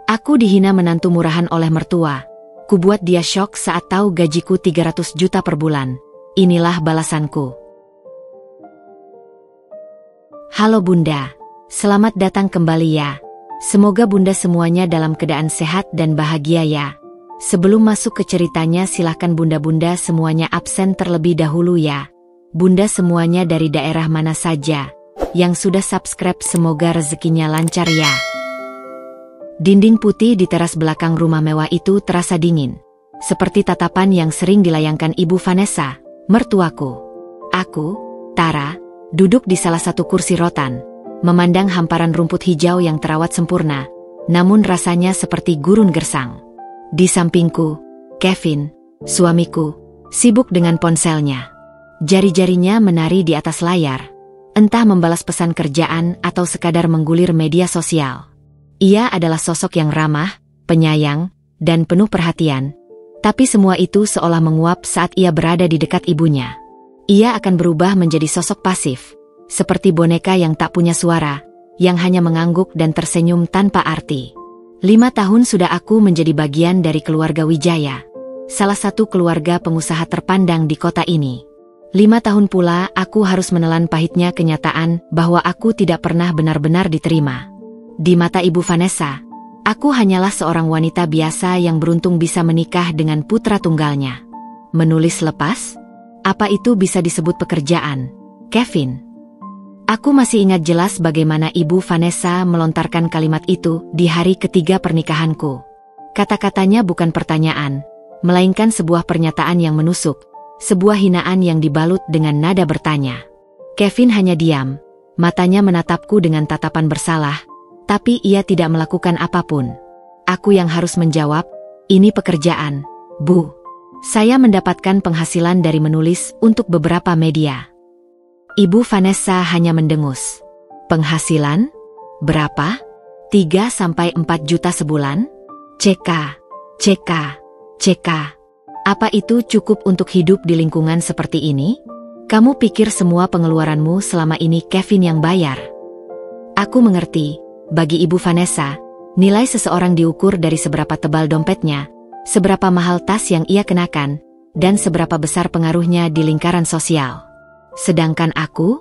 Aku dihina menantu murahan oleh mertua. Kubuat dia syok saat tahu gajiku 300 juta per bulan. Inilah balasanku. Halo Bunda, selamat datang kembali ya. Semoga Bunda semuanya dalam keadaan sehat dan bahagia ya. Sebelum masuk ke ceritanya silahkan Bunda-Bunda semuanya absen terlebih dahulu ya. Bunda semuanya dari daerah mana saja. Yang sudah subscribe semoga rezekinya lancar ya. Dinding putih di teras belakang rumah mewah itu terasa dingin. Seperti tatapan yang sering dilayangkan Ibu Vanessa, mertuaku. Aku, Tara, duduk di salah satu kursi rotan, memandang hamparan rumput hijau yang terawat sempurna, namun rasanya seperti gurun gersang. Di sampingku, Kevin, suamiku, sibuk dengan ponselnya. Jari-jarinya menari di atas layar, entah membalas pesan kerjaan atau sekadar menggulir media sosial. Ia adalah sosok yang ramah, penyayang, dan penuh perhatian. Tapi semua itu seolah menguap saat ia berada di dekat ibunya. Ia akan berubah menjadi sosok pasif, seperti boneka yang tak punya suara, yang hanya mengangguk dan tersenyum tanpa arti. 5 tahun sudah aku menjadi bagian dari keluarga Wijaya, salah satu keluarga pengusaha terpandang di kota ini. 5 tahun pula aku harus menelan pahitnya kenyataan bahwa aku tidak pernah benar-benar diterima. Di mata Ibu Vanessa, aku hanyalah seorang wanita biasa yang beruntung bisa menikah dengan putra tunggalnya. Menulis lepas? Apa itu bisa disebut pekerjaan, Kevin? Aku masih ingat jelas bagaimana Ibu Vanessa melontarkan kalimat itu di hari ketiga pernikahanku. Kata-katanya bukan pertanyaan, melainkan sebuah pernyataan yang menusuk, sebuah hinaan yang dibalut dengan nada bertanya. Kevin hanya diam, matanya menatapku dengan tatapan bersalah, tapi ia tidak melakukan apapun. Aku yang harus menjawab, ini pekerjaan, Bu. Saya mendapatkan penghasilan dari menulis untuk beberapa media. Ibu Vanessa hanya mendengus. Penghasilan? Berapa? 3-4 juta sebulan? CK. Apa itu cukup untuk hidup di lingkungan seperti ini? Kamu pikir semua pengeluaranmu selama ini Kevin yang bayar? Aku mengerti. Bagi Ibu Vanessa, nilai seseorang diukur dari seberapa tebal dompetnya, seberapa mahal tas yang ia kenakan, dan seberapa besar pengaruhnya di lingkaran sosial. Sedangkan aku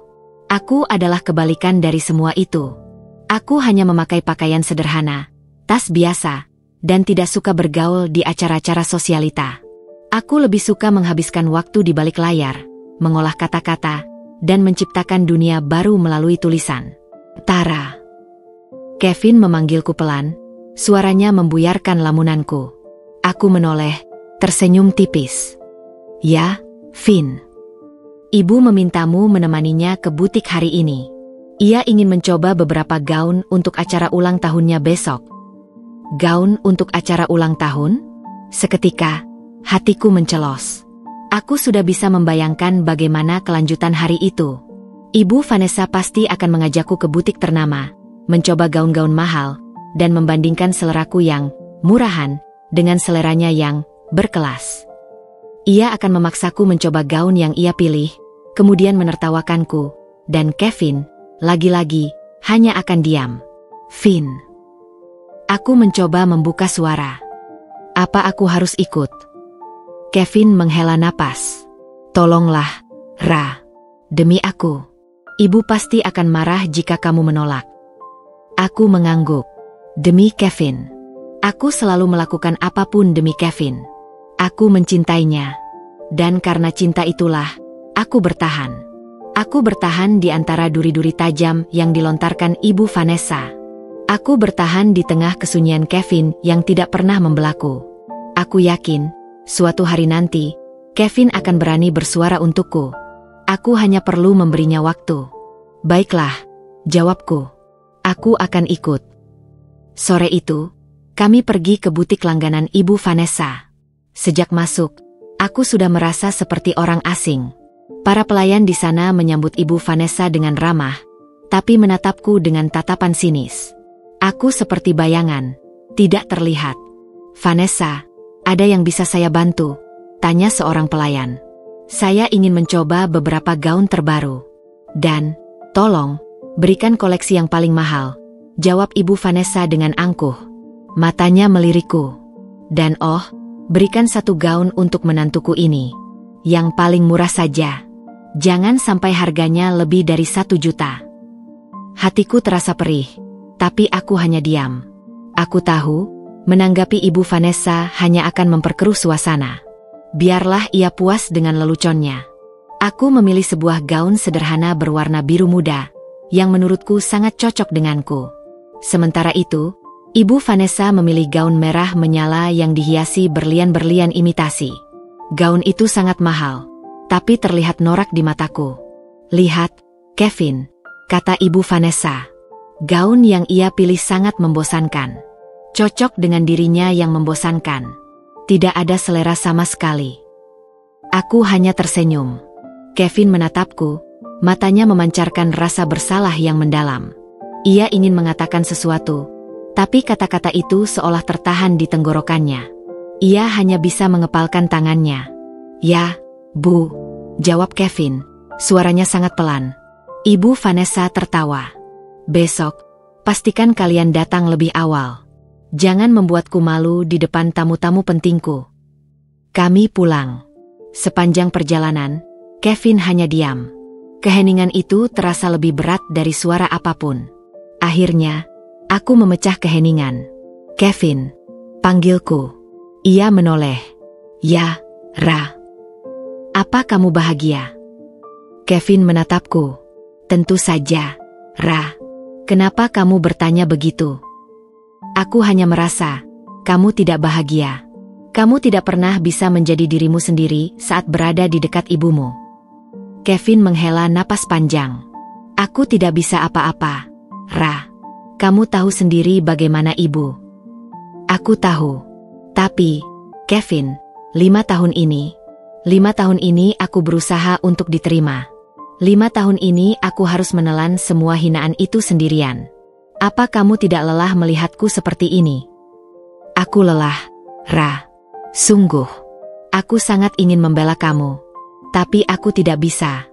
adalah kebalikan dari semua itu. Aku hanya memakai pakaian sederhana, tas biasa, dan tidak suka bergaul di acara-acara sosialita. Aku lebih suka menghabiskan waktu di balik layar, mengolah kata-kata, dan menciptakan dunia baru melalui tulisan. Tara. Kevin memanggilku pelan, suaranya membuyarkan lamunanku. Aku menoleh, tersenyum tipis. Ya, Vin. Ibu memintamu menemaninya ke butik hari ini. Ia ingin mencoba beberapa gaun untuk acara ulang tahunnya besok. Gaun untuk acara ulang tahun? Seketika, hatiku mencelos. Aku sudah bisa membayangkan bagaimana kelanjutan hari itu. Ibu Vanessa pasti akan mengajakku ke butik ternama, mencoba gaun-gaun mahal, dan membandingkan seleraku yang murahan dengan seleranya yang berkelas. Ia akan memaksaku mencoba gaun yang ia pilih, kemudian menertawakanku, dan Kevin, lagi-lagi, hanya akan diam. Vin. Aku mencoba membuka suara. Apa aku harus ikut? Kevin menghela napas. Tolonglah, Ra. Demi aku. Ibu pasti akan marah jika kamu menolak. Aku mengangguk. Demi Kevin. Aku selalu melakukan apapun demi Kevin. Aku mencintainya. Dan karena cinta itulah, aku bertahan. Aku bertahan di antara duri-duri tajam yang dilontarkan Ibu Vanessa. Aku bertahan di tengah kesunyian Kevin yang tidak pernah membelaku. Aku yakin, suatu hari nanti, Kevin akan berani bersuara untukku. Aku hanya perlu memberinya waktu. Baiklah, jawabku. Aku akan ikut. Sore itu, kami pergi ke butik langganan Ibu Vanessa. Sejak masuk, aku sudah merasa seperti orang asing. Para pelayan di sana menyambut Ibu Vanessa dengan ramah, tapi menatapku dengan tatapan sinis. Aku seperti bayangan, tidak terlihat. Vanessa, ada yang bisa saya bantu? Tanya seorang pelayan. Saya ingin mencoba beberapa gaun terbaru. Dan, tolong, berikan koleksi yang paling mahal, jawab Ibu Vanessa dengan angkuh. Matanya melirikku. Dan oh, berikan satu gaun untuk menantuku ini. Yang paling murah saja. Jangan sampai harganya lebih dari 1 juta. Hatiku terasa perih, tapi aku hanya diam. Aku tahu, menanggapi Ibu Vanessa hanya akan memperkeruh suasana. Biarlah ia puas dengan leluconnya. Aku memilih sebuah gaun sederhana berwarna biru muda, yang menurutku sangat cocok denganku. Sementara itu, Ibu Vanessa memilih gaun merah menyala yang dihiasi berlian-berlian imitasi. Gaun itu sangat mahal, tapi terlihat norak di mataku. Lihat, Kevin, kata Ibu Vanessa. Gaun yang ia pilih sangat membosankan. Cocok dengan dirinya yang membosankan. Tidak ada selera sama sekali. Aku hanya tersenyum. Kevin menatapku, matanya memancarkan rasa bersalah yang mendalam. Ia ingin mengatakan sesuatu, tapi kata-kata itu seolah tertahan di tenggorokannya. Ia hanya bisa mengepalkan tangannya. Ya, Bu, jawab Kevin. Suaranya sangat pelan. Ibu Vanessa tertawa. Besok, pastikan kalian datang lebih awal. Jangan membuatku malu di depan tamu-tamu pentingku. Kami pulang. Sepanjang perjalanan, Kevin hanya diam. Keheningan itu terasa lebih berat dari suara apapun. Akhirnya, aku memecah keheningan. Kevin, panggilku. Ia menoleh. Ya, Ra. Apa kamu bahagia? Kevin menatapku. Tentu saja, Ra. Kenapa kamu bertanya begitu? Aku hanya merasa, kamu tidak bahagia. Kamu tidak pernah bisa menjadi dirimu sendiri saat berada di dekat ibumu. Kevin menghela napas panjang. Aku tidak bisa apa-apa, Ra. Kamu tahu sendiri bagaimana ibu. Aku tahu. Tapi, Kevin, 5 tahun ini aku berusaha untuk diterima. 5 tahun ini aku harus menelan semua hinaan itu sendirian. Apa kamu tidak lelah melihatku seperti ini? Aku lelah, Ra. Sungguh. Aku sangat ingin membela kamu. Tapi aku tidak bisa.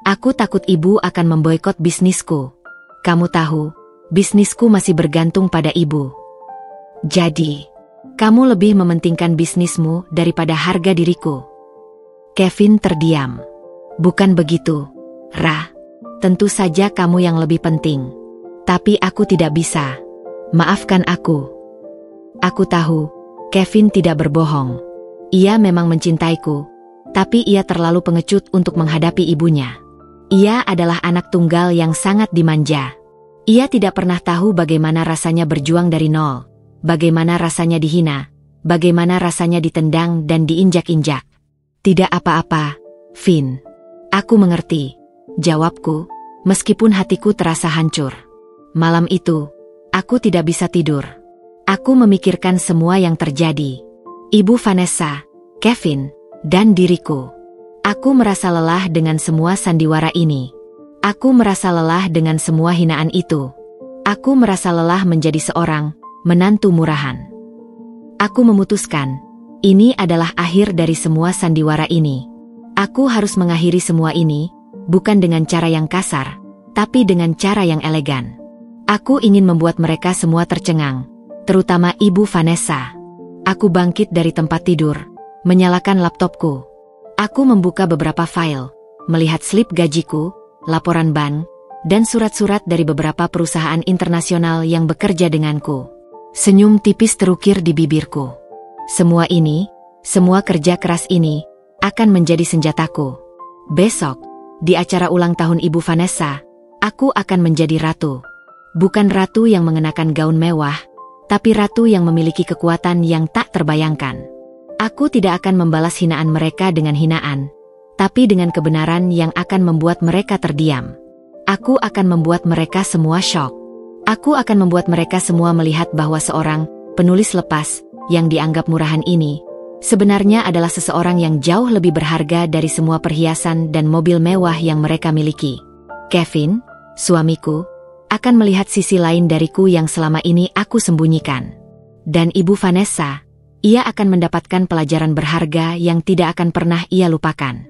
Aku takut ibu akan memboikot bisnisku. Kamu tahu, bisnisku masih bergantung pada ibu. Jadi, kamu lebih mementingkan bisnismu daripada harga diriku. Kevin terdiam. Bukan begitu, Ra. Tentu saja kamu yang lebih penting. Tapi aku tidak bisa. Maafkan aku. Aku tahu, Kevin tidak berbohong. Ia memang mencintaiku, tapi ia terlalu pengecut untuk menghadapi ibunya. Ia adalah anak tunggal yang sangat dimanja. Ia tidak pernah tahu bagaimana rasanya berjuang dari nol, bagaimana rasanya dihina, bagaimana rasanya ditendang dan diinjak-injak. Tidak apa-apa, Vin. Aku mengerti, jawabku, meskipun hatiku terasa hancur. Malam itu, aku tidak bisa tidur. Aku memikirkan semua yang terjadi. Ibu Vanessa, Kevin, dan diriku. Aku merasa lelah dengan semua sandiwara ini. Aku merasa lelah dengan semua hinaan itu. Aku merasa lelah menjadi seorang menantu murahan. Aku memutuskan, ini adalah akhir dari semua sandiwara ini. Aku harus mengakhiri semua ini, bukan dengan cara yang kasar, tapi dengan cara yang elegan. Aku ingin membuat mereka semua tercengang, terutama Ibu Vanessa. Aku bangkit dari tempat tidur, menyalakan laptopku. Aku membuka beberapa file, melihat slip gajiku, laporan bank, dan surat-surat dari beberapa perusahaan internasional yang bekerja denganku. Senyum tipis terukir di bibirku. Semua ini, semua kerja keras ini, akan menjadi senjataku. Besok, di acara ulang tahun Ibu Vanessa, aku akan menjadi ratu. Bukan ratu yang mengenakan gaun mewah, tapi ratu yang memiliki kekuatan yang tak terbayangkan. Aku tidak akan membalas hinaan mereka dengan hinaan, tapi dengan kebenaran yang akan membuat mereka terdiam. Aku akan membuat mereka semua syok. Aku akan membuat mereka semua melihat bahwa seorang penulis lepas yang dianggap murahan ini sebenarnya adalah seseorang yang jauh lebih berharga dari semua perhiasan dan mobil mewah yang mereka miliki. Kevin, suamiku, akan melihat sisi lain dariku yang selama ini aku sembunyikan. Dan Ibu Vanessa, ia akan mendapatkan pelajaran berharga yang tidak akan pernah ia lupakan.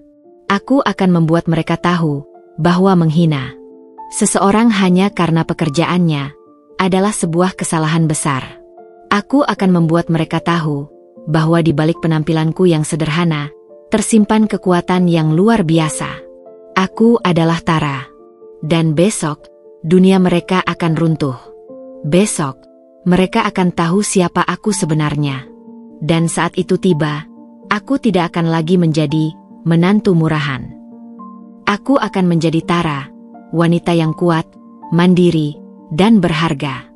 Aku akan membuat mereka tahu bahwa menghina seseorang hanya karena pekerjaannya adalah sebuah kesalahan besar. Aku akan membuat mereka tahu bahwa di balik penampilanku yang sederhana, tersimpan kekuatan yang luar biasa. Aku adalah Tara. Dan besok, dunia mereka akan runtuh. Besok, mereka akan tahu siapa aku sebenarnya. Dan saat itu tiba, aku tidak akan lagi menjadi menantu murahan. Aku akan menjadi Tara, wanita yang kuat, mandiri, dan berharga.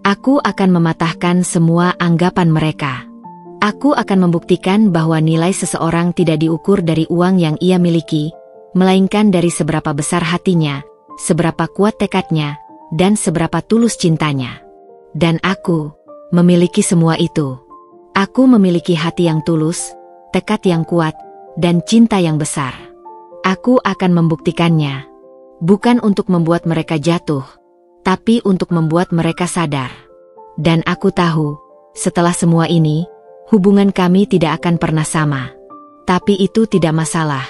Aku akan mematahkan semua anggapan mereka. Aku akan membuktikan bahwa nilai seseorang tidak diukur dari uang yang ia miliki, melainkan dari seberapa besar hatinya, seberapa kuat tekadnya, dan seberapa tulus cintanya. Dan aku memiliki semua itu. Aku memiliki hati yang tulus, tekad yang kuat, dan cinta yang besar. Aku akan membuktikannya. Bukan untuk membuat mereka jatuh, tapi untuk membuat mereka sadar. Dan aku tahu, setelah semua ini, hubungan kami tidak akan pernah sama. Tapi itu tidak masalah.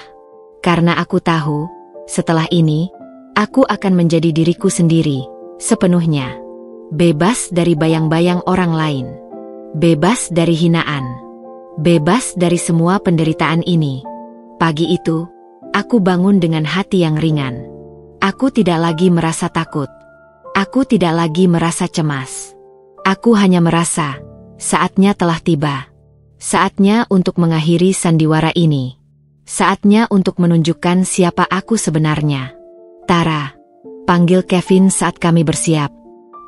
Karena aku tahu, setelah ini, aku akan menjadi diriku sendiri, sepenuhnya. Bebas dari bayang-bayang orang lain. Bebas dari hinaan. Bebas dari semua penderitaan ini. Pagi itu, aku bangun dengan hati yang ringan. Aku tidak lagi merasa takut. Aku tidak lagi merasa cemas. Aku hanya merasa, saatnya telah tiba. Saatnya untuk mengakhiri sandiwara ini. Saatnya untuk menunjukkan siapa aku sebenarnya. Tara, panggil Kevin saat kami bersiap.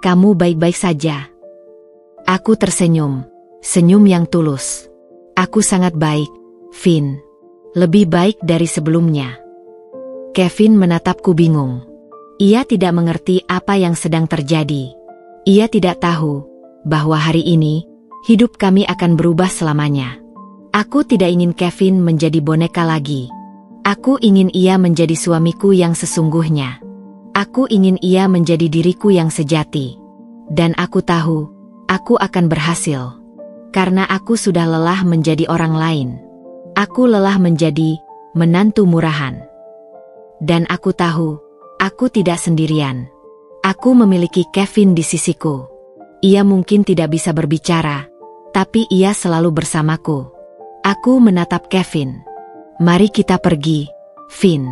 Kamu baik-baik saja. Aku tersenyum, senyum yang tulus. Aku sangat baik, Vin. Lebih baik dari sebelumnya. Kevin menatapku bingung. Ia tidak mengerti apa yang sedang terjadi. Ia tidak tahu bahwa hari ini, hidup kami akan berubah selamanya. Aku tidak ingin Kevin menjadi boneka lagi. Aku ingin ia menjadi suamiku yang sesungguhnya. Aku ingin ia menjadi diriku yang sejati. Dan aku tahu, aku akan berhasil. Karena aku sudah lelah menjadi orang lain. Aku lelah menjadi menantu murahan. Dan aku tahu, aku tidak sendirian. Aku memiliki Kevin di sisiku. Ia mungkin tidak bisa berbicara, tapi ia selalu bersamaku. Aku menatap Kevin. Mari kita pergi, Vin.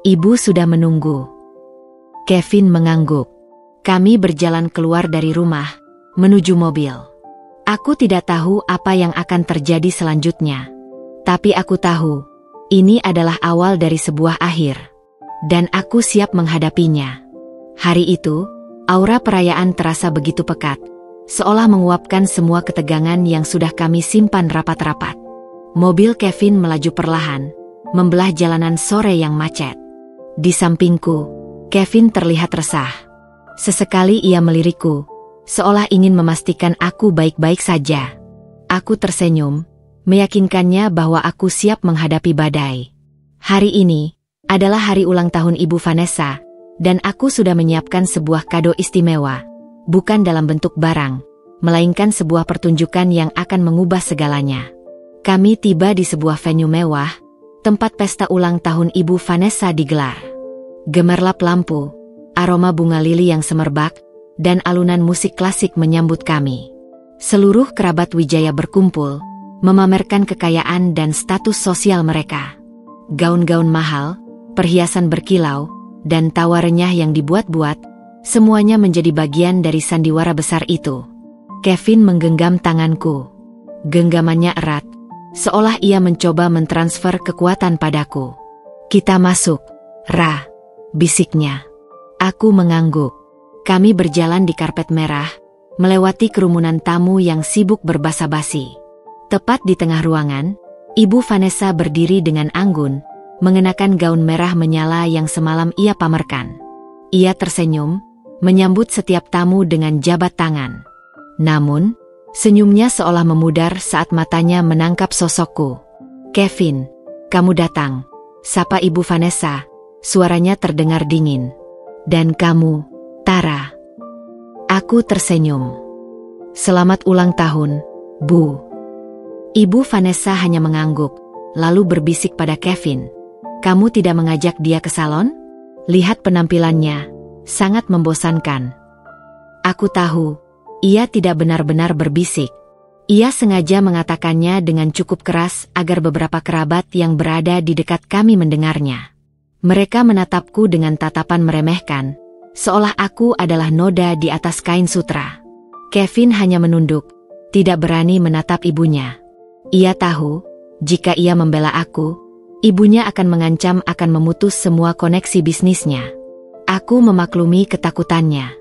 Ibu sudah menunggu. Kevin mengangguk. Kami berjalan keluar dari rumah, menuju mobil. Aku tidak tahu apa yang akan terjadi selanjutnya. Tapi aku tahu, ini adalah awal dari sebuah akhir. Dan aku siap menghadapinya. Hari itu, aura perayaan terasa begitu pekat, seolah menguapkan semua ketegangan yang sudah kami simpan rapat-rapat. Mobil Kevin melaju perlahan, membelah jalanan sore yang macet. Di sampingku, Kevin terlihat resah. Sesekali ia melirikku, seolah ingin memastikan aku baik-baik saja. Aku tersenyum, meyakinkannya bahwa aku siap menghadapi badai. Hari ini adalah hari ulang tahun Ibu Vanessa, dan aku sudah menyiapkan sebuah kado istimewa, bukan dalam bentuk barang, melainkan sebuah pertunjukan yang akan mengubah segalanya. Kami tiba di sebuah venue mewah, tempat pesta ulang tahun Ibu Vanessa digelar. Gemerlap lampu, aroma bunga lili yang semerbak, dan alunan musik klasik menyambut kami. Seluruh kerabat Wijaya berkumpul, memamerkan kekayaan dan status sosial mereka. Gaun-gaun mahal, perhiasan berkilau, dan tawa renyah yang dibuat-buat, semuanya menjadi bagian dari sandiwara besar itu. Kevin menggenggam tanganku. Genggamannya erat, seolah ia mencoba mentransfer kekuatan padaku. Kita masuk, Ra, bisiknya. Aku mengangguk. Kami berjalan di karpet merah, melewati kerumunan tamu yang sibuk berbasa-basi. Tepat di tengah ruangan, Ibu Vanessa berdiri dengan anggun, mengenakan gaun merah menyala yang semalam ia pamerkan. Ia tersenyum, menyambut setiap tamu dengan jabat tangan. Namun, senyumnya seolah memudar saat matanya menangkap sosokku. Kevin, kamu datang, sapa Ibu Vanessa, suaranya terdengar dingin. Dan kamu, Tara. Aku tersenyum. Selamat ulang tahun, Bu. Ibu Vanessa hanya mengangguk, lalu berbisik pada Kevin. Kamu tidak mengajak dia ke salon? Lihat penampilannya, sangat membosankan. Aku tahu, Ia tidak benar-benar berbisik. Ia sengaja mengatakannya dengan cukup keras agar beberapa kerabat yang berada di dekat kami mendengarnya. Mereka menatapku dengan tatapan meremehkan, seolah aku adalah noda di atas kain sutra. Kevin hanya menunduk, tidak berani menatap ibunya. Ia tahu, jika ia membela aku, ibunya akan mengancam akan memutus semua koneksi bisnisnya. Aku memaklumi ketakutannya.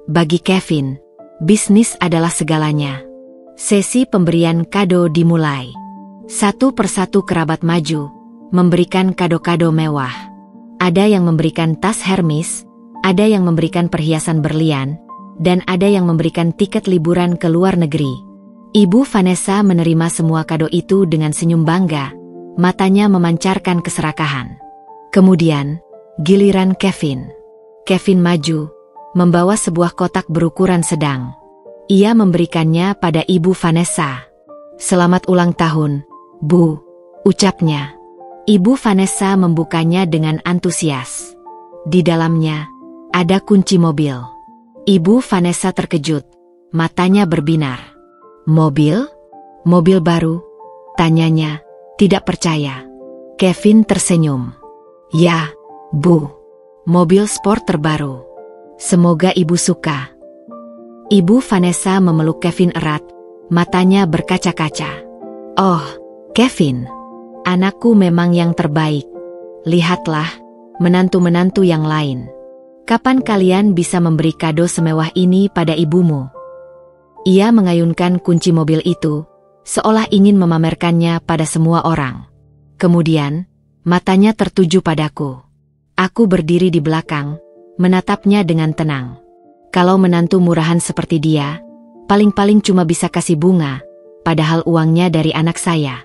Bagi Kevin, bisnis adalah segalanya. Sesi pemberian kado dimulai. Satu persatu kerabat maju, memberikan kado-kado mewah. Ada yang memberikan tas Hermes, ada yang memberikan perhiasan berlian, dan ada yang memberikan tiket liburan ke luar negeri. Ibu Vanessa menerima semua kado itu dengan senyum bangga, matanya memancarkan keserakahan. Kemudian, giliran Kevin. Kevin maju, membawa sebuah kotak berukuran sedang. Ia memberikannya pada Ibu Vanessa. "Selamat ulang tahun, Bu," ucapnya. Ibu Vanessa membukanya dengan antusias. Di dalamnya, ada kunci mobil. Ibu Vanessa terkejut, matanya berbinar. "Mobil? Mobil baru?" tanyanya, tidak percaya. Kevin tersenyum. "Ya, Bu. Mobil sport terbaru. Semoga Ibu suka." Ibu Vanessa memeluk Kevin erat, matanya berkaca-kaca. "Oh, Kevin, anakku memang yang terbaik. Lihatlah, menantu-menantu yang lain. Kapan kalian bisa memberi kado semewah ini pada ibumu?" Ia mengayunkan kunci mobil itu, seolah ingin memamerkannya pada semua orang. Kemudian, matanya tertuju padaku. Aku berdiri di belakang, menatapnya dengan tenang. Kalau menantu murahan seperti dia, paling-paling cuma bisa kasih bunga, padahal uangnya dari anak saya.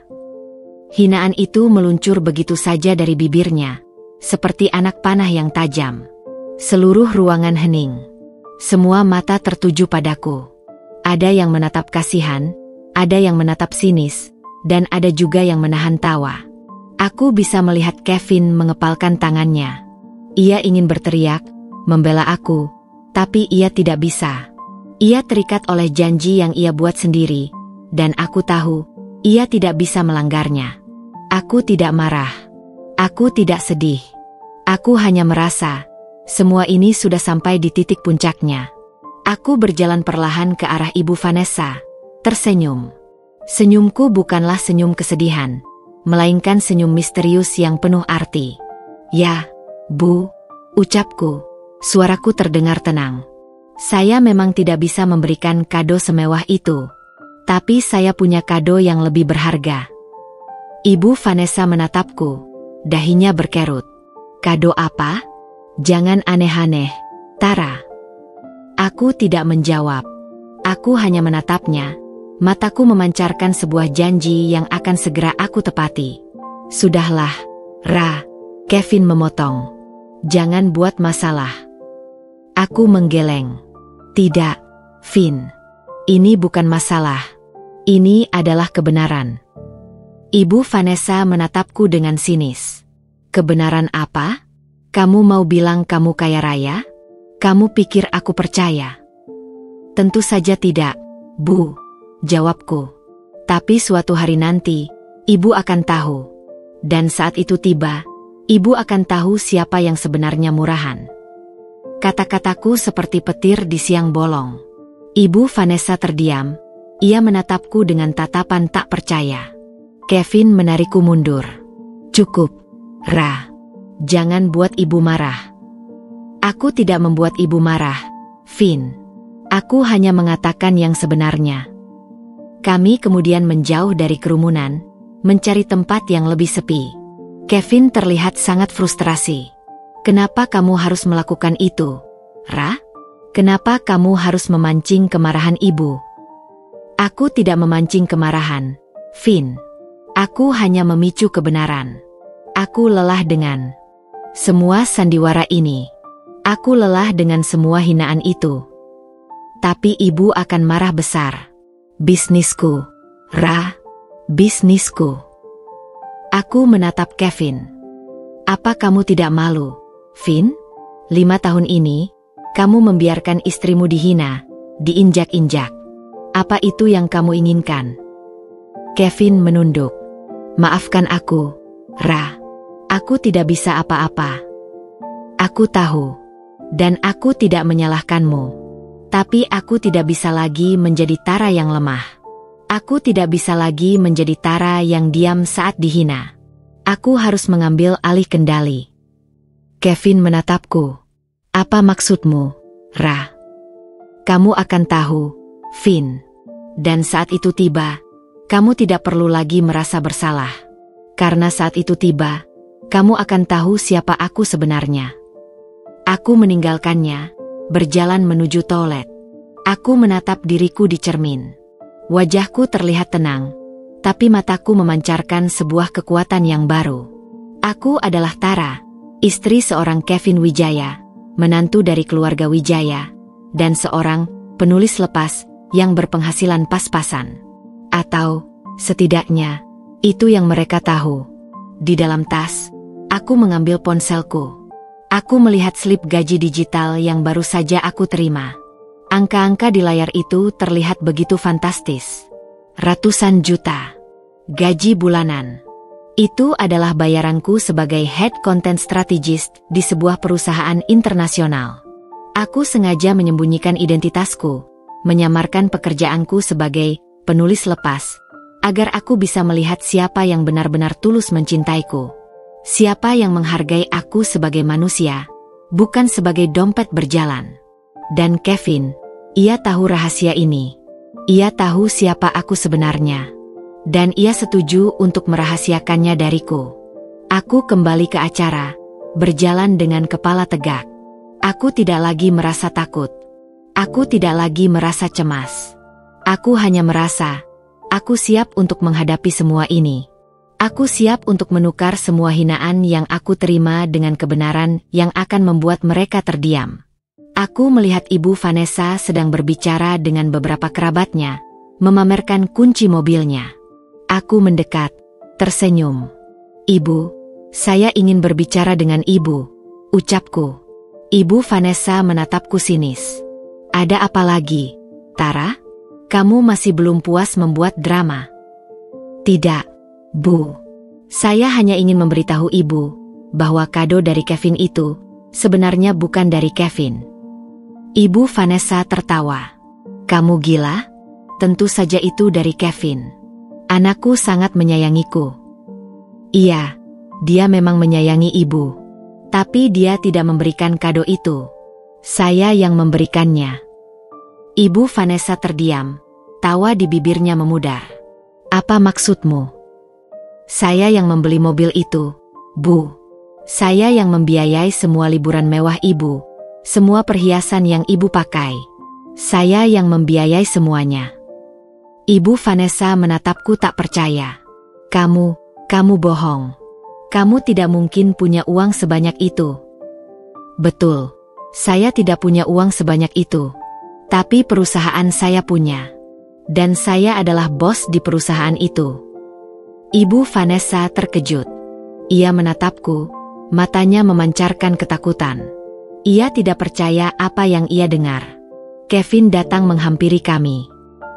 Hinaan itu meluncur begitu saja dari bibirnya, seperti anak panah yang tajam. Seluruh ruangan hening. Semua mata tertuju padaku. Ada yang menatap kasihan, ada yang menatap sinis, dan ada juga yang menahan tawa. Aku bisa melihat Kevin mengepalkan tangannya. Ia ingin berteriak, membela aku, tapi ia tidak bisa. Ia terikat oleh janji yang ia buat sendiri, dan aku tahu, ia tidak bisa melanggarnya. Aku tidak marah. Aku tidak sedih. Aku hanya merasa, semua ini sudah sampai di titik puncaknya. Aku berjalan perlahan ke arah Ibu Vanessa, tersenyum. Senyumku bukanlah senyum kesedihan, melainkan senyum misterius yang penuh arti. "Ya, Bu," ucapku. Suaraku terdengar tenang. "Saya memang tidak bisa memberikan kado semewah itu. Tapi saya punya kado yang lebih berharga." Ibu Vanessa menatapku. Dahinya berkerut. "Kado apa? Jangan aneh-aneh, Tara." Aku tidak menjawab. Aku hanya menatapnya. Mataku memancarkan sebuah janji yang akan segera aku tepati. "Sudahlah, Ra," Kevin memotong. "Jangan buat masalah." Aku menggeleng. "Tidak, Vin. Ini bukan masalah. Ini adalah kebenaran." Ibu Vanessa menatapku dengan sinis. "Kebenaran apa? Kamu mau bilang kamu kaya raya? Kamu pikir aku percaya?" "Tentu saja tidak, Bu," jawabku. "Tapi suatu hari nanti, Ibu akan tahu. Dan saat itu tiba, Ibu akan tahu siapa yang sebenarnya murahan." Kata-kataku seperti petir di siang bolong. Ibu Vanessa terdiam. Ia menatapku dengan tatapan tak percaya. Kevin menarikku mundur. "Cukup, Ra. Jangan buat Ibu marah." "Aku tidak membuat Ibu marah, Vin. Aku hanya mengatakan yang sebenarnya." Kami kemudian menjauh dari kerumunan, mencari tempat yang lebih sepi. Kevin terlihat sangat frustrasi. "Kenapa kamu harus melakukan itu, Ra? Kenapa kamu harus memancing kemarahan Ibu?" "Aku tidak memancing kemarahan, Vin. Aku hanya memicu kebenaran. Aku lelah dengan semua sandiwara ini. Aku lelah dengan semua hinaan itu. Tapi Ibu akan marah besar. Bisnisku, Ra. Bisnisku." Aku menatap Kevin. "Apa kamu tidak malu, Vin? 5 tahun ini, kamu membiarkan istrimu dihina, diinjak-injak. Apa itu yang kamu inginkan? Kevin menunduk. Maafkan aku, Ra. Aku tidak bisa apa-apa. Aku tahu. Dan aku tidak menyalahkanmu. Tapi aku tidak bisa lagi menjadi Tara yang lemah. Aku tidak bisa lagi menjadi Tara yang diam saat dihina. Aku harus mengambil alih kendali. Kevin menatapku. Apa maksudmu, Ra? Kamu akan tahu, Vin. Dan saat itu tiba, kamu tidak perlu lagi merasa bersalah. Karena saat itu tiba, kamu akan tahu siapa aku sebenarnya. Aku meninggalkannya, berjalan menuju toilet. Aku menatap diriku di cermin. Wajahku terlihat tenang, tapi mataku memancarkan sebuah kekuatan yang baru. Aku adalah Tara, istri seorang Kevin Wijaya, menantu dari keluarga Wijaya, dan seorang penulis lepas yang berpenghasilan pas-pasan. Atau, setidaknya, itu yang mereka tahu. Di dalam tas, aku mengambil ponselku. Aku melihat slip gaji digital yang baru saja aku terima. Angka-angka di layar itu terlihat begitu fantastis. Ratusan juta. Gaji bulanan. Itu adalah bayaranku sebagai head content strategist di sebuah perusahaan internasional. Aku sengaja menyembunyikan identitasku, menyamarkan pekerjaanku sebagai penulis lepas, agar aku bisa melihat siapa yang benar-benar tulus mencintaiku. Siapa yang menghargai aku sebagai manusia, bukan sebagai dompet berjalan. Dan Kevin, ia tahu rahasia ini. Ia tahu siapa aku sebenarnya. Dan ia setuju untuk merahasiakannya dariku. Aku kembali ke acara, berjalan dengan kepala tegak. Aku tidak lagi merasa takut. Aku tidak lagi merasa cemas. Aku hanya merasa, aku siap untuk menghadapi semua ini. Aku siap untuk menukar semua hinaan yang aku terima dengan kebenaran yang akan membuat mereka terdiam. Aku melihat Ibu Vanessa sedang berbicara dengan beberapa kerabatnya, memamerkan kunci mobilnya. Aku mendekat, tersenyum. Ibu, saya ingin berbicara dengan Ibu, ucapku. Ibu Vanessa menatapku sinis. Ada apa lagi, Tara? Kamu masih belum puas membuat drama? Tidak. Bu, saya hanya ingin memberitahu Ibu bahwa kado dari Kevin itu sebenarnya bukan dari Kevin. Ibu Vanessa tertawa. Kamu gila? Tentu saja itu dari Kevin. Anakku sangat menyayangiku. Iya, dia memang menyayangi Ibu. Tapi dia tidak memberikan kado itu. Saya yang memberikannya. Ibu Vanessa terdiam, tawa di bibirnya memudar. Apa maksudmu? Saya yang membeli mobil itu, Bu. Saya yang membiayai semua liburan mewah Ibu, semua perhiasan yang Ibu pakai. Saya yang membiayai semuanya. Ibu Vanessa menatapku tak percaya. Kamu bohong. Kamu tidak mungkin punya uang sebanyak itu. Betul, saya tidak punya uang sebanyak itu. Tapi perusahaan saya punya. Dan saya adalah bos di perusahaan itu. Ibu Vanessa terkejut. Ia menatapku, matanya memancarkan ketakutan. Ia tidak percaya apa yang ia dengar. Kevin datang menghampiri kami.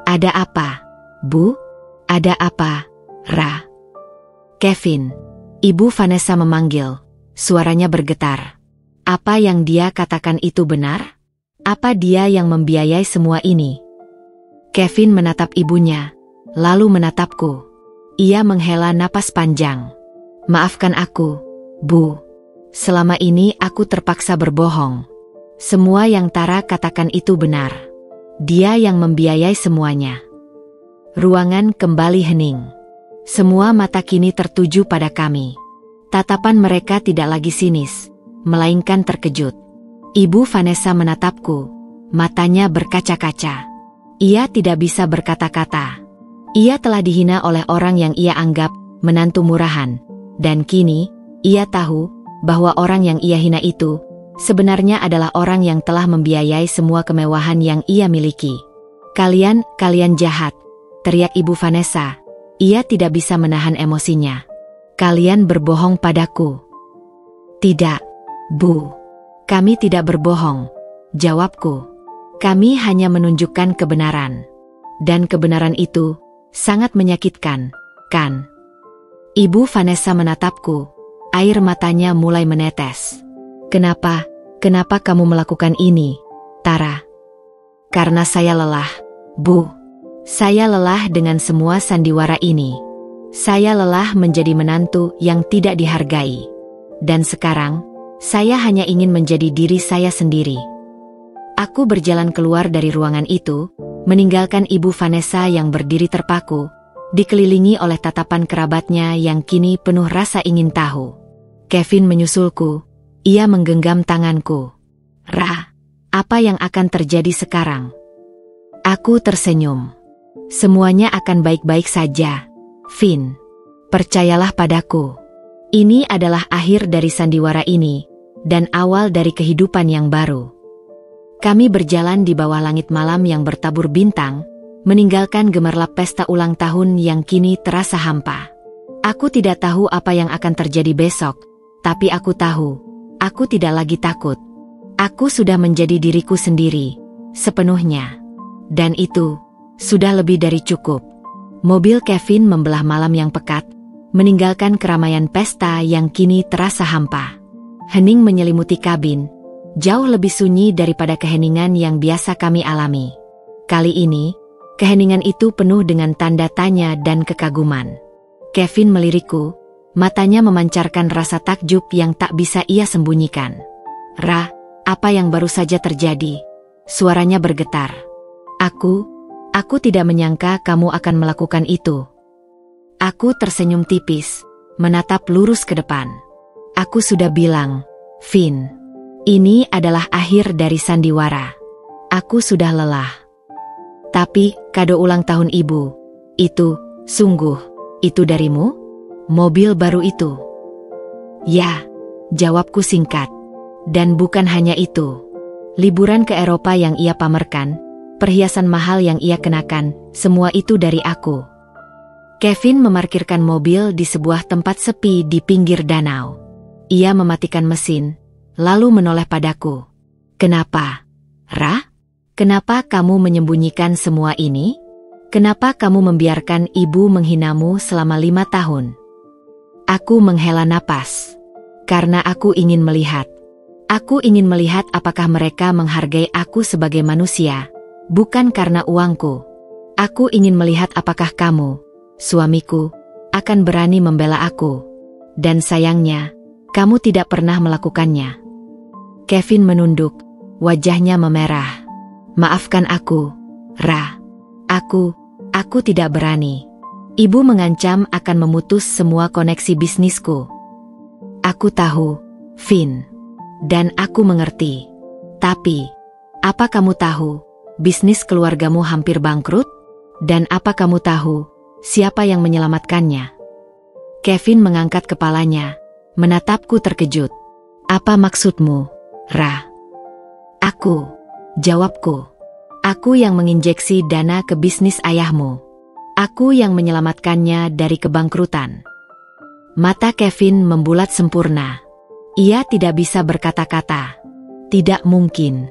Ada apa, Bu? Ada apa, Ra? Kevin, Ibu Vanessa memanggil, suaranya bergetar. Apa yang dia katakan itu benar? Apa dia yang membiayai semua ini? Kevin menatap ibunya, lalu menatapku. Ia menghela napas panjang. Maafkan aku, Bu. Selama ini aku terpaksa berbohong. Semua yang Tara katakan itu benar. Dia yang membiayai semuanya. Ruangan kembali hening. Semua mata kini tertuju pada kami. Tatapan mereka tidak lagi sinis, melainkan terkejut. Ibu Vanessa menatapku, matanya berkaca-kaca. Ia tidak bisa berkata-kata. Ia telah dihina oleh orang yang ia anggap menantu murahan, dan kini, ia tahu bahwa orang yang ia hina itu sebenarnya adalah orang yang telah membiayai semua kemewahan yang ia miliki. Kalian jahat, teriak Ibu Vanessa. Ia tidak bisa menahan emosinya. Kalian berbohong padaku. Tidak, Bu. Kami tidak berbohong, jawabku. Kami hanya menunjukkan kebenaran. Dan kebenaran itu sangat menyakitkan, kan? Ibu Vanessa menatapku. Air matanya mulai menetes. Kenapa kamu melakukan ini, Tara? Karena saya lelah, Bu. Saya lelah dengan semua sandiwara ini. Saya lelah menjadi menantu yang tidak dihargai. Dan sekarang, saya hanya ingin menjadi diri saya sendiri. Aku berjalan keluar dari ruangan itu, meninggalkan Ibu Vanessa yang berdiri terpaku, dikelilingi oleh tatapan kerabatnya yang kini penuh rasa ingin tahu. Kevin menyusulku. Ia menggenggam tanganku. Ra, apa yang akan terjadi sekarang? Aku tersenyum. Semuanya akan baik-baik saja, Vin. Percayalah padaku. Ini adalah akhir dari sandiwara ini, dan awal dari kehidupan yang baru. Kami berjalan di bawah langit malam yang bertabur bintang, meninggalkan gemerlap pesta ulang tahun yang kini terasa hampa. Aku tidak tahu apa yang akan terjadi besok, tapi aku tahu, aku tidak lagi takut. Aku sudah menjadi diriku sendiri, sepenuhnya. Dan itu sudah lebih dari cukup. Mobil Kevin membelah malam yang pekat, meninggalkan keramaian pesta yang kini terasa hampa. Hening menyelimuti kabin, jauh lebih sunyi daripada keheningan yang biasa kami alami. Kali ini, keheningan itu penuh dengan tanda tanya dan kekaguman. Kevin melirikku. Matanya memancarkan rasa takjub yang tak bisa ia sembunyikan. Ra, apa yang baru saja terjadi? Suaranya bergetar. Aku tidak menyangka kamu akan melakukan itu. Aku tersenyum tipis, menatap lurus ke depan. Aku sudah bilang, Vin, ini adalah akhir dari sandiwara. Aku sudah lelah. Tapi, kado ulang tahun ibu, itu darimu? Mobil baru itu. Ya, jawabku singkat. Dan bukan hanya itu. Liburan ke Eropa yang ia pamerkan, perhiasan mahal yang ia kenakan, semua itu dari aku. Kevin memarkirkan mobil di sebuah tempat sepi di pinggir danau. Ia mematikan mesin, lalu menoleh padaku. Kenapa, Ra? Kenapa kamu menyembunyikan semua ini? Kenapa kamu membiarkan ibu menghinamu selama 5 tahun? Aku menghela napas. Karena aku ingin melihat. Aku ingin melihat apakah mereka menghargai aku sebagai manusia, bukan karena uangku. Aku ingin melihat apakah kamu, suamiku, akan berani membela aku. Dan sayangnya, kamu tidak pernah melakukannya. Kevin menunduk, wajahnya memerah. Maafkan aku, Ra. Aku tidak berani. Ibu mengancam akan memutus semua koneksi bisnisku. Aku tahu, Vin. Dan aku mengerti. Tapi, apa kamu tahu, bisnis keluargamu hampir bangkrut? Dan apa kamu tahu, siapa yang menyelamatkannya? Kevin mengangkat kepalanya, menatapku terkejut. Apa maksudmu, Ra? Jawabku. Aku yang menginjeksi dana ke bisnis ayahmu. Aku yang menyelamatkannya dari kebangkrutan. Mata Kevin membulat sempurna. Ia tidak bisa berkata-kata. Tidak mungkin.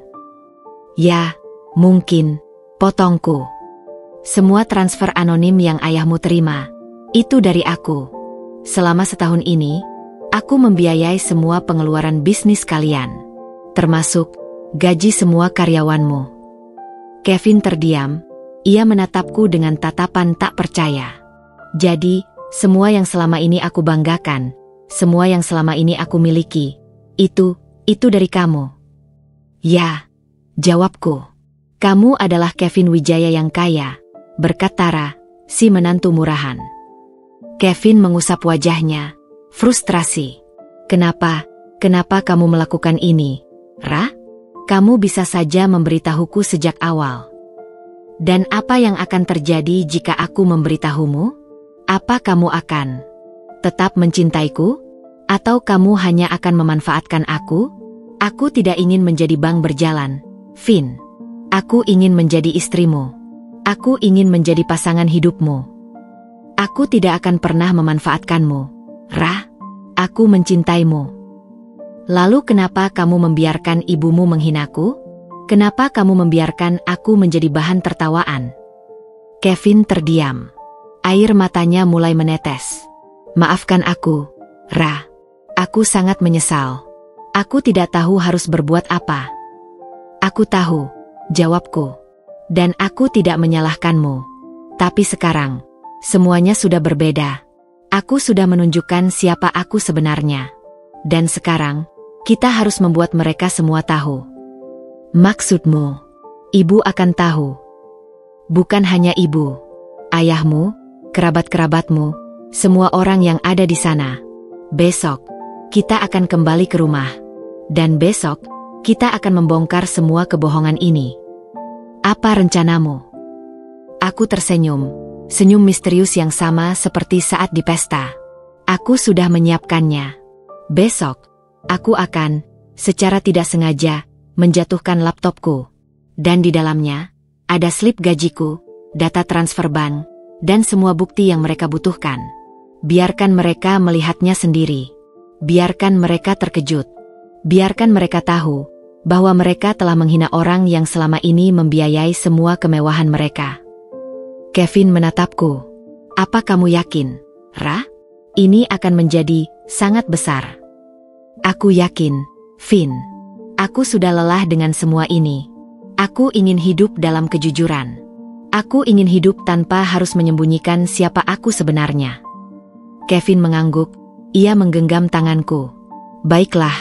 Ya, mungkin, potongku. Semua transfer anonim yang ayahmu terima, itu dari aku. Selama setahun ini, aku membiayai semua pengeluaran bisnis kalian. Termasuk gaji semua karyawanmu. Kevin terdiam. Ia menatapku dengan tatapan tak percaya. Jadi, semua yang selama ini aku banggakan, semua yang selama ini aku miliki, itu dari kamu. Ya, jawabku. Kamu adalah Kevin Wijaya yang kaya, berkat Tara, si menantu murahan. Kevin mengusap wajahnya, frustrasi. Kenapa kamu melakukan ini, Ra? Kamu bisa saja memberitahuku sejak awal. Dan apa yang akan terjadi jika aku memberitahumu? Apa kamu akan tetap mencintaiku? Atau kamu hanya akan memanfaatkan aku? Aku tidak ingin menjadi bank berjalan, Vin. Aku ingin menjadi istrimu. Aku ingin menjadi pasangan hidupmu. Aku tidak akan pernah memanfaatkanmu, Ra. Aku mencintaimu. Lalu kenapa kamu membiarkan ibumu menghinaku? Kenapa kamu membiarkan aku menjadi bahan tertawaan? Kevin terdiam. Air matanya mulai menetes. Maafkan aku, Ra. Aku sangat menyesal. Aku tidak tahu harus berbuat apa. Aku tahu, jawabku. Dan aku tidak menyalahkanmu. Tapi sekarang, semuanya sudah berbeda. Aku sudah menunjukkan siapa aku sebenarnya. Dan sekarang, kita harus membuat mereka semua tahu. Maksudmu, ibu akan tahu. Bukan hanya ibu, ayahmu, kerabat-kerabatmu, semua orang yang ada di sana. Besok, kita akan kembali ke rumah. Dan besok, kita akan membongkar semua kebohongan ini. Apa rencanamu? Aku tersenyum, senyum misterius yang sama seperti saat di pesta. Aku sudah menyiapkannya. Besok, aku akan, secara tidak sengaja, menjatuhkan laptopku. Dan di dalamnya, ada slip gajiku, data transfer bank, dan semua bukti yang mereka butuhkan. Biarkan mereka melihatnya sendiri. Biarkan mereka terkejut. Biarkan mereka tahu bahwa mereka telah menghina orang yang selama ini membiayai semua kemewahan mereka. Kevin menatapku. Apa kamu yakin, Ra? Ini akan menjadi sangat besar. Aku yakin, Vin. Aku sudah lelah dengan semua ini. Aku ingin hidup dalam kejujuran. Aku ingin hidup tanpa harus menyembunyikan siapa aku sebenarnya. Kevin mengangguk. Ia menggenggam tanganku. Baiklah,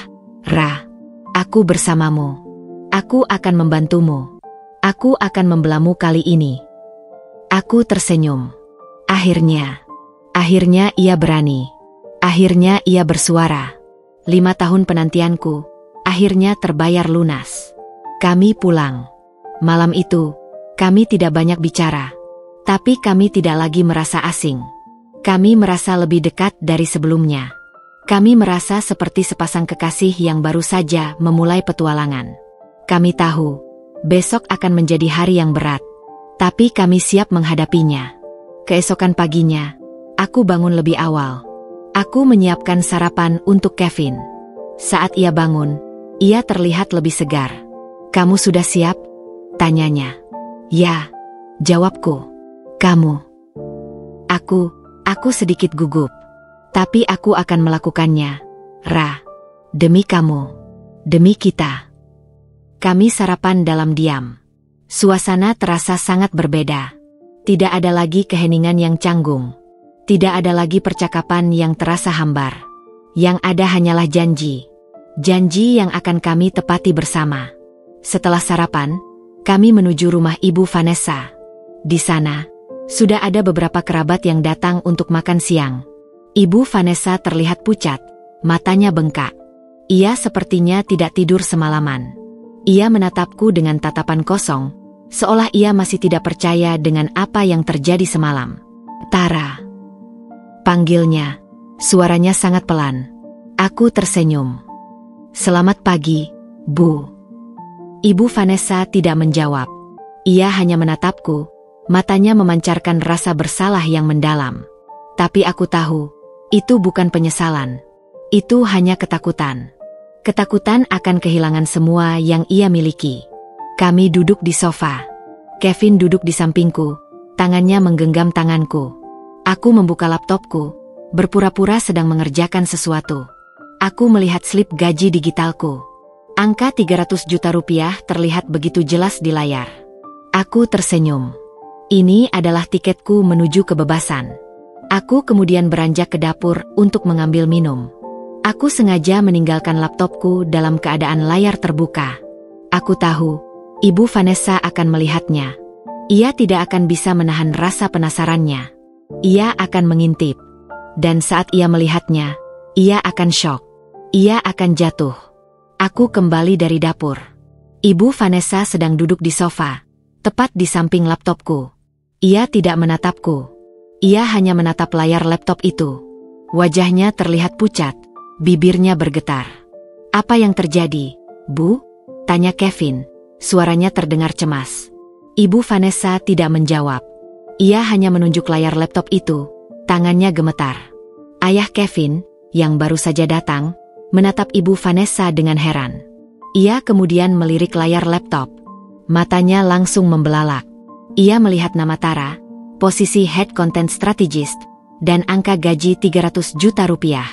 Ra. Aku bersamamu. Aku akan membantumu. Aku akan membelamu kali ini. Aku tersenyum. Akhirnya ia berani. Akhirnya ia bersuara. 5 tahun penantianku, akhirnya terbayar lunas. Kami pulang. Malam itu, kami tidak banyak bicara. Tapi kami tidak lagi merasa asing. Kami merasa lebih dekat dari sebelumnya. Kami merasa seperti sepasang kekasih yang baru saja memulai petualangan. Kami tahu, besok akan menjadi hari yang berat. Tapi kami siap menghadapinya. Keesokan paginya, aku bangun lebih awal. Aku menyiapkan sarapan untuk Kevin. Saat ia bangun, ia terlihat lebih segar. Kamu sudah siap? Tanyanya. Ya, jawabku. Kamu. Aku sedikit gugup. Tapi aku akan melakukannya, Ra. Demi kamu. Demi kita. Kami sarapan dalam diam. Suasana terasa sangat berbeda. Tidak ada lagi keheningan yang canggung. Tidak ada lagi percakapan yang terasa hambar. Yang ada hanyalah janji. Janji yang akan kami tepati bersama. Setelah sarapan, kami menuju rumah Ibu Vanessa. Di sana, sudah ada beberapa kerabat yang datang untuk makan siang. Ibu Vanessa terlihat pucat, matanya bengkak. Ia sepertinya tidak tidur semalaman. Ia menatapku dengan tatapan kosong, seolah ia masih tidak percaya dengan apa yang terjadi semalam. Tara. Panggilnya, suaranya sangat pelan. Aku tersenyum. Selamat pagi, Bu. Ibu Vanessa tidak menjawab. Ia hanya menatapku, matanya memancarkan rasa bersalah yang mendalam. Tapi aku tahu, itu bukan penyesalan. Itu hanya ketakutan. Ketakutan akan kehilangan semua yang ia miliki. Kami duduk di sofa. Kevin duduk di sampingku, tangannya menggenggam tanganku. Aku membuka laptopku, berpura-pura sedang mengerjakan sesuatu. Aku melihat slip gaji digitalku. Angka 300 juta rupiah terlihat begitu jelas di layar. Aku tersenyum. Ini adalah tiketku menuju kebebasan. Aku kemudian beranjak ke dapur untuk mengambil minum. Aku sengaja meninggalkan laptopku dalam keadaan layar terbuka. Aku tahu, Ibu Vanessa akan melihatnya. Ia tidak akan bisa menahan rasa penasarannya. Ia akan mengintip. Dan saat ia melihatnya, ia akan syok. Ia akan jatuh. Aku kembali dari dapur. Ibu Vanessa sedang duduk di sofa, tepat di samping laptopku. Ia tidak menatapku. Ia hanya menatap layar laptop itu. Wajahnya terlihat pucat, bibirnya bergetar. Apa yang terjadi, Bu? Tanya Kevin. Suaranya terdengar cemas. Ibu Vanessa tidak menjawab. Ia hanya menunjuk layar laptop itu, tangannya gemetar. Ayah Kevin, yang baru saja datang, menatap Ibu Vanessa dengan heran. Ia kemudian melirik layar laptop. Matanya langsung membelalak. Ia melihat nama Tara, posisi Head Content Strategist, dan angka gaji 300 juta rupiah.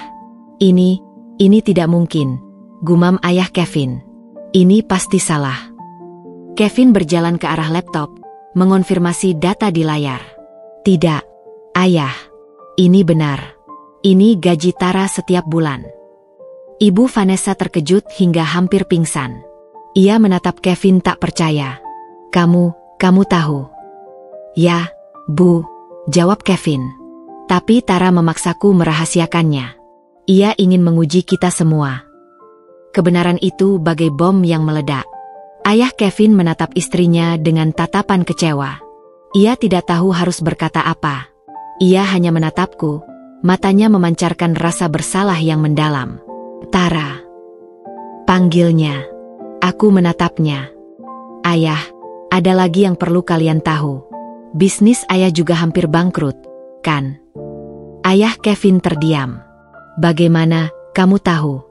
Ini tidak mungkin, gumam ayah Kevin. Ini pasti salah. Kevin berjalan ke arah laptop, mengonfirmasi data di layar. Tidak, ayah. Ini benar. Ini gaji Tara setiap bulan. Ibu Vanessa terkejut hingga hampir pingsan. Ia menatap Kevin tak percaya. Kamu tahu? Ya, Bu, jawab Kevin. Tapi Tara memaksaku merahasiakannya. Ia ingin menguji kita semua. Kebenaran itu bagai bom yang meledak. Ayah Kevin menatap istrinya dengan tatapan kecewa. Ia tidak tahu harus berkata apa. Ia hanya menatapku, matanya memancarkan rasa bersalah yang mendalam. Tara. Panggilnya. Aku menatapnya. Ayah, ada lagi yang perlu kalian tahu. Bisnis ayah juga hampir bangkrut, kan? Ayah Kevin terdiam. Bagaimana, kamu tahu?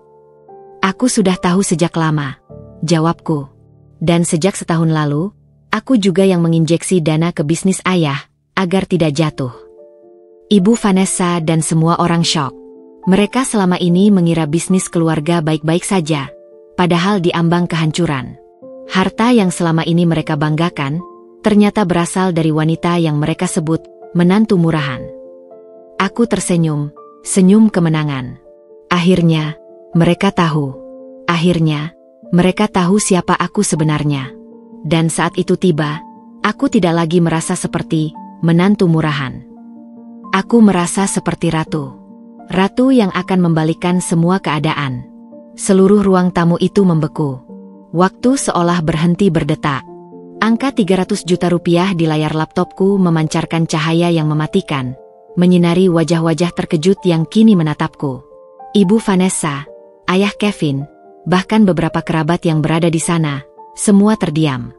Aku sudah tahu sejak lama, jawabku. Dan sejak setahun lalu, aku juga yang menginjeksi dana ke bisnis ayah, agar tidak jatuh. Ibu Vanessa dan semua orang syok. Mereka selama ini mengira bisnis keluarga baik-baik saja, padahal diambang kehancuran. Harta yang selama ini mereka banggakan, ternyata berasal dari wanita yang mereka sebut menantu murahan. Aku tersenyum, senyum kemenangan. Akhirnya, mereka tahu. Akhirnya, mereka tahu siapa aku sebenarnya. Dan saat itu tiba, aku tidak lagi merasa seperti menantu murahan. Aku merasa seperti ratu. Ratu yang akan membalikkan semua keadaan. Seluruh ruang tamu itu membeku. Waktu seolah berhenti berdetak. Angka 300 juta rupiah di layar laptopku memancarkan cahaya yang mematikan, menyinari wajah-wajah terkejut yang kini menatapku. Ibu Vanessa, ayah Kevin, bahkan beberapa kerabat yang berada di sana, semua terdiam.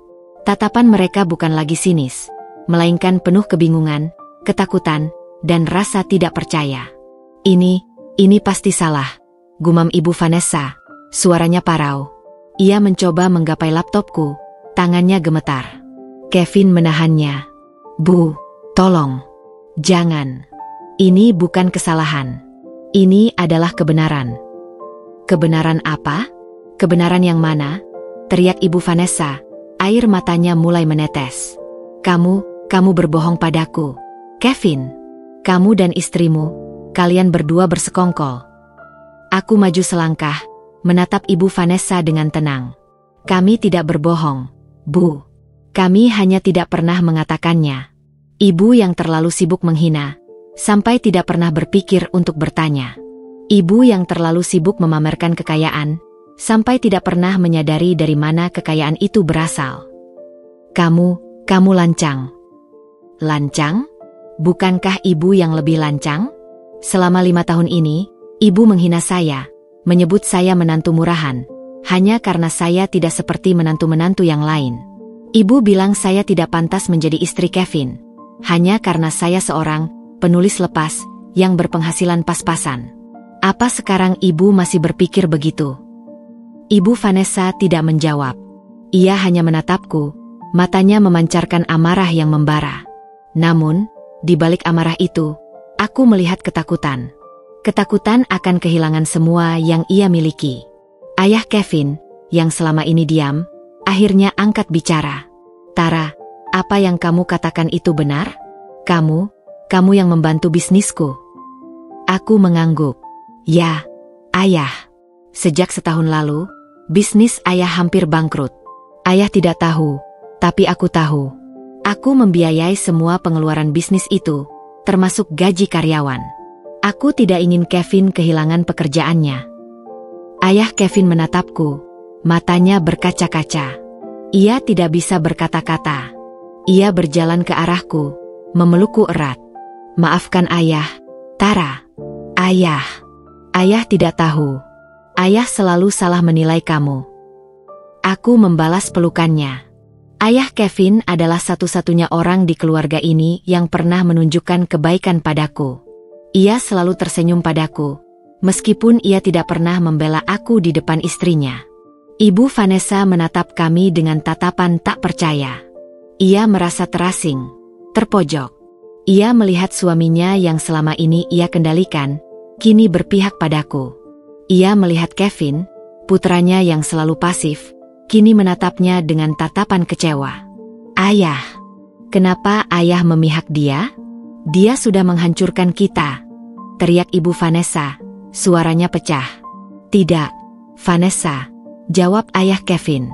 Tatapan mereka bukan lagi sinis, melainkan penuh kebingungan, ketakutan, dan rasa tidak percaya. Ini pasti salah, gumam Ibu Vanessa, suaranya parau. Ia mencoba menggapai laptopku, tangannya gemetar. Kevin menahannya. Bu, tolong. Jangan. Ini bukan kesalahan. Ini adalah kebenaran. Kebenaran apa? Kebenaran yang mana? Teriak Ibu Vanessa, air matanya mulai menetes. Kamu berbohong padaku. Kevin, kamu dan istrimu, kalian berdua bersekongkol. Aku maju selangkah, menatap Ibu Vanessa dengan tenang. Kami tidak berbohong, Bu. Kami hanya tidak pernah mengatakannya. Ibu yang terlalu sibuk menghina, sampai tidak pernah berpikir untuk bertanya. Ibu yang terlalu sibuk memamerkan kekayaan, sampai tidak pernah menyadari dari mana kekayaan itu berasal. Kamu lancang. Lancang? Bukankah ibu yang lebih lancang? Selama 5 tahun ini, ibu menghina saya, menyebut saya menantu murahan, hanya karena saya tidak seperti menantu-menantu yang lain. Ibu bilang saya tidak pantas menjadi istri Kevin, hanya karena saya seorang penulis lepas yang berpenghasilan pas-pasan. Apa sekarang ibu masih berpikir begitu? Ibu Vanessa tidak menjawab. Ia hanya menatapku, matanya memancarkan amarah yang membara. Namun, di balik amarah itu, aku melihat ketakutan. Ketakutan akan kehilangan semua yang ia miliki. Ayah Kevin, yang selama ini diam, akhirnya angkat bicara. Tara, apa yang kamu katakan itu benar? Kamu yang membantu bisnisku. Aku mengangguk. Ya, ayah. Sejak setahun lalu, bisnis ayah hampir bangkrut. Ayah tidak tahu, tapi aku tahu. Aku membiayai semua pengeluaran bisnis itu, termasuk gaji karyawan. Aku tidak ingin Kevin kehilangan pekerjaannya. Ayah Kevin menatapku, matanya berkaca-kaca. Ia tidak bisa berkata-kata. Ia berjalan ke arahku, memelukku erat. Maafkan ayah, Tara. Ayah tidak tahu. Ayah selalu salah menilai kamu. Aku membalas pelukannya. Ayah Kevin adalah satu-satunya orang di keluarga ini yang pernah menunjukkan kebaikan padaku. Ia selalu tersenyum padaku, meskipun ia tidak pernah membela aku di depan istrinya. Ibu Vanessa menatap kami dengan tatapan tak percaya. Ia merasa terasing, terpojok. Ia melihat suaminya yang selama ini ia kendalikan, kini berpihak padaku. Ia melihat Kevin, putranya yang selalu pasif, kini menatapnya dengan tatapan kecewa. Ayah, kenapa ayah memihak dia? Dia sudah menghancurkan kita, teriak Ibu Vanessa, suaranya pecah. Tidak, Vanessa, jawab ayah Kevin.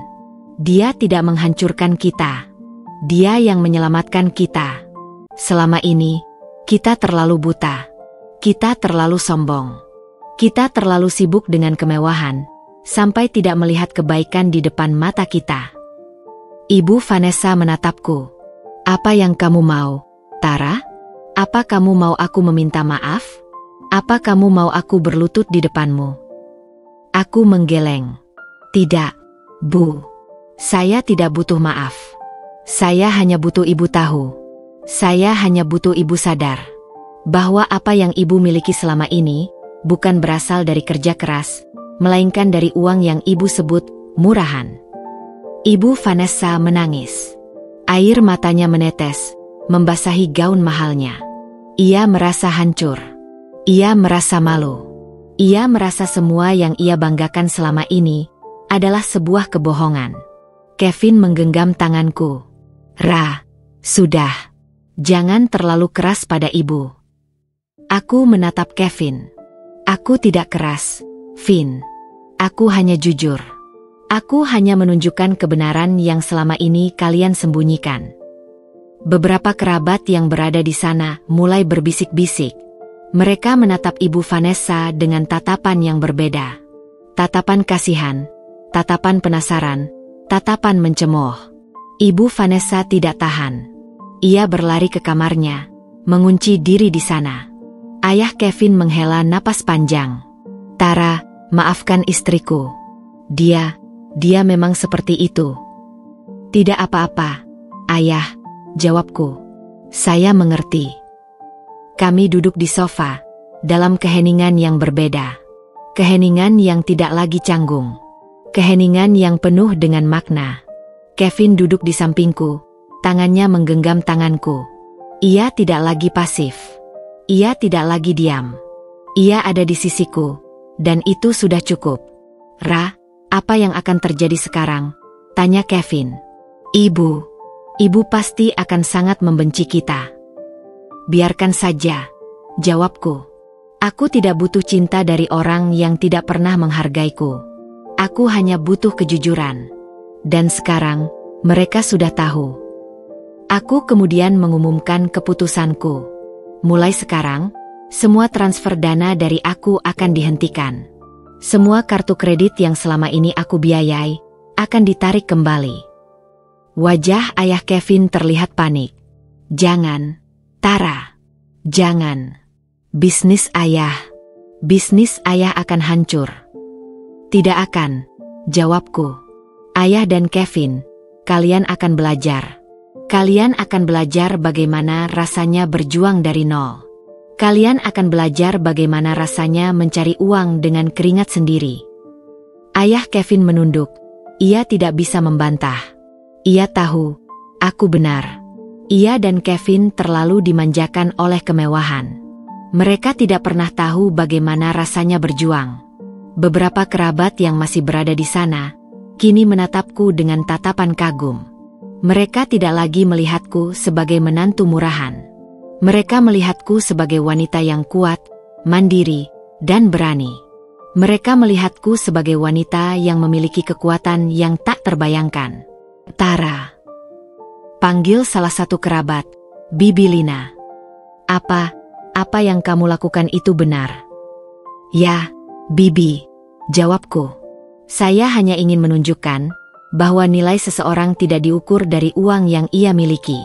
Dia tidak menghancurkan kita. Dia yang menyelamatkan kita. Selama ini, kita terlalu buta. Kita terlalu sombong. Kita terlalu sibuk dengan kemewahan, sampai tidak melihat kebaikan di depan mata kita. Ibu Vanessa menatapku. Apa yang kamu mau, Tara? Apa kamu mau aku meminta maaf? Apa kamu mau aku berlutut di depanmu? Aku menggeleng. Tidak, Bu. Saya tidak butuh maaf. Saya hanya butuh ibu tahu. Saya hanya butuh ibu sadar bahwa apa yang ibu miliki selama ini bukan berasal dari kerja keras, melainkan dari uang yang ibu sebut murahan. Ibu Vanessa menangis. Air matanya menetes, membasahi gaun mahalnya. Ia merasa hancur. Ia merasa malu. Ia merasa semua yang ia banggakan selama ini adalah sebuah kebohongan. Kevin menggenggam tanganku. Ra, sudah. Jangan terlalu keras pada ibu. Aku menatap Kevin. Aku tidak keras, Vin. Aku hanya jujur. Aku hanya menunjukkan kebenaran yang selama ini kalian sembunyikan. Beberapa kerabat yang berada di sana mulai berbisik-bisik. Mereka menatap Ibu Vanessa dengan tatapan yang berbeda. Tatapan kasihan, tatapan penasaran, tatapan mencemooh. Ibu Vanessa tidak tahan. Ia berlari ke kamarnya, mengunci diri di sana. Ayah Kevin menghela napas panjang. Tara, maafkan istriku. Dia memang seperti itu. Tidak apa-apa, ayah, jawabku. Saya mengerti. Kami duduk di sofa, dalam keheningan yang berbeda. Keheningan yang tidak lagi canggung. Keheningan yang penuh dengan makna. Kevin duduk di sampingku, tangannya menggenggam tanganku. Ia tidak lagi pasif. Ia tidak lagi diam. Ia ada di sisiku, dan itu sudah cukup. Ra, apa yang akan terjadi sekarang? Tanya Kevin. Ibu pasti akan sangat membenci kita. Biarkan saja, jawabku. Aku tidak butuh cinta dari orang yang tidak pernah menghargaiku. Aku hanya butuh kejujuran. Dan sekarang, mereka sudah tahu. Aku kemudian mengumumkan keputusanku. Mulai sekarang, semua transfer dana dari aku akan dihentikan. Semua kartu kredit yang selama ini aku biayai, akan ditarik kembali. Wajah ayah Kevin terlihat panik. Jangan. Tara, jangan. Bisnis ayah akan hancur. Tidak akan, jawabku. Ayah dan Kevin, kalian akan belajar. Kalian akan belajar bagaimana rasanya berjuang dari nol. Kalian akan belajar bagaimana rasanya mencari uang dengan keringat sendiri. Ayah Kevin menunduk. Ia tidak bisa membantah. Ia tahu, aku benar. Ia dan Kevin terlalu dimanjakan oleh kemewahan. Mereka tidak pernah tahu bagaimana rasanya berjuang. Beberapa kerabat yang masih berada di sana, kini menatapku dengan tatapan kagum. Mereka tidak lagi melihatku sebagai menantu murahan. Mereka melihatku sebagai wanita yang kuat, mandiri, dan berani. Mereka melihatku sebagai wanita yang memiliki kekuatan yang tak terbayangkan. Tara, panggil salah satu kerabat, Bibi Lina. Apa yang kamu lakukan itu benar? Ya, Bibi, jawabku. Saya hanya ingin menunjukkan bahwa nilai seseorang tidak diukur dari uang yang ia miliki,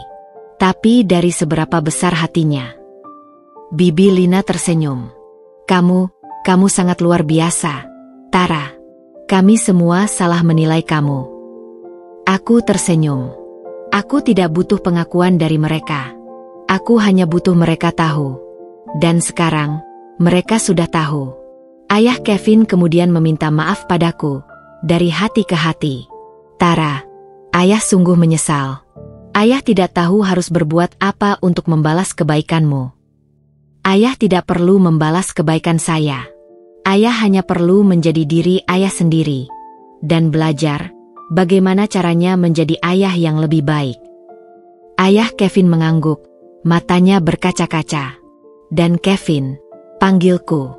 tapi dari seberapa besar hatinya. Bibi Lina tersenyum. Kamu sangat luar biasa, Tara. Kami semua salah menilai kamu. Aku tersenyum. Aku tidak butuh pengakuan dari mereka. Aku hanya butuh mereka tahu. Dan sekarang, mereka sudah tahu. Ayah Kevin kemudian meminta maaf padaku, dari hati ke hati. Tara, ayah sungguh menyesal. Ayah tidak tahu harus berbuat apa untuk membalas kebaikanmu. Ayah tidak perlu membalas kebaikan saya. Ayah hanya perlu menjadi diri ayah sendiri dan belajar bagaimana caranya menjadi ayah yang lebih baik. Ayah Kevin mengangguk, matanya berkaca-kaca. Dan Kevin, panggilku.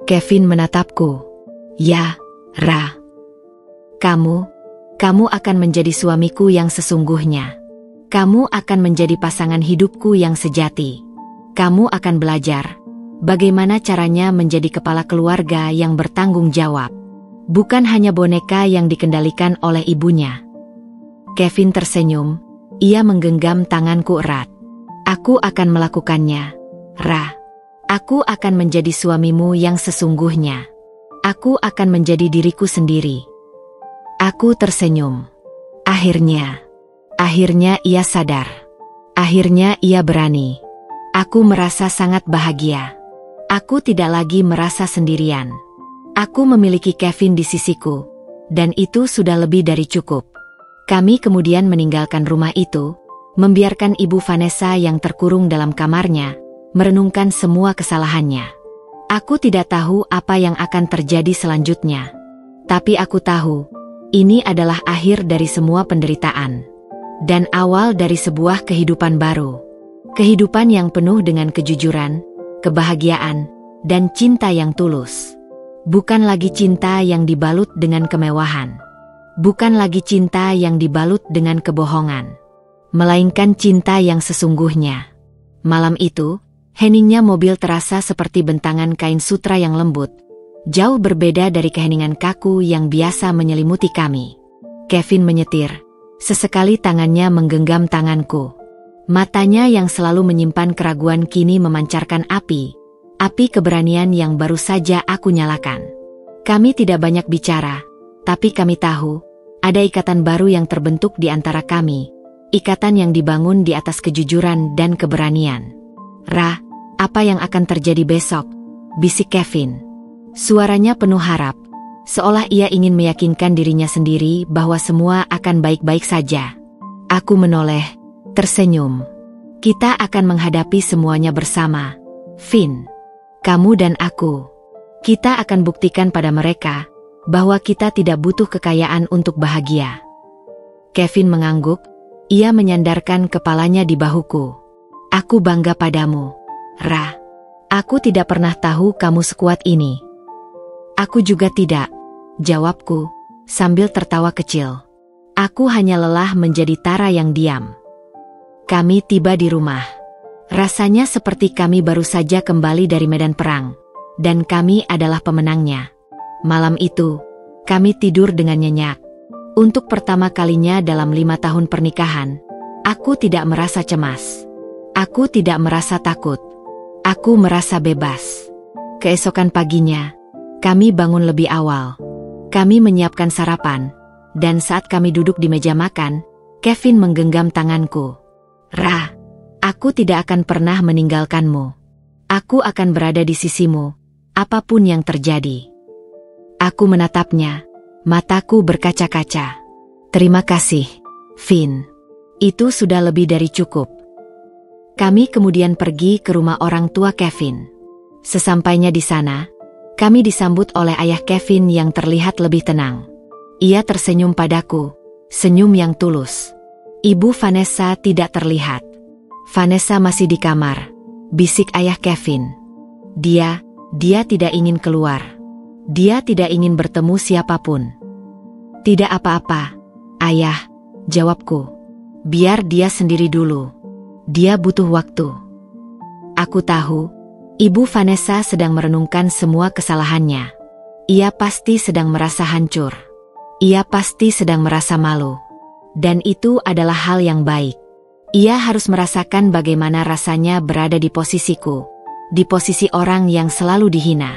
Kevin menatapku. Ya, Ra. Kamu akan menjadi suamiku yang sesungguhnya. Kamu akan menjadi pasangan hidupku yang sejati. Kamu akan belajar bagaimana caranya menjadi kepala keluarga yang bertanggung jawab. Bukan hanya boneka yang dikendalikan oleh ibunya. Kevin tersenyum, ia menggenggam tanganku erat. Aku akan melakukannya, Ra. Aku akan menjadi suamimu yang sesungguhnya. Aku akan menjadi diriku sendiri. Aku tersenyum. Akhirnya ia sadar. Akhirnya ia berani. Aku merasa sangat bahagia. Aku tidak lagi merasa sendirian. Aku memiliki Kevin di sisiku, dan itu sudah lebih dari cukup. Kami kemudian meninggalkan rumah itu, membiarkan Ibu Vanessa yang terkurung dalam kamarnya, merenungkan semua kesalahannya. Aku tidak tahu apa yang akan terjadi selanjutnya. Tapi aku tahu, ini adalah akhir dari semua penderitaan. Dan awal dari sebuah kehidupan baru. Kehidupan yang penuh dengan kejujuran, kebahagiaan, dan cinta yang tulus. Bukan lagi cinta yang dibalut dengan kemewahan. Bukan lagi cinta yang dibalut dengan kebohongan. Melainkan cinta yang sesungguhnya. Malam itu, heningnya mobil terasa seperti bentangan kain sutra yang lembut. Jauh berbeda dari keheningan kaku yang biasa menyelimuti kami. Kevin menyetir. Sesekali tangannya menggenggam tanganku. Matanya yang selalu menyimpan keraguan kini memancarkan api keberanian yang baru saja aku nyalakan. Kami tidak banyak bicara, tapi kami tahu, ada ikatan baru yang terbentuk di antara kami, ikatan yang dibangun di atas kejujuran dan keberanian. Ra, apa yang akan terjadi besok? Bisik Kevin. Suaranya penuh harap, seolah ia ingin meyakinkan dirinya sendiri bahwa semua akan baik-baik saja. Aku menoleh, tersenyum. Kita akan menghadapi semuanya bersama, Vin. Kamu dan aku. Kita akan buktikan pada mereka bahwa kita tidak butuh kekayaan untuk bahagia. Kevin mengangguk, ia menyandarkan kepalanya di bahuku. Aku bangga padamu, Ra. Aku tidak pernah tahu kamu sekuat ini. Aku juga tidak, jawabku, sambil tertawa kecil. Aku hanya lelah menjadi Tara yang diam. Kami tiba di rumah. Rasanya seperti kami baru saja kembali dari medan perang. Dan kami adalah pemenangnya. Malam itu, kami tidur dengan nyenyak. Untuk pertama kalinya dalam 5 tahun pernikahan, aku tidak merasa cemas. Aku tidak merasa takut. Aku merasa bebas. Keesokan paginya, kami bangun lebih awal. Kami menyiapkan sarapan. Dan saat kami duduk di meja makan, Kevin menggenggam tanganku. Ra, aku tidak akan pernah meninggalkanmu. Aku akan berada di sisimu, apapun yang terjadi. Aku menatapnya, mataku berkaca-kaca. Terima kasih, Vin. Itu sudah lebih dari cukup. Kami kemudian pergi ke rumah orang tua Kevin. Sesampainya di sana, kami disambut oleh ayah Kevin yang terlihat lebih tenang. Ia tersenyum padaku, senyum yang tulus. Ibu Vanessa tidak terlihat. Vanessa masih di kamar, bisik ayah Kevin. Dia tidak ingin keluar. Dia tidak ingin bertemu siapapun. Tidak apa-apa, ayah, jawabku. Biar dia sendiri dulu. Dia butuh waktu. Aku tahu, Ibu Vanessa sedang merenungkan semua kesalahannya. Ia pasti sedang merasa hancur. Ia pasti sedang merasa malu. Dan itu adalah hal yang baik. Ia harus merasakan bagaimana rasanya berada di posisiku. Di posisi orang yang selalu dihina.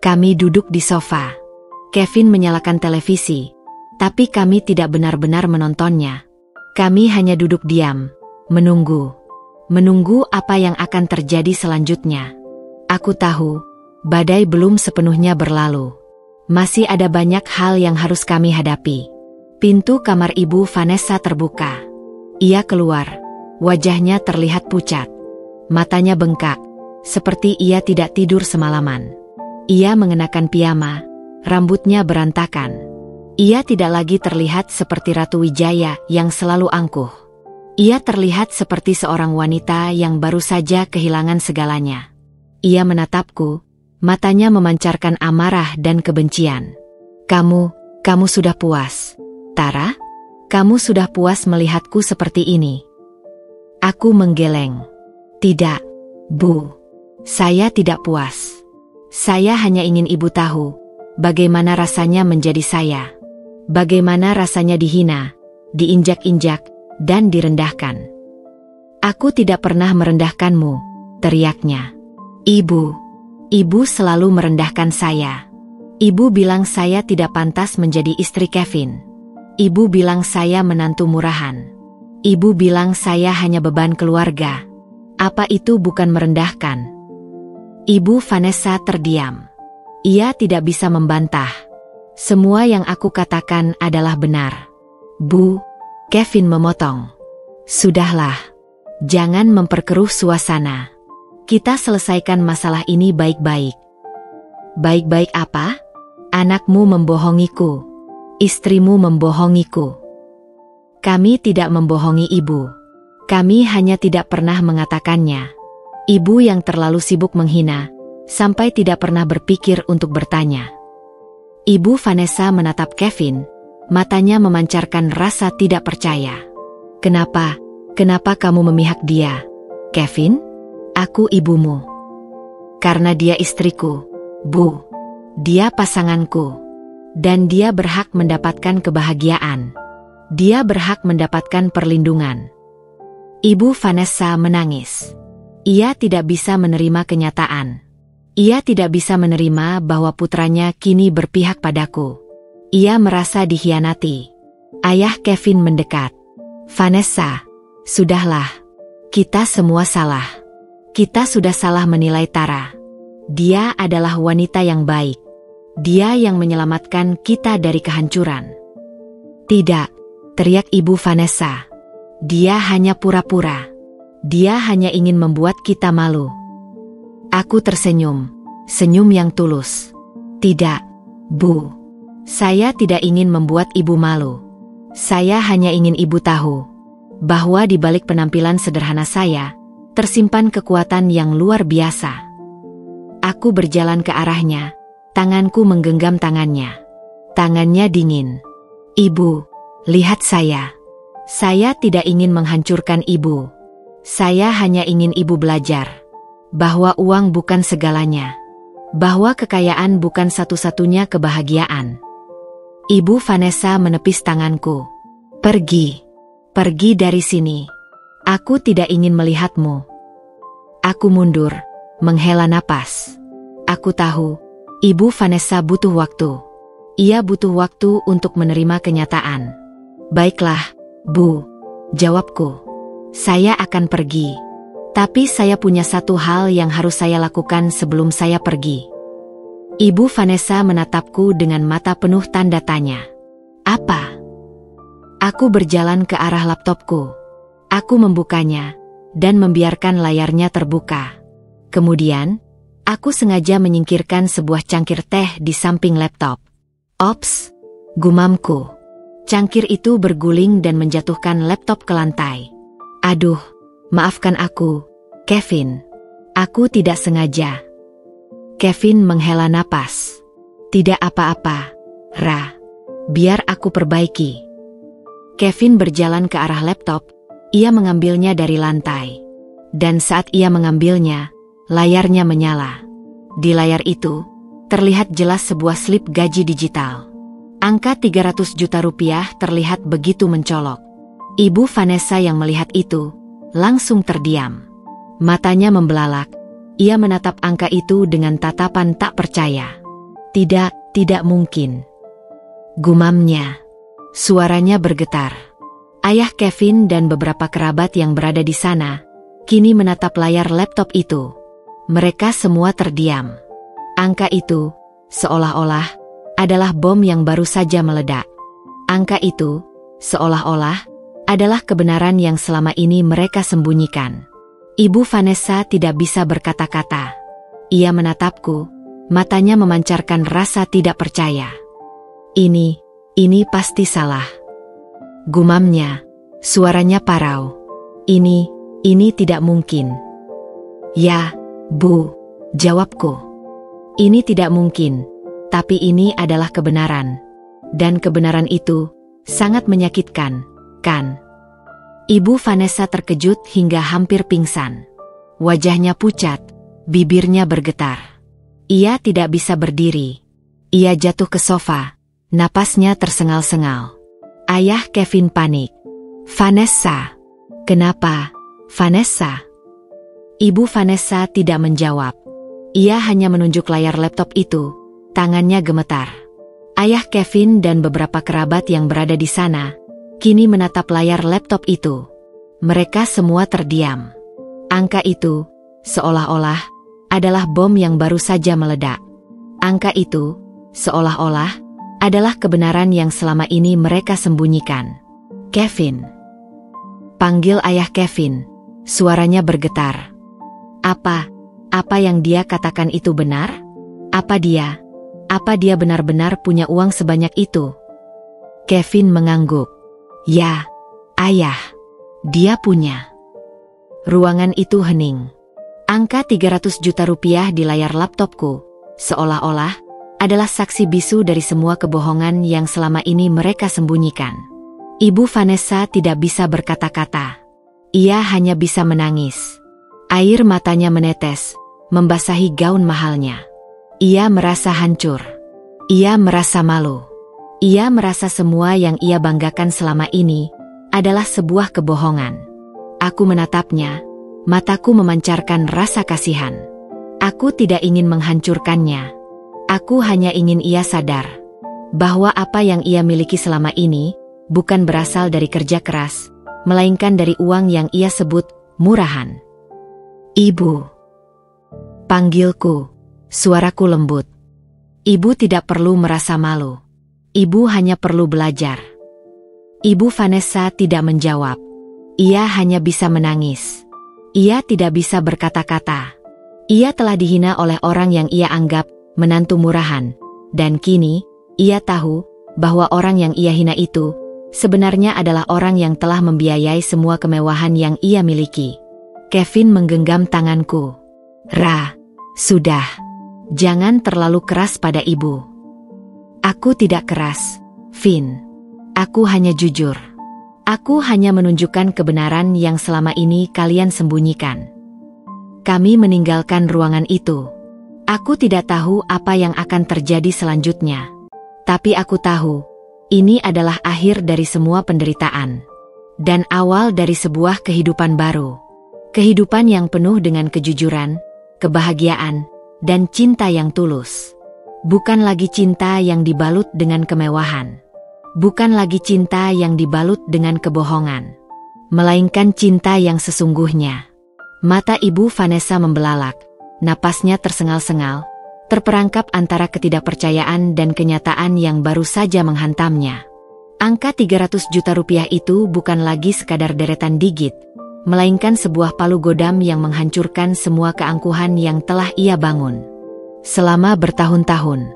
Kami duduk di sofa. Kevin menyalakan televisi. Tapi kami tidak benar-benar menontonnya. Kami hanya duduk diam. Menunggu. Menunggu apa yang akan terjadi selanjutnya. Aku tahu, badai belum sepenuhnya berlalu. Masih ada banyak hal yang harus kami hadapi. Pintu kamar Ibu Vanessa terbuka. Ia keluar. Wajahnya terlihat pucat. Matanya bengkak, seperti ia tidak tidur semalaman. Ia mengenakan piyama, rambutnya berantakan. Ia tidak lagi terlihat seperti Ratu Wijaya yang selalu angkuh. Ia terlihat seperti seorang wanita yang baru saja kehilangan segalanya. Ia menatapku, matanya memancarkan amarah dan kebencian. Kamu sudah puas, Tara? Kamu sudah puas melihatku seperti ini? Aku menggeleng. Tidak, Bu. Saya tidak puas. Saya hanya ingin Ibu tahu, bagaimana rasanya menjadi saya. Bagaimana rasanya dihina, diinjak-injak, dan direndahkan. Aku tidak pernah merendahkanmu, teriaknya. Ibu selalu merendahkan saya. Ibu bilang saya tidak pantas menjadi istri Kevin. Ibu bilang saya menantu murahan. Ibu bilang saya hanya beban keluarga. Apa itu bukan merendahkan? Ibu Vanessa terdiam. Ia tidak bisa membantah. Semua yang aku katakan adalah benar. Bu, Kevin memotong. Sudahlah. Jangan memperkeruh suasana. Kita selesaikan masalah ini baik-baik. Baik-baik apa? Anakmu membohongiku. Istrimu membohongiku. Kami tidak membohongi Ibu. Kami hanya tidak pernah mengatakannya. Ibu yang terlalu sibuk menghina, sampai tidak pernah berpikir untuk bertanya. Ibu Vanessa menatap Kevin, matanya memancarkan rasa tidak percaya. Kenapa kamu memihak dia, Kevin? Aku ibumu. Karena dia istriku, Bu. Dia pasanganku. Dan dia berhak mendapatkan kebahagiaan. Dia berhak mendapatkan perlindungan. Ibu Vanessa menangis. Ia tidak bisa menerima kenyataan. Ia tidak bisa menerima bahwa putranya kini berpihak padaku. Ia merasa dikhianati. Ayah Kevin mendekat. Vanessa, sudahlah. Kita semua salah. Kita sudah salah menilai Tara. Dia adalah wanita yang baik. Dia yang menyelamatkan kita dari kehancuran. Tidak, teriak Ibu Vanessa. Dia hanya pura-pura. Dia hanya ingin membuat kita malu. Aku tersenyum, senyum yang tulus. Tidak, Bu. Saya tidak ingin membuat Ibu malu. Saya hanya ingin Ibu tahu bahwa di balik penampilan sederhana saya, tersimpan kekuatan yang luar biasa. Aku berjalan ke arahnya, tanganku menggenggam tangannya. Tangannya dingin. Ibu, lihat saya. Saya tidak ingin menghancurkan Ibu. Saya hanya ingin Ibu belajar bahwa uang bukan segalanya. Bahwa kekayaan bukan satu-satunya kebahagiaan. Ibu Vanessa menepis tanganku. Pergi dari sini. Aku tidak ingin melihatmu. Aku mundur, menghela napas. Aku tahu, Ibu Vanessa butuh waktu. Ia butuh waktu untuk menerima kenyataan. Baiklah, Bu, jawabku. Saya akan pergi. Tapi saya punya satu hal yang harus saya lakukan sebelum saya pergi. Ibu Vanessa menatapku dengan mata penuh tanda tanya. Apa? Aku berjalan ke arah laptopku. Aku membukanya, dan membiarkan layarnya terbuka. Kemudian, aku sengaja menyingkirkan sebuah cangkir teh di samping laptop. Ops, gumamku. Cangkir itu berguling dan menjatuhkan laptop ke lantai. Aduh, maafkan aku, Kevin. Aku tidak sengaja. Kevin menghela napas. Tidak apa-apa, Ra. Biar aku perbaiki. Kevin berjalan ke arah laptop. Ia mengambilnya dari lantai. Dan saat ia mengambilnya, layarnya menyala. Di layar itu, terlihat jelas sebuah slip gaji digital. Angka 300 juta rupiah terlihat begitu mencolok. Ibu Vanessa yang melihat itu, langsung terdiam. Matanya membelalak. Ia menatap angka itu dengan tatapan tak percaya. Tidak mungkin. Gumamnya. Suaranya bergetar. Ayah Kevin dan beberapa kerabat yang berada di sana, kini menatap layar laptop itu. Mereka semua terdiam. Angka itu, seolah-olah, adalah bom yang baru saja meledak. Angka itu, seolah-olah, adalah kebenaran yang selama ini mereka sembunyikan. Ibu Vanessa tidak bisa berkata-kata. Ia menatapku, matanya memancarkan rasa tidak percaya. Ini pasti salah. Gumamnya, suaranya parau. Ini tidak mungkin. Ya, Bu, jawabku. Ini tidak mungkin, tapi ini adalah kebenaran. Dan kebenaran itu sangat menyakitkan, kan? Ibu Vanessa terkejut hingga hampir pingsan. Wajahnya pucat, bibirnya bergetar. Ia tidak bisa berdiri. Ia jatuh ke sofa, napasnya tersengal-sengal. Ayah Kevin panik. Vanessa. Kenapa, Vanessa? Ibu Vanessa tidak menjawab. Ia hanya menunjuk layar laptop itu, tangannya gemetar. Ayah Kevin dan beberapa kerabat yang berada di sana kini menatap layar laptop itu. Mereka semua terdiam. Angka itu, seolah-olah, adalah bom yang baru saja meledak. Angka itu, seolah-olah, adalah kebenaran yang selama ini mereka sembunyikan. Kevin. Panggil ayah Kevin. Suaranya bergetar. Apa yang dia katakan itu benar? Apa dia benar-benar punya uang sebanyak itu? Kevin mengangguk. Ya, ayah. Dia punya. Ruangan itu hening. Angka 300 juta rupiah di layar laptopku, seolah-olah, adalah saksi bisu dari semua kebohongan yang selama ini mereka sembunyikan. Ibu Vanessa tidak bisa berkata-kata. Ia hanya bisa menangis. Air matanya menetes, membasahi gaun mahalnya. Ia merasa hancur. Ia merasa malu. Ia merasa semua yang ia banggakan selama ini adalah sebuah kebohongan. Aku menatapnya, mataku memancarkan rasa kasihan. Aku tidak ingin menghancurkannya. Aku hanya ingin ia sadar bahwa apa yang ia miliki selama ini bukan berasal dari kerja keras, melainkan dari uang yang ia sebut murahan. Ibu. Panggilku, suaraku lembut. Ibu tidak perlu merasa malu. Ibu hanya perlu belajar. Ibu Vanessa tidak menjawab. Ia hanya bisa menangis. Ia tidak bisa berkata-kata. Ia telah dihina oleh orang yang ia anggap menantu murahan. Dan kini, ia tahu bahwa orang yang ia hina itu sebenarnya adalah orang yang telah membiayai semua kemewahan yang ia miliki. Kevin menggenggam tanganku. Ra, sudah. Jangan terlalu keras pada ibu. Aku tidak keras, Vin. Aku hanya jujur. Aku hanya menunjukkan kebenaran yang selama ini kalian sembunyikan. Kami meninggalkan ruangan itu. Aku tidak tahu apa yang akan terjadi selanjutnya. Tapi aku tahu, ini adalah akhir dari semua penderitaan. Dan awal dari sebuah kehidupan baru. Kehidupan yang penuh dengan kejujuran, kebahagiaan, dan cinta yang tulus. Bukan lagi cinta yang dibalut dengan kemewahan. Bukan lagi cinta yang dibalut dengan kebohongan. Melainkan cinta yang sesungguhnya. Mata Ibu Vanessa membelalak. Napasnya tersengal-sengal. Terperangkap antara ketidakpercayaan dan kenyataan yang baru saja menghantamnya. Angka 300 juta rupiah itu bukan lagi sekadar deretan digit. Melainkan sebuah palu godam yang menghancurkan semua keangkuhan yang telah ia bangun. Selama bertahun-tahun,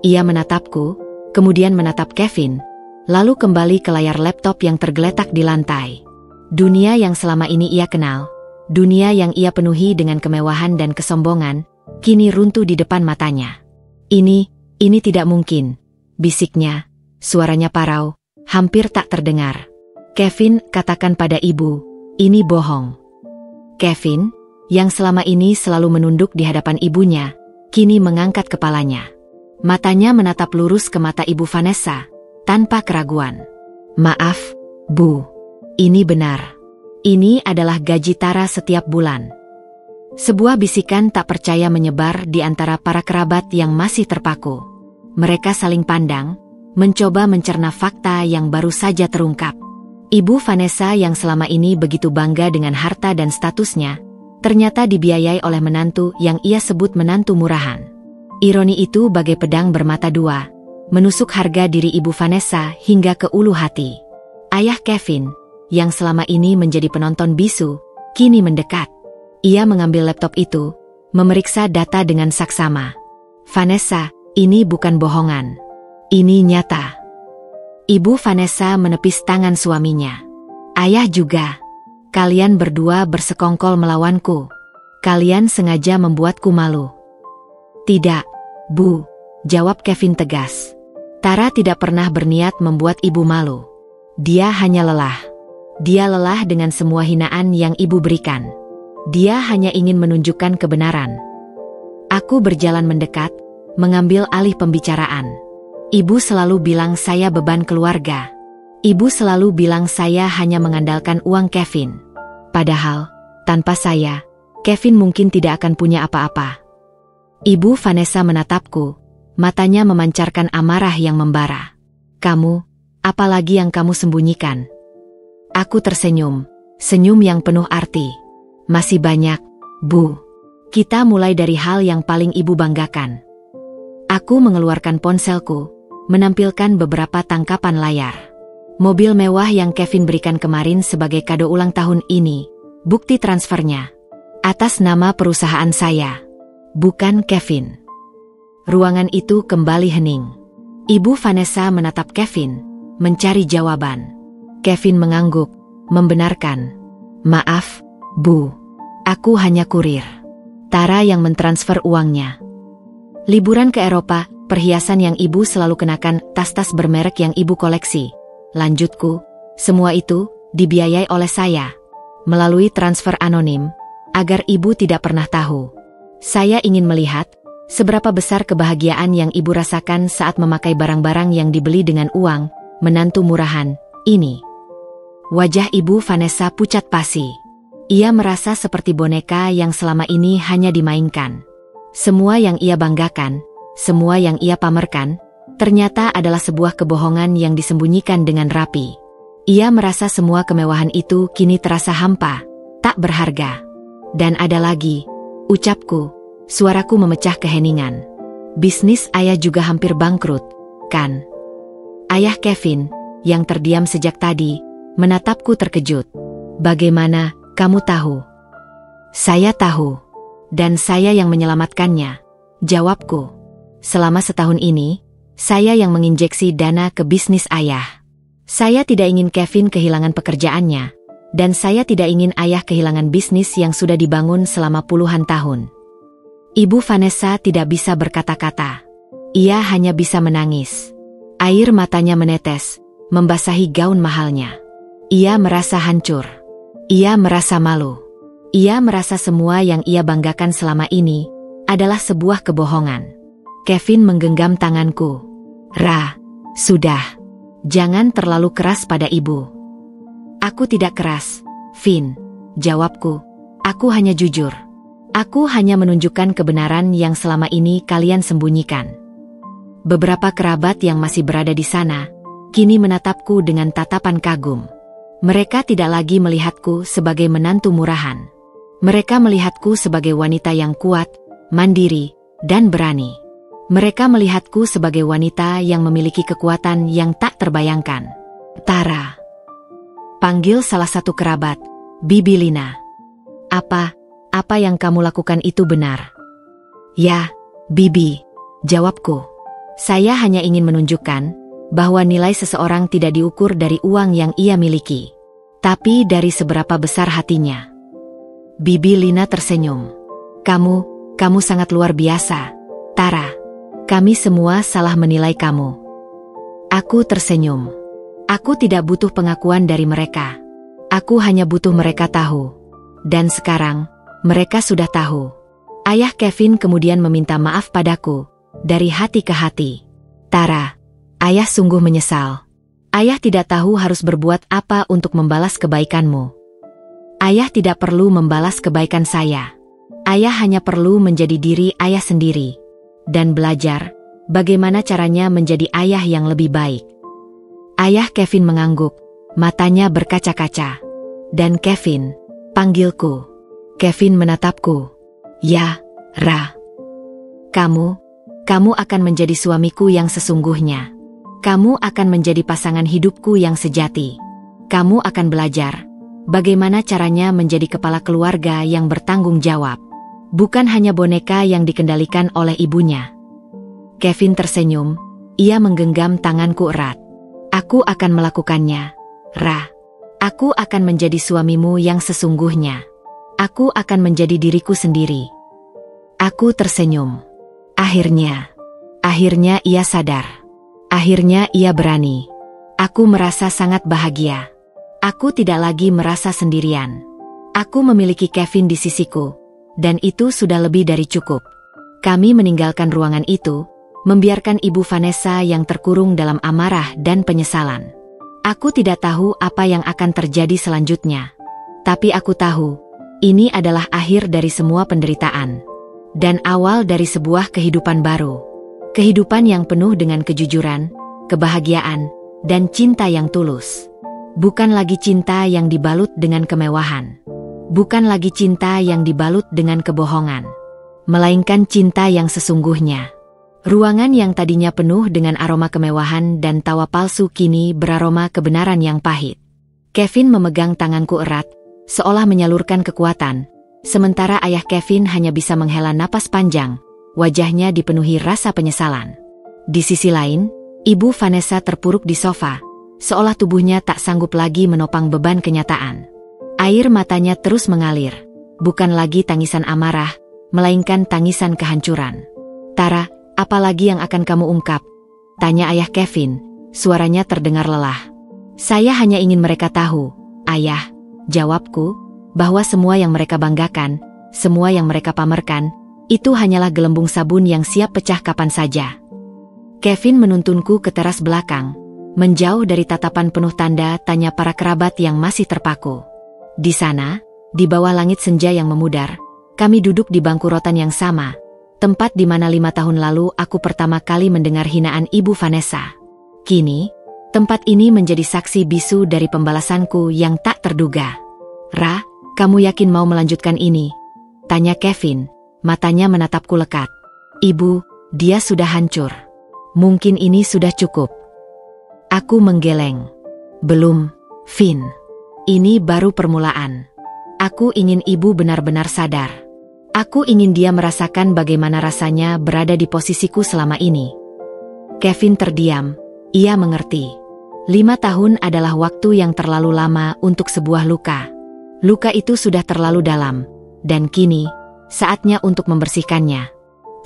ia menatapku, kemudian menatap Kevin, lalu kembali ke layar laptop yang tergeletak di lantai. Dunia yang selama ini ia kenal, dunia yang ia penuhi dengan kemewahan dan kesombongan, kini runtuh di depan matanya. Ini tidak mungkin, bisiknya, suaranya parau, hampir tak terdengar. Kevin, katakan pada ibu, ini bohong. Kevin, yang selama ini selalu menunduk di hadapan ibunya, kini mengangkat kepalanya. Matanya menatap lurus ke mata Ibu Vanessa, tanpa keraguan. Maaf, Bu. Ini benar. Ini adalah gaji Tara setiap bulan. Sebuah bisikan tak percaya menyebar di antara para kerabat yang masih terpaku. Mereka saling pandang, mencoba mencerna fakta yang baru saja terungkap. Ibu Vanessa yang selama ini begitu bangga dengan harta dan statusnya, ternyata dibiayai oleh menantu yang ia sebut menantu murahan. Ironi itu bagai pedang bermata dua. menusuk harga diri Ibu Vanessa hingga ke ulu hati. Ayah Kevin, yang selama ini menjadi penonton bisu, kini mendekat. Ia mengambil laptop itu, memeriksa data dengan saksama. Vanessa, ini bukan bohongan. Ini nyata. Ibu Vanessa menepis tangan suaminya. Ayah juga. Kalian berdua bersekongkol melawanku. Kalian sengaja membuatku malu. Tidak, Bu, jawab Kevin tegas. Tara tidak pernah berniat membuat ibu malu. Dia hanya lelah. Dia lelah dengan semua hinaan yang ibu berikan. Dia hanya ingin menunjukkan kebenaran. Aku berjalan mendekat, mengambil alih pembicaraan. Ibu selalu bilang saya beban keluarga. Ibu selalu bilang saya hanya mengandalkan uang Kevin. Padahal, tanpa saya, Kevin mungkin tidak akan punya apa-apa. Ibu Vanessa menatapku, matanya memancarkan amarah yang membara. Kamu, apalagi yang kamu sembunyikan? Aku tersenyum, senyum yang penuh arti. Masih banyak, Bu. Kita mulai dari hal yang paling ibu banggakan. Aku mengeluarkan ponselku, menampilkan beberapa tangkapan layar. Mobil mewah yang Kevin berikan kemarin sebagai kado ulang tahun ini, bukti transfernya. Atas nama perusahaan saya, bukan Kevin. Ruangan itu kembali hening. Ibu Vanessa menatap Kevin, mencari jawaban. Kevin mengangguk, membenarkan. Maaf, Bu. Aku hanya kurir. Tara yang mentransfer uangnya. Liburan ke Eropa, perhiasan yang ibu selalu kenakan, tas-tas bermerek yang ibu koleksi. Lanjutku, semua itu dibiayai oleh saya. Melalui transfer anonim, agar ibu tidak pernah tahu. Saya ingin melihat seberapa besar kebahagiaan yang ibu rasakan saat memakai barang-barang yang dibeli dengan uang menantu murahan ini. Wajah ibu Vanessa pucat pasi. Ia merasa seperti boneka yang selama ini hanya dimainkan. Semua yang ia banggakan, semua yang ia pamerkan, ternyata adalah sebuah kebohongan yang disembunyikan dengan rapi. Ia merasa semua kemewahan itu kini terasa hampa, tak berharga. Dan ada lagi, ucapku, suaraku memecah keheningan. Bisnis ayah juga hampir bangkrut, kan? Ayah Kevin, yang terdiam sejak tadi, menatapku terkejut. Bagaimana, kamu tahu? Saya tahu. Dan saya yang menyelamatkannya, jawabku. Selama setahun ini, saya yang menginjeksi dana ke bisnis ayah. Saya tidak ingin Kevin kehilangan pekerjaannya, dan saya tidak ingin ayah kehilangan bisnis yang sudah dibangun selama puluhan tahun. Ibu Vanessa tidak bisa berkata-kata. Ia hanya bisa menangis. Air matanya menetes, membasahi gaun mahalnya. Ia merasa hancur. Ia merasa malu. Ia merasa semua yang ia banggakan selama ini adalah sebuah kebohongan. Kevin menggenggam tanganku. Ra, sudah. Jangan terlalu keras pada ibu. Aku tidak keras, Vin, jawabku. Aku hanya jujur. Aku hanya menunjukkan kebenaran yang selama ini kalian sembunyikan. Beberapa kerabat yang masih berada di sana, kini menatapku dengan tatapan kagum. Mereka tidak lagi melihatku sebagai menantu murahan. Mereka melihatku sebagai wanita yang kuat, mandiri, dan berani. Mereka melihatku sebagai wanita yang memiliki kekuatan yang tak terbayangkan. Tara. Panggil salah satu kerabat, Bibi Lina. Apa yang kamu lakukan itu benar? Ya, Bibi, jawabku. Saya hanya ingin menunjukkan bahwa nilai seseorang tidak diukur dari uang yang ia miliki, tapi dari seberapa besar hatinya. Bibi Lina tersenyum. Kamu sangat luar biasa, Tara. Kami semua salah menilai kamu. Aku tersenyum. Aku tidak butuh pengakuan dari mereka. Aku hanya butuh mereka tahu. Dan sekarang, mereka sudah tahu. Ayah Kevin kemudian meminta maaf padaku, dari hati ke hati. Tara, ayah sungguh menyesal. Ayah tidak tahu harus berbuat apa untuk membalas kebaikanmu. Ayah tidak perlu membalas kebaikan saya. Ayah hanya perlu menjadi diri ayah sendiri. Dan belajar bagaimana caranya menjadi ayah yang lebih baik. Ayah Kevin mengangguk, matanya berkaca-kaca. Dan Kevin, panggilku. Kevin menatapku. Ya, Ra. Kamu akan menjadi suamiku yang sesungguhnya. Kamu akan menjadi pasangan hidupku yang sejati. Kamu akan belajar bagaimana caranya menjadi kepala keluarga yang bertanggung jawab. Bukan hanya boneka yang dikendalikan oleh ibunya. Kevin tersenyum. Ia menggenggam tanganku erat. Aku akan melakukannya, Ra. Aku akan menjadi suamimu yang sesungguhnya. Aku akan menjadi diriku sendiri. Aku tersenyum. Akhirnya ia sadar. Akhirnya ia berani. Aku merasa sangat bahagia. Aku tidak lagi merasa sendirian. Aku memiliki Kevin di sisiku, dan itu sudah lebih dari cukup. Kami meninggalkan ruangan itu, membiarkan Ibu Vanessa yang terkurung dalam amarah dan penyesalan. Aku tidak tahu apa yang akan terjadi selanjutnya. Tapi aku tahu, ini adalah akhir dari semua penderitaan. Dan awal dari sebuah kehidupan baru. Kehidupan yang penuh dengan kejujuran, kebahagiaan, dan cinta yang tulus. Bukan lagi cinta yang dibalut dengan kemewahan. Bukan lagi cinta yang dibalut dengan kebohongan. Melainkan cinta yang sesungguhnya. Ruangan yang tadinya penuh dengan aroma kemewahan dan tawa palsu kini beraroma kebenaran yang pahit. Kevin memegang tanganku erat, seolah menyalurkan kekuatan, sementara ayah Kevin hanya bisa menghela napas panjang, wajahnya dipenuhi rasa penyesalan. Di sisi lain, Ibu Vanessa terpuruk di sofa, seolah tubuhnya tak sanggup lagi menopang beban kenyataan. Air matanya terus mengalir, bukan lagi tangisan amarah, melainkan tangisan kehancuran. "Tara, apa lagi yang akan kamu ungkap?" tanya ayah Kevin, suaranya terdengar lelah. "Saya hanya ingin mereka tahu, Ayah," jawabku, "bahwa semua yang mereka banggakan, semua yang mereka pamerkan, itu hanyalah gelembung sabun yang siap pecah kapan saja." Kevin menuntunku ke teras belakang, menjauh dari tatapan penuh tanda tanya para kerabat yang masih terpaku. Di sana, di bawah langit senja yang memudar, kami duduk di bangku rotan yang sama, tempat di mana 5 tahun lalu aku pertama kali mendengar hinaan Ibu Vanessa. Kini, tempat ini menjadi saksi bisu dari pembalasanku yang tak terduga. "Ra, kamu yakin mau melanjutkan ini?" tanya Kevin, matanya menatapku lekat. "Ibu, dia sudah hancur. Mungkin ini sudah cukup." Aku menggeleng. "Belum, Vin. Ini baru permulaan. Aku ingin ibu benar-benar sadar. Aku ingin dia merasakan bagaimana rasanya berada di posisiku selama ini." Kevin terdiam. Ia mengerti. 5 tahun adalah waktu yang terlalu lama untuk sebuah luka. Luka itu sudah terlalu dalam, dan kini, saatnya untuk membersihkannya.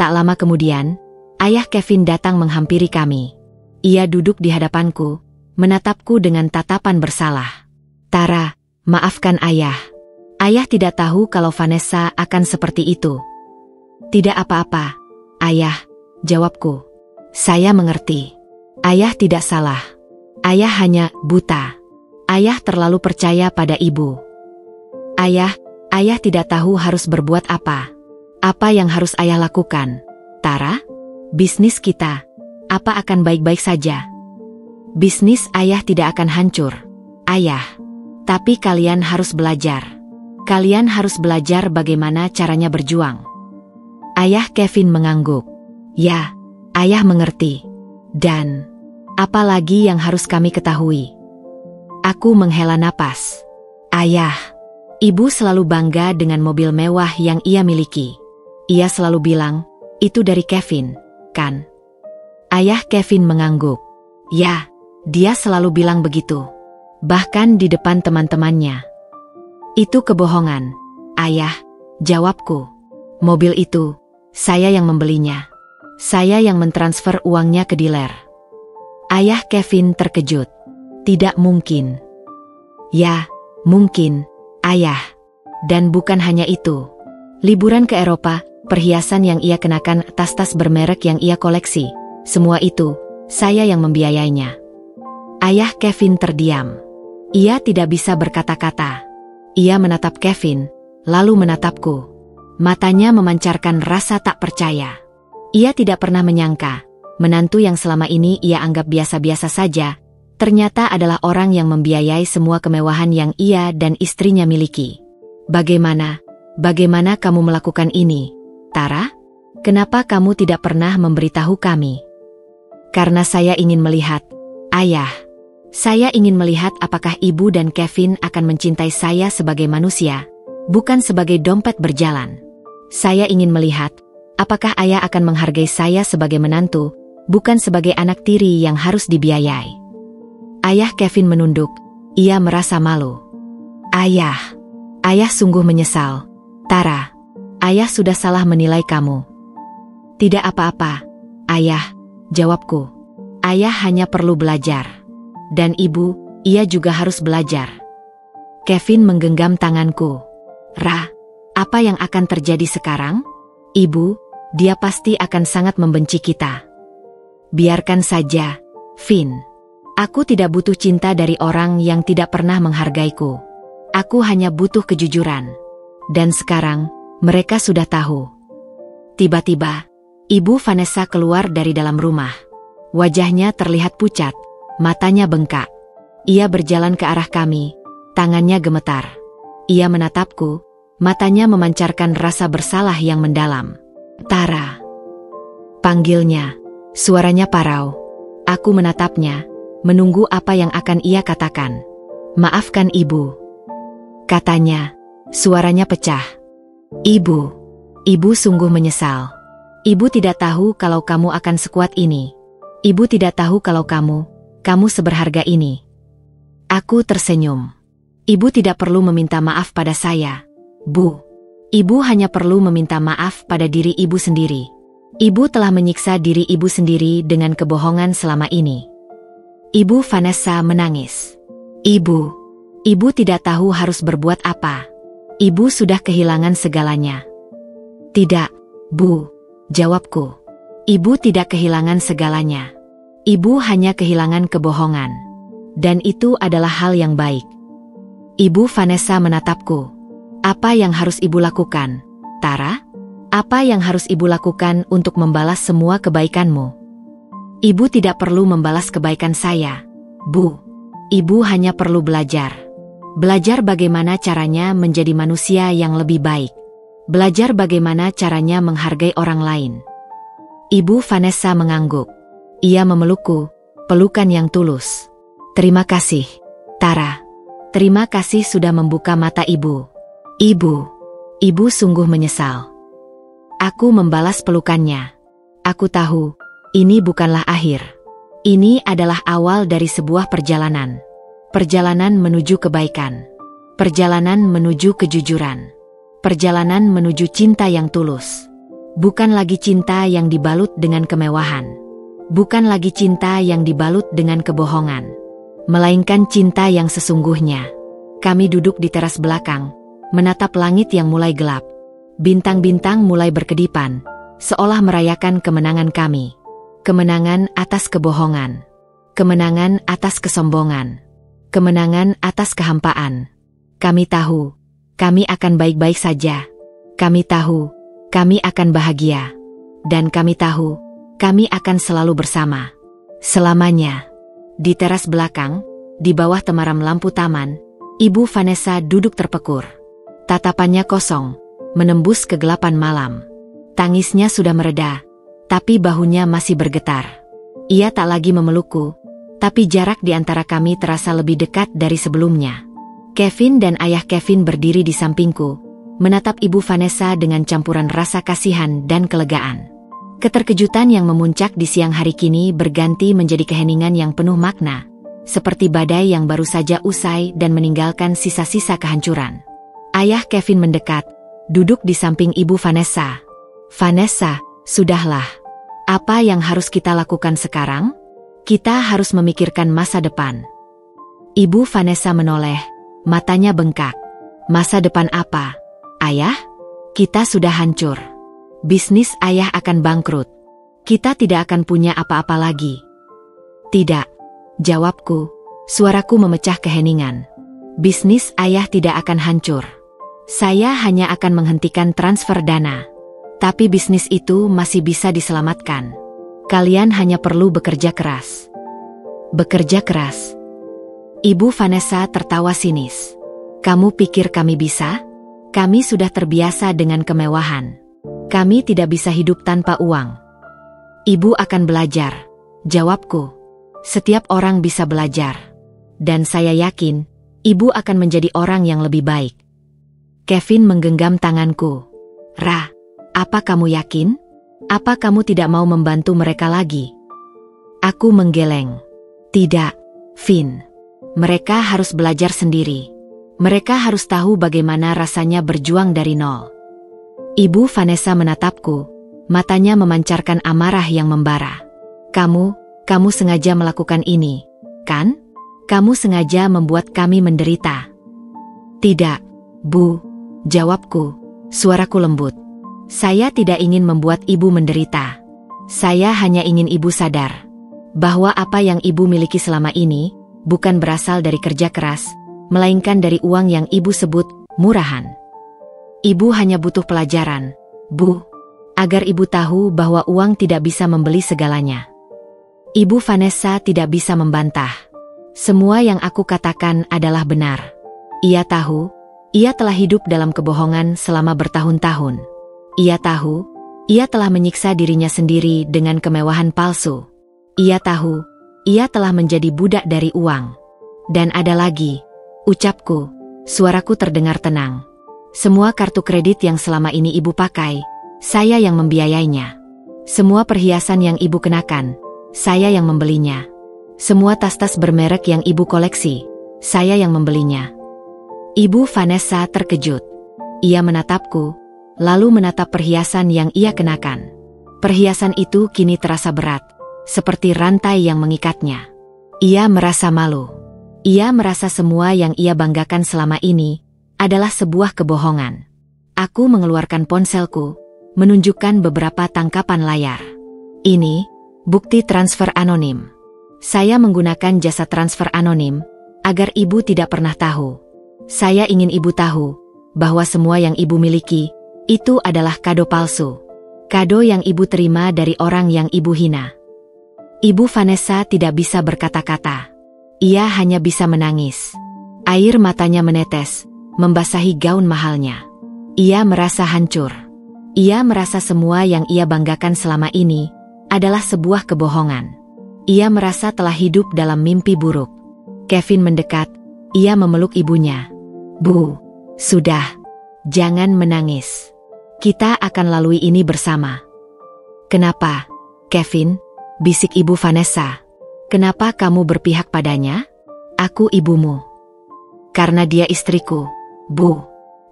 Tak lama kemudian, ayah Kevin datang menghampiri kami. Ia duduk di hadapanku, menatapku dengan tatapan bersalah. "Tara, maafkan ayah. Ayah tidak tahu kalau Vanessa akan seperti itu." "Tidak apa-apa, ayah," jawabku. "Saya mengerti. Ayah tidak salah. Ayah hanya buta. Ayah terlalu percaya pada ibu. Ayah tidak tahu harus berbuat apa. Apa yang harus ayah lakukan? Tara, bisnis kita, apa akan baik-baik saja?" "Bisnis ayah tidak akan hancur, ayah. Tapi kalian harus belajar. Kalian harus belajar bagaimana caranya berjuang." Ayah Kevin mengangguk. "Ya, ayah mengerti. Dan apa lagi yang harus kami ketahui?" Aku menghela napas. "Ayah, ibu selalu bangga dengan mobil mewah yang ia miliki. Ia selalu bilang, itu dari Kevin, kan?" Ayah Kevin mengangguk. "Ya, dia selalu bilang begitu. Bahkan di depan teman-temannya." "Itu kebohongan, ayah," jawabku. "Mobil itu, saya yang membelinya. Saya yang mentransfer uangnya ke dealer." Ayah Kevin terkejut. "Tidak mungkin." "Ya, mungkin, ayah. Dan bukan hanya itu. Liburan ke Eropa, perhiasan yang ia kenakan, tas-tas bermerek yang ia koleksi, semua itu, saya yang membiayainya." Ayah Kevin terdiam. Ia tidak bisa berkata-kata. Ia menatap Kevin, lalu menatapku. Matanya memancarkan rasa tak percaya. Ia tidak pernah menyangka, menantu yang selama ini ia anggap biasa-biasa saja, ternyata adalah orang yang membiayai semua kemewahan yang ia dan istrinya miliki. Bagaimana kamu melakukan ini, Tara?" Kenapa kamu tidak pernah memberitahu kami? Karena saya ingin melihat, Ayah. Saya ingin melihat apakah Ibu dan Kevin akan mencintai saya sebagai manusia, bukan sebagai dompet berjalan. Saya ingin melihat, apakah Ayah akan menghargai saya sebagai menantu, bukan sebagai anak tiri yang harus dibiayai. Ayah Kevin menunduk, ia merasa malu. Ayah sungguh menyesal. Tara, Ayah sudah salah menilai kamu. Tidak apa-apa, Ayah, jawabku. Ayah hanya perlu belajar. Dan Ibu, ia juga harus belajar. Kevin menggenggam tanganku. Ra, apa yang akan terjadi sekarang? Ibu, dia pasti akan sangat membenci kita. Biarkan saja, Vin. Aku tidak butuh cinta dari orang yang tidak pernah menghargaiku. Aku hanya butuh kejujuran. Dan sekarang, mereka sudah tahu. Tiba-tiba, Ibu Vanessa keluar dari dalam rumah. Wajahnya terlihat pucat, matanya bengkak. Ia berjalan ke arah kami, tangannya gemetar. Ia menatapku, matanya memancarkan rasa bersalah yang mendalam. Tara, panggilnya. Suaranya parau. Aku menatapnya, menunggu apa yang akan ia katakan. Maafkan Ibu, katanya. Suaranya pecah. Ibu sungguh menyesal. Ibu tidak tahu kalau kamu akan sekuat ini. Ibu tidak tahu kalau kamu seberharga ini. Aku tersenyum. Ibu tidak perlu meminta maaf pada saya, Bu. Ibu hanya perlu meminta maaf pada diri Ibu sendiri. Ibu telah menyiksa diri Ibu sendiri dengan kebohongan selama ini. Ibu Vanessa menangis. Ibu tidak tahu harus berbuat apa. Ibu sudah kehilangan segalanya. Tidak, Bu, jawabku. Ibu tidak kehilangan segalanya. Ibu hanya kehilangan kebohongan. Dan itu adalah hal yang baik. Ibu Vanessa menatapku. Apa yang harus Ibu lakukan, Tara? Apa yang harus Ibu lakukan untuk membalas semua kebaikanmu? Ibu tidak perlu membalas kebaikan saya, Bu. Ibu hanya perlu belajar. Belajar bagaimana caranya menjadi manusia yang lebih baik. Belajar bagaimana caranya menghargai orang lain. Ibu Vanessa mengangguk. Ia memelukku, pelukan yang tulus. Terima kasih, Tara. Terima kasih sudah membuka mata Ibu. Ibu sungguh menyesal. Aku membalas pelukannya. Aku tahu, ini bukanlah akhir. Ini adalah awal dari sebuah perjalanan. Perjalanan menuju kebaikan. Perjalanan menuju kejujuran. Perjalanan menuju cinta yang tulus. Bukan lagi cinta yang dibalut dengan kemewahan. Bukan lagi cinta yang dibalut dengan kebohongan. Melainkan cinta yang sesungguhnya. Kami duduk di teras belakang, menatap langit yang mulai gelap. Bintang-bintang mulai berkedipan, seolah merayakan kemenangan kami. Kemenangan atas kebohongan. Kemenangan atas kesombongan. Kemenangan atas kehampaan. Kami tahu, kami akan baik-baik saja. Kami tahu, kami akan bahagia. Dan kami tahu, kami akan selalu bersama. Selamanya. Di teras belakang, di bawah temaram lampu taman, Ibu Vanessa duduk terpekur. Tatapannya kosong, menembus kegelapan malam. Tangisnya sudah mereda, tapi bahunya masih bergetar. Ia tak lagi memelukku, tapi jarak di antara kami terasa lebih dekat dari sebelumnya. Kevin dan ayah Kevin berdiri di sampingku, menatap Ibu Vanessa dengan campuran rasa kasihan dan kelegaan. Keterkejutan yang memuncak di siang hari kini berganti menjadi keheningan yang penuh makna, seperti badai yang baru saja usai dan meninggalkan sisa-sisa kehancuran. Ayah Kevin mendekat, duduk di samping Ibu Vanessa. Vanessa, sudahlah. Apa yang harus kita lakukan sekarang? Kita harus memikirkan masa depan. Ibu Vanessa menoleh, matanya bengkak. Masa depan apa, Ayah? Kita sudah hancur. Bisnis Ayah akan bangkrut. Kita tidak akan punya apa-apa lagi. Tidak, jawabku. Suaraku memecah keheningan. Bisnis Ayah tidak akan hancur. Saya hanya akan menghentikan transfer dana. Tapi bisnis itu masih bisa diselamatkan. Kalian hanya perlu bekerja keras. Bekerja keras. Ibu Vanessa tertawa sinis. Kamu pikir kami bisa? Kami sudah terbiasa dengan kemewahan. Kami tidak bisa hidup tanpa uang. Ibu akan belajar, jawabku. Setiap orang bisa belajar. Dan saya yakin, ibu akan menjadi orang yang lebih baik. Kevin menggenggam tanganku. Ra, apa kamu yakin? Apa kamu tidak mau membantu mereka lagi? Aku menggeleng. Tidak, Vin. Mereka harus belajar sendiri. Mereka harus tahu bagaimana rasanya berjuang dari nol. Ibu Vanessa menatapku, matanya memancarkan amarah yang membara. Kamu sengaja melakukan ini, kan? Kamu sengaja membuat kami menderita. Tidak, Bu, jawabku, suaraku lembut. Saya tidak ingin membuat ibu menderita. Saya hanya ingin ibu sadar bahwa apa yang ibu miliki selama ini bukan berasal dari kerja keras, melainkan dari uang yang ibu sebut murahan. Ibu hanya butuh pelajaran, Bu, agar ibu tahu bahwa uang tidak bisa membeli segalanya. Ibu Vanessa tidak bisa membantah. Semua yang aku katakan adalah benar. Ia tahu, ia telah hidup dalam kebohongan selama bertahun-tahun. Ia tahu, ia telah menyiksa dirinya sendiri dengan kemewahan palsu. Ia tahu, ia telah menjadi budak dari uang. Dan ada lagi, ucapku, suaraku terdengar tenang. Semua kartu kredit yang selama ini ibu pakai, saya yang membiayainya. Semua perhiasan yang ibu kenakan, saya yang membelinya. Semua tas-tas bermerek yang ibu koleksi, saya yang membelinya. Ibu Vanessa terkejut. Ia menatapku, lalu menatap perhiasan yang ia kenakan. Perhiasan itu kini terasa berat, seperti rantai yang mengikatnya. Ia merasa malu. Ia merasa semua yang ia banggakan selama ini adalah sebuah kebohongan. Aku mengeluarkan ponselku, menunjukkan beberapa tangkapan layar. Ini, bukti transfer anonim. Saya menggunakan jasa transfer anonim, agar ibu tidak pernah tahu. Saya ingin ibu tahu, bahwa semua yang ibu miliki, itu adalah kado palsu. Kado yang ibu terima dari orang yang ibu hina. Ibu Vanessa tidak bisa berkata-kata. Ia hanya bisa menangis. Air matanya menetes, membasahi gaun mahalnya. Ia merasa hancur. Ia merasa semua yang ia banggakan selama ini adalah sebuah kebohongan. Ia merasa telah hidup dalam mimpi buruk. Kevin mendekat, ia memeluk ibunya. Bu, sudah. Jangan menangis. Kita akan lalui ini bersama. Kenapa, Kevin? Bisik ibu Vanessa. Kenapa kamu berpihak padanya? Aku ibumu. Karena dia istriku, Bu.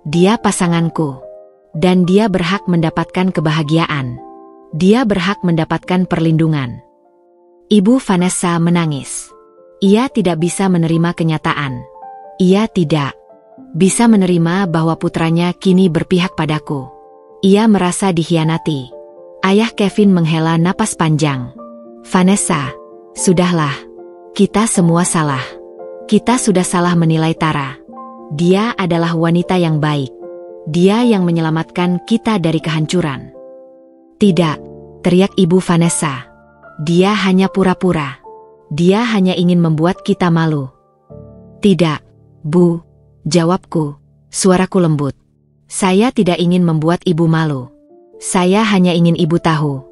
Dia pasanganku. Dan dia berhak mendapatkan kebahagiaan. Dia berhak mendapatkan perlindungan. Ibu Vanessa menangis. Ia tidak bisa menerima kenyataan. Ia tidak bisa menerima bahwa putranya kini berpihak padaku. Ia merasa dikhianati. Ayah Kevin menghela napas panjang. Vanessa, sudahlah. Kita semua salah. Kita sudah salah menilai Tara. Dia adalah wanita yang baik. Dia yang menyelamatkan kita dari kehancuran. Tidak, teriak ibu Vanessa. Dia hanya pura-pura. Dia hanya ingin membuat kita malu. Tidak, Bu, jawabku, suaraku lembut. Saya tidak ingin membuat ibu malu. Saya hanya ingin ibu tahu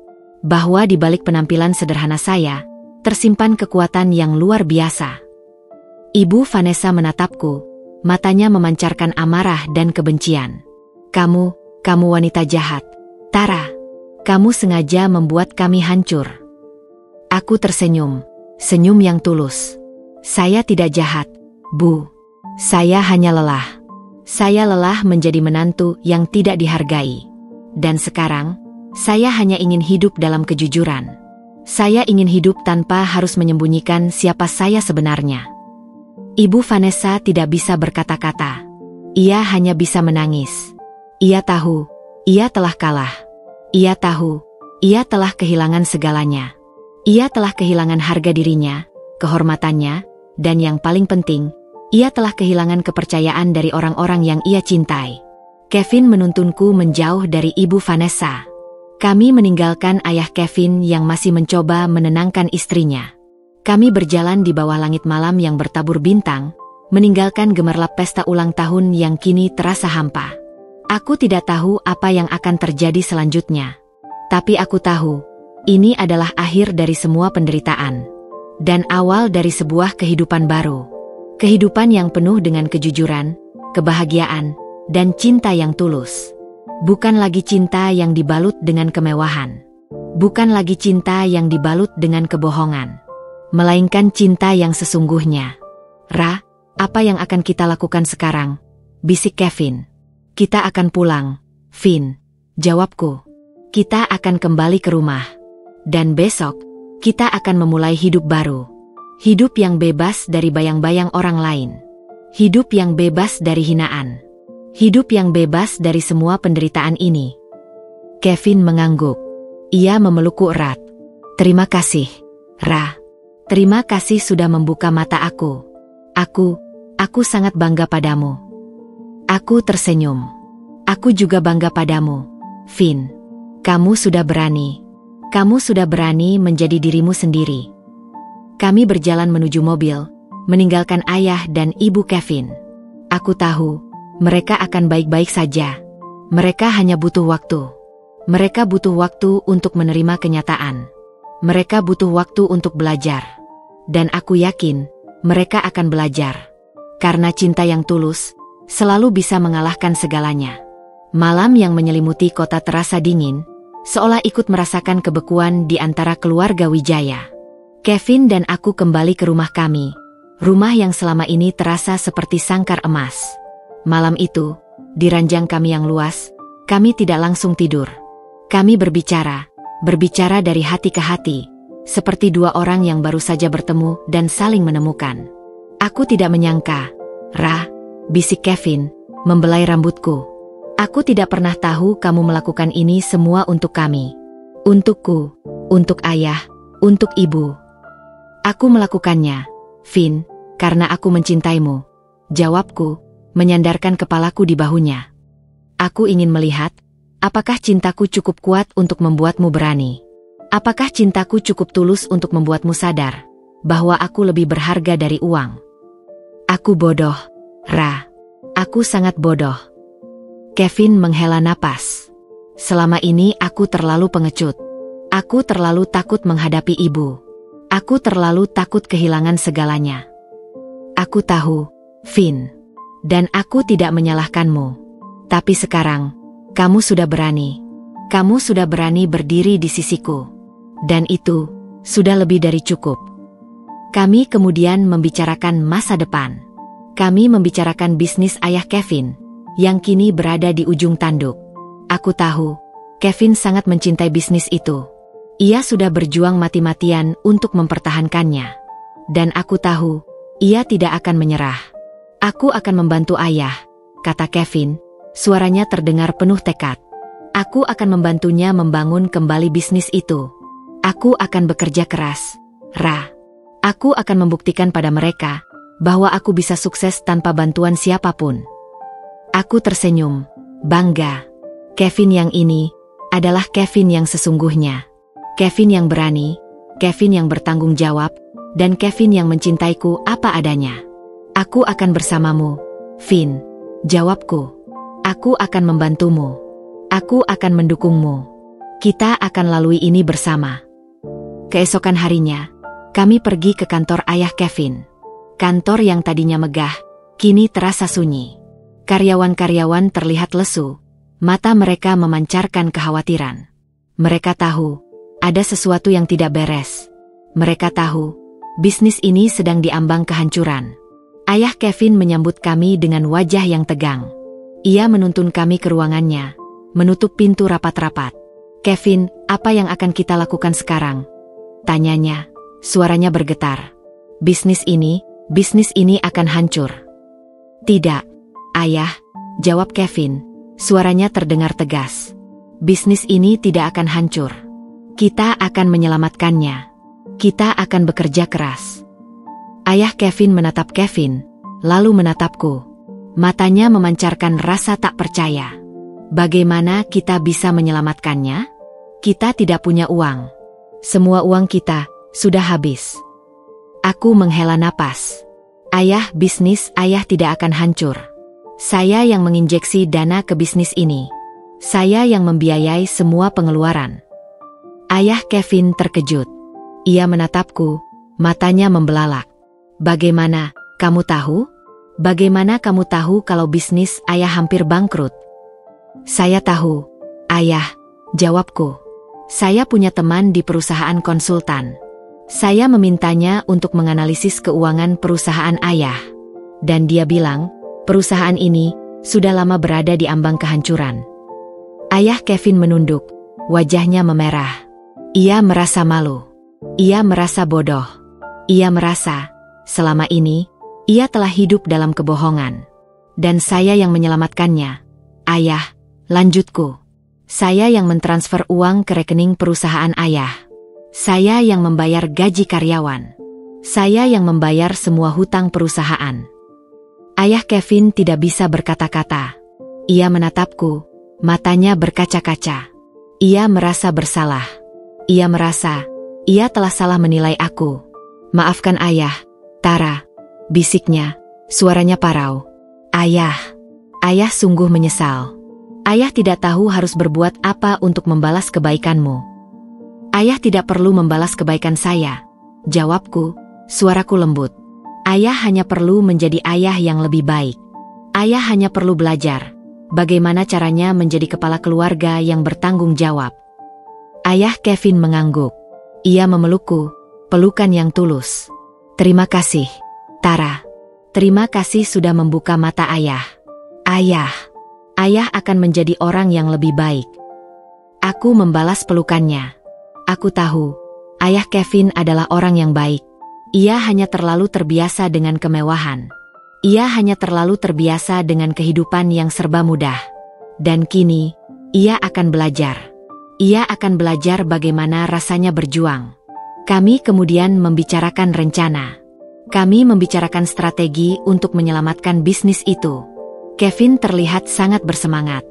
bahwa di balik penampilan sederhana saya, tersimpan kekuatan yang luar biasa. Ibu Vanessa menatapku, matanya memancarkan amarah dan kebencian. Kamu wanita jahat. Tara, kamu sengaja membuat kami hancur. Aku tersenyum, senyum yang tulus. Saya tidak jahat, Bu. Saya hanya lelah. Saya lelah menjadi menantu yang tidak dihargai. Dan sekarang, saya hanya ingin hidup dalam kejujuran. Saya ingin hidup tanpa harus menyembunyikan siapa saya sebenarnya. Ibu Vanessa tidak bisa berkata-kata. Ia hanya bisa menangis. Ia tahu, ia telah kalah. Ia tahu, ia telah kehilangan segalanya. Ia telah kehilangan harga dirinya, kehormatannya, dan yang paling penting, ia telah kehilangan kepercayaan dari orang-orang yang ia cintai. Kevin menuntunku menjauh dari ibu Vanessa. Kami meninggalkan ayah Kevin yang masih mencoba menenangkan istrinya. Kami berjalan di bawah langit malam yang bertabur bintang, meninggalkan gemerlap pesta ulang tahun yang kini terasa hampa. Aku tidak tahu apa yang akan terjadi selanjutnya. Tapi aku tahu, ini adalah akhir dari semua penderitaan. Dan awal dari sebuah kehidupan baru. Kehidupan yang penuh dengan kejujuran, kebahagiaan, dan cinta yang tulus. Bukan lagi cinta yang dibalut dengan kemewahan. Bukan lagi cinta yang dibalut dengan kebohongan. Melainkan cinta yang sesungguhnya. Ra, apa yang akan kita lakukan sekarang? Bisik Kevin. Kita akan pulang, Finn. Jawabku. Kita akan kembali ke rumah. Dan besok, kita akan memulai hidup baru. Hidup yang bebas dari bayang-bayang orang lain. Hidup yang bebas dari hinaan. Hidup yang bebas dari semua penderitaan ini. Kevin mengangguk. Ia memelukku erat. Terima kasih, Ra. Terima kasih sudah membuka mata aku. Aku sangat bangga padamu. Aku tersenyum. Aku juga bangga padamu, Finn. Kamu sudah berani. Kamu sudah berani menjadi dirimu sendiri. Kami berjalan menuju mobil, meninggalkan ayah dan ibu Kevin. Aku tahu, mereka akan baik-baik saja. Mereka hanya butuh waktu. Mereka butuh waktu untuk menerima kenyataan. Mereka butuh waktu untuk belajar. Dan aku yakin, mereka akan belajar. Karena cinta yang tulus selalu bisa mengalahkan segalanya. Malam yang menyelimuti kota terasa dingin, seolah ikut merasakan kebekuan di antara keluarga Wijaya. Kevin dan aku kembali ke rumah kami, rumah yang selama ini terasa seperti sangkar emas. Malam itu, di ranjang kami yang luas, kami tidak langsung tidur. Kami berbicara dari hati ke hati, seperti dua orang yang baru saja bertemu dan saling menemukan. Aku tidak menyangka, Ra, bisik Kevin, membelai rambutku. Aku tidak pernah tahu kamu melakukan ini semua untuk kami. Untukku, untuk ayah, untuk ibu. Aku melakukannya, Finn, karena aku mencintaimu. Jawabku, menyandarkan kepalaku di bahunya. Aku ingin melihat, apakah cintaku cukup kuat untuk membuatmu berani. Apakah cintaku cukup tulus untuk membuatmu sadar bahwa aku lebih berharga dari uang. Aku bodoh, Ra. Aku sangat bodoh. Kevin menghela napas. Selama ini aku terlalu pengecut. Aku terlalu takut menghadapi ibu. Aku terlalu takut kehilangan segalanya. Aku tahu, Finn. Dan aku tidak menyalahkanmu. Tapi sekarang, kamu sudah berani. Kamu sudah berani berdiri di sisiku. Dan itu, sudah lebih dari cukup. Kami kemudian membicarakan masa depan. Kami membicarakan bisnis ayah Kevin, yang kini berada di ujung tanduk. Aku tahu, Kevin sangat mencintai bisnis itu. Ia sudah berjuang mati-matian untuk mempertahankannya. Dan aku tahu, ia tidak akan menyerah. Aku akan membantu ayah, kata Kevin, suaranya terdengar penuh tekad. Aku akan membantunya membangun kembali bisnis itu. Aku akan bekerja keras, Ra. Aku akan membuktikan pada mereka bahwa aku bisa sukses tanpa bantuan siapapun. Aku tersenyum, bangga. Kevin yang ini adalah Kevin yang sesungguhnya. Kevin yang berani, Kevin yang bertanggung jawab, dan Kevin yang mencintaiku apa adanya. Aku akan bersamamu, Finn. Jawabku. Aku akan membantumu. Aku akan mendukungmu. Kita akan lalui ini bersama. Keesokan harinya, kami pergi ke kantor ayah Kevin. Kantor yang tadinya megah, kini terasa sunyi. Karyawan-karyawan terlihat lesu, mata mereka memancarkan kekhawatiran. Mereka tahu, ada sesuatu yang tidak beres. Mereka tahu, bisnis ini sedang diambang kehancuran. Ayah Kevin menyambut kami dengan wajah yang tegang. Ia menuntun kami ke ruangannya, menutup pintu rapat-rapat. Kevin, apa yang akan kita lakukan sekarang? Tanyanya, suaranya bergetar. Bisnis ini akan hancur. Tidak, ayah, jawab Kevin, suaranya terdengar tegas. Bisnis ini tidak akan hancur. Kita akan menyelamatkannya. Kita akan bekerja keras. Ayah Kevin menatap Kevin, lalu menatapku. Matanya memancarkan rasa tak percaya. Bagaimana kita bisa menyelamatkannya? Kita tidak punya uang. Semua uang kita sudah habis. Aku menghela napas. Ayah, bisnis ayah tidak akan hancur. Saya yang menginjeksi dana ke bisnis ini. Saya yang membiayai semua pengeluaran. Ayah Kevin terkejut. Ia menatapku, matanya membelalak. Bagaimana, kamu tahu? Bagaimana kamu tahu kalau bisnis ayah hampir bangkrut? Saya tahu, ayah, jawabku. Saya punya teman di perusahaan konsultan. Saya memintanya untuk menganalisis keuangan perusahaan ayah. Dan dia bilang, perusahaan ini sudah lama berada di ambang kehancuran. Ayah Kevin menunduk, wajahnya memerah. Ia merasa malu. Ia merasa bodoh. Ia merasa, selama ini, ia telah hidup dalam kebohongan. Dan saya yang menyelamatkannya. Ayah, lanjutku. Saya yang mentransfer uang ke rekening perusahaan ayah. Saya yang membayar gaji karyawan. Saya yang membayar semua hutang perusahaan. Ayah Kevin tidak bisa berkata-kata. Ia menatapku, matanya berkaca-kaca. Ia merasa bersalah. Ia merasa, ia telah salah menilai aku. Maafkan ayah, Tara, bisiknya, suaranya parau. Ayah, ayah sungguh menyesal. Ayah tidak tahu harus berbuat apa untuk membalas kebaikanmu. Ayah tidak perlu membalas kebaikan saya, jawabku, suaraku lembut. Ayah hanya perlu menjadi ayah yang lebih baik. Ayah hanya perlu belajar bagaimana caranya menjadi kepala keluarga yang bertanggung jawab. Ayah Kevin mengangguk. Ia memelukku, pelukan yang tulus. Terima kasih, Tara. Terima kasih sudah membuka mata ayah. Ayah, ayah akan menjadi orang yang lebih baik. Aku membalas pelukannya. Aku tahu, ayah Kevin adalah orang yang baik. Ia hanya terlalu terbiasa dengan kemewahan. Ia hanya terlalu terbiasa dengan kehidupan yang serba mudah. Dan kini, ia akan belajar. Ia akan belajar bagaimana rasanya berjuang. Kami kemudian membicarakan rencana. Kami membicarakan strategi untuk menyelamatkan bisnis itu. Kevin terlihat sangat bersemangat.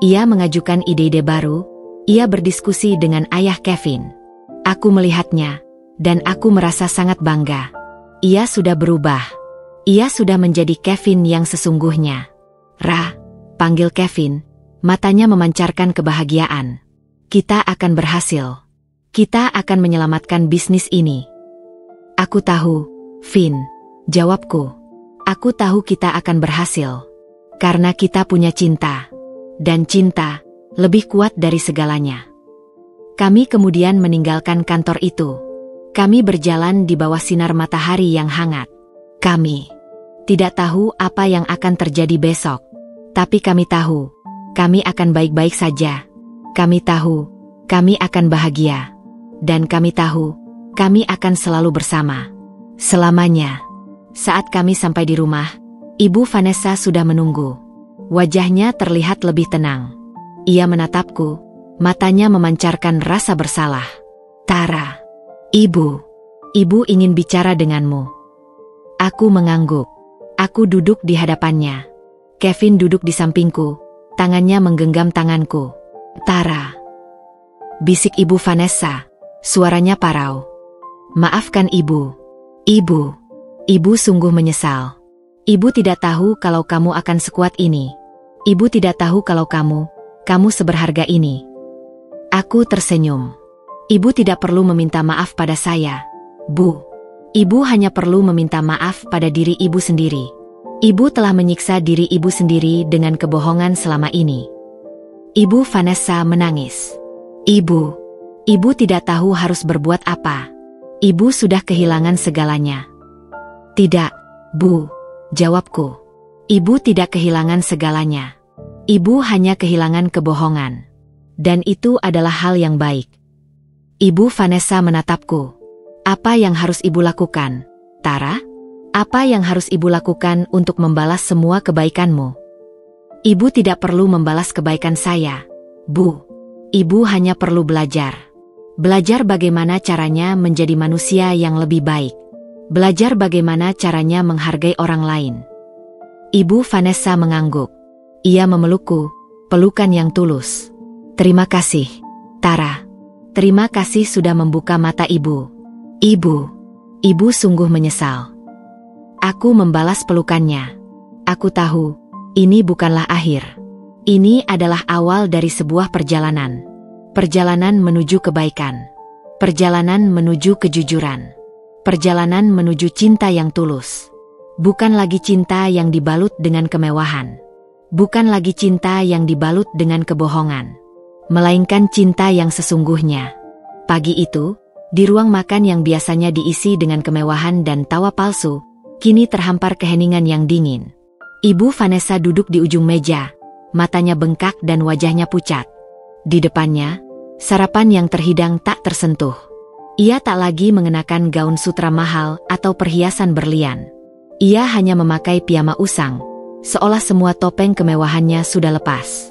Ia mengajukan ide-ide baru. Ia berdiskusi dengan ayah Kevin. Aku melihatnya. Dan aku merasa sangat bangga. Ia sudah berubah. Ia sudah menjadi Kevin yang sesungguhnya. Ra, panggil Kevin. Matanya memancarkan kebahagiaan. Kita akan berhasil. Kita akan menyelamatkan bisnis ini. Aku tahu, Vin, jawabku. Aku tahu kita akan berhasil. Karena kita punya cinta. Dan cinta lebih kuat dari segalanya. Kami kemudian meninggalkan kantor itu. Kami berjalan di bawah sinar matahari yang hangat. Kami tidak tahu apa yang akan terjadi besok. Tapi kami tahu, kami akan baik-baik saja. Kami tahu, kami akan bahagia. Dan kami tahu, kami akan selalu bersama. Selamanya. Saat kami sampai di rumah, Ibu Vanessa sudah menunggu. Wajahnya terlihat lebih tenang. Ia menatapku, matanya memancarkan rasa bersalah. Tara. Ibu ingin bicara denganmu. Aku mengangguk. Aku duduk di hadapannya. Kevin duduk di sampingku, tangannya menggenggam tanganku. Tara. Bisik Ibu Vanessa, suaranya parau. Maafkan Ibu. Ibu sungguh menyesal. Ibu tidak tahu kalau kamu akan sekuat ini. Ibu tidak tahu kalau kamu seberharga ini. Aku tersenyum. Ibu tidak perlu meminta maaf pada saya, Bu. Ibu hanya perlu meminta maaf pada diri ibu sendiri. Ibu telah menyiksa diri ibu sendiri dengan kebohongan selama ini. Ibu Vanessa menangis. Ibu tidak tahu harus berbuat apa. Ibu sudah kehilangan segalanya. Tidak, Bu, jawabku. Ibu tidak kehilangan segalanya. Ibu hanya kehilangan kebohongan. Dan itu adalah hal yang baik. Ibu Vanessa menatapku. Apa yang harus Ibu lakukan, Tara? Apa yang harus Ibu lakukan untuk membalas semua kebaikanmu? Ibu tidak perlu membalas kebaikan saya, Bu. Ibu hanya perlu belajar. Belajar bagaimana caranya menjadi manusia yang lebih baik. Belajar bagaimana caranya menghargai orang lain. Ibu Vanessa mengangguk. Ia memelukku, pelukan yang tulus. Terima kasih, Tara. Terima kasih sudah membuka mata Ibu. Ibu sungguh menyesal. Aku membalas pelukannya. Aku tahu, ini bukanlah akhir. Ini adalah awal dari sebuah perjalanan. Perjalanan menuju kebaikan. Perjalanan menuju kejujuran. Perjalanan menuju cinta yang tulus. Bukan lagi cinta yang dibalut dengan kemewahan. Bukan lagi cinta yang dibalut dengan kebohongan. Melainkan cinta yang sesungguhnya. Pagi itu, di ruang makan yang biasanya diisi dengan kemewahan dan tawa palsu, kini terhampar keheningan yang dingin. Ibu Vanessa duduk di ujung meja, matanya bengkak dan wajahnya pucat. Di depannya, sarapan yang terhidang tak tersentuh. Ia tak lagi mengenakan gaun sutra mahal atau perhiasan berlian. Ia hanya memakai piyama usang, seolah semua topeng kemewahannya sudah lepas.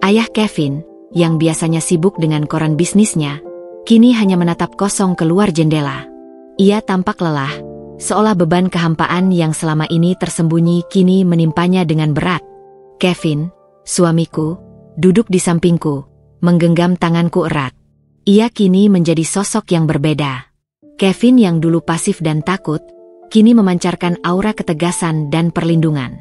Ayah Kevin, yang biasanya sibuk dengan koran bisnisnya, kini hanya menatap kosong keluar jendela. Ia tampak lelah, seolah beban kehampaan yang selama ini tersembunyi kini menimpanya dengan berat. Kevin, suamiku, duduk di sampingku, menggenggam tanganku erat. Ia kini menjadi sosok yang berbeda. Kevin yang dulu pasif dan takut, kini memancarkan aura ketegasan dan perlindungan.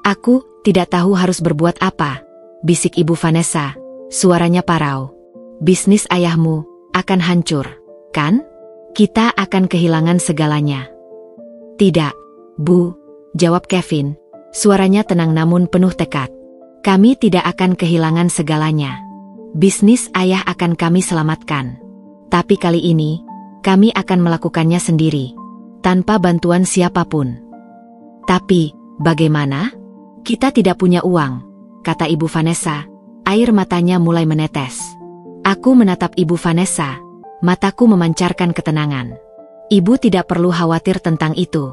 Aku tidak tahu harus berbuat apa, bisik Ibu Vanessa, suaranya parau. Bisnis ayahmu akan hancur, kan? Kita akan kehilangan segalanya. Tidak, Bu, jawab Kevin, suaranya tenang namun penuh tekad. Kami tidak akan kehilangan segalanya. Bisnis ayah akan kami selamatkan. Tapi kali ini, kami akan melakukannya sendiri, tanpa bantuan siapapun. Tapi, bagaimana? Kita tidak punya uang, kata Ibu Vanessa, air matanya mulai menetes. Aku menatap Ibu Vanessa, mataku memancarkan ketenangan. Ibu tidak perlu khawatir tentang itu.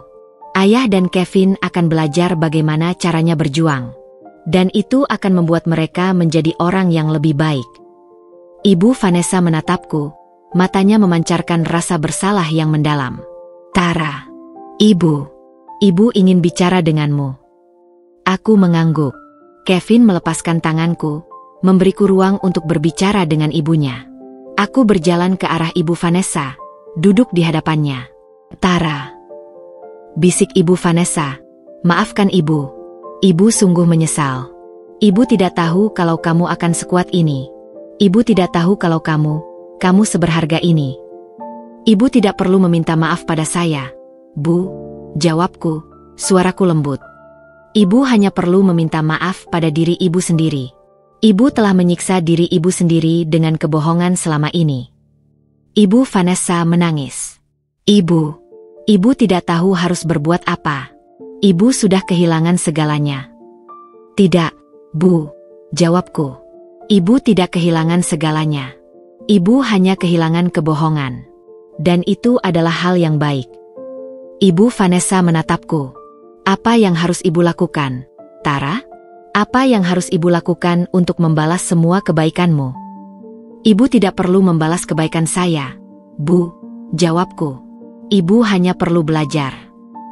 Ayah dan Kevin akan belajar bagaimana caranya berjuang. Dan itu akan membuat mereka menjadi orang yang lebih baik. Ibu Vanessa menatapku, matanya memancarkan rasa bersalah yang mendalam. Tara, ibu ingin bicara denganmu. Aku mengangguk. Kevin melepaskan tanganku, memberiku ruang untuk berbicara dengan ibunya. Aku berjalan ke arah Ibu Vanessa, duduk di hadapannya. Tara, bisik Ibu Vanessa, maafkan ibu. Ibu sungguh menyesal. Ibu tidak tahu kalau kamu akan sekuat ini. Ibu tidak tahu kalau kamu seberharga ini. Ibu tidak perlu meminta maaf pada saya, Bu, jawabku, suaraku lembut. Ibu hanya perlu meminta maaf pada diri ibu sendiri. Ibu telah menyiksa diri ibu sendiri dengan kebohongan selama ini. Ibu Vanessa menangis. Ibu tidak tahu harus berbuat apa. Ibu sudah kehilangan segalanya. Tidak, Bu, jawabku. Ibu tidak kehilangan segalanya. Ibu hanya kehilangan kebohongan. Dan itu adalah hal yang baik. Ibu Vanessa menatapku. Apa yang harus ibu lakukan, Tara? Apa yang harus ibu lakukan untuk membalas semua kebaikanmu? Ibu tidak perlu membalas kebaikan saya, Bu, jawabku. Ibu hanya perlu belajar.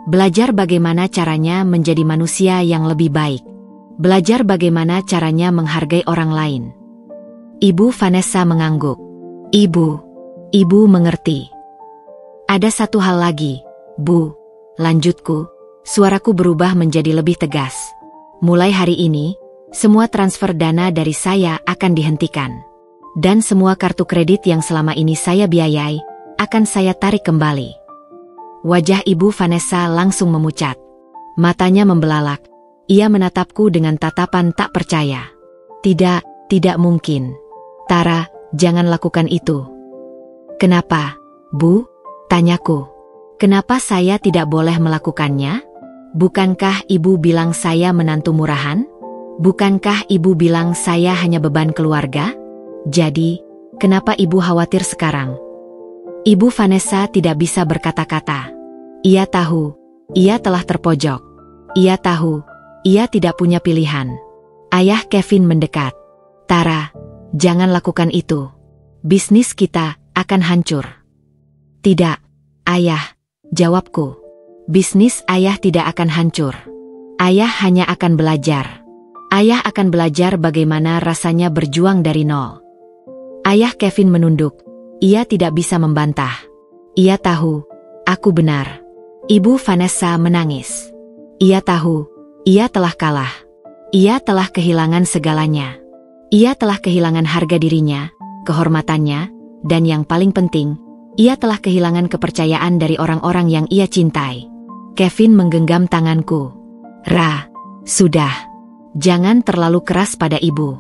Belajar bagaimana caranya menjadi manusia yang lebih baik. Belajar bagaimana caranya menghargai orang lain. Ibu Vanessa mengangguk. Ibu mengerti. Ada satu hal lagi, Bu, lanjutku. Suaraku berubah menjadi lebih tegas. Mulai hari ini, semua transfer dana dari saya akan dihentikan. Dan semua kartu kredit yang selama ini saya biayai, akan saya tarik kembali. Wajah Ibu Vanessa langsung memucat. Matanya membelalak. Ia menatapku dengan tatapan tak percaya. Tidak mungkin. Tara, jangan lakukan itu. Kenapa, Bu? Tanyaku. Kenapa saya tidak boleh melakukannya? Bukankah Ibu bilang saya menantu murahan? Bukankah Ibu bilang saya hanya beban keluarga? Jadi, kenapa Ibu khawatir sekarang? Ibu Vanessa tidak bisa berkata-kata. Ia tahu, ia telah terpojok. Ia tahu, ia tidak punya pilihan. Ayah Kevin mendekat. Tara, jangan lakukan itu. Bisnis kita akan hancur. Tidak, Ayah, jawabku. Bisnis ayah tidak akan hancur. Ayah hanya akan belajar. Ayah akan belajar bagaimana rasanya berjuang dari nol. Ayah Kevin menunduk. Ia tidak bisa membantah. Ia tahu, aku benar. Ibu Vanessa menangis. Ia tahu, ia telah kalah. Ia telah kehilangan segalanya. Ia telah kehilangan harga dirinya, kehormatannya, dan yang paling penting, ia telah kehilangan kepercayaan dari orang-orang yang ia cintai. Kevin menggenggam tanganku. Ra, sudah. Jangan terlalu keras pada ibu.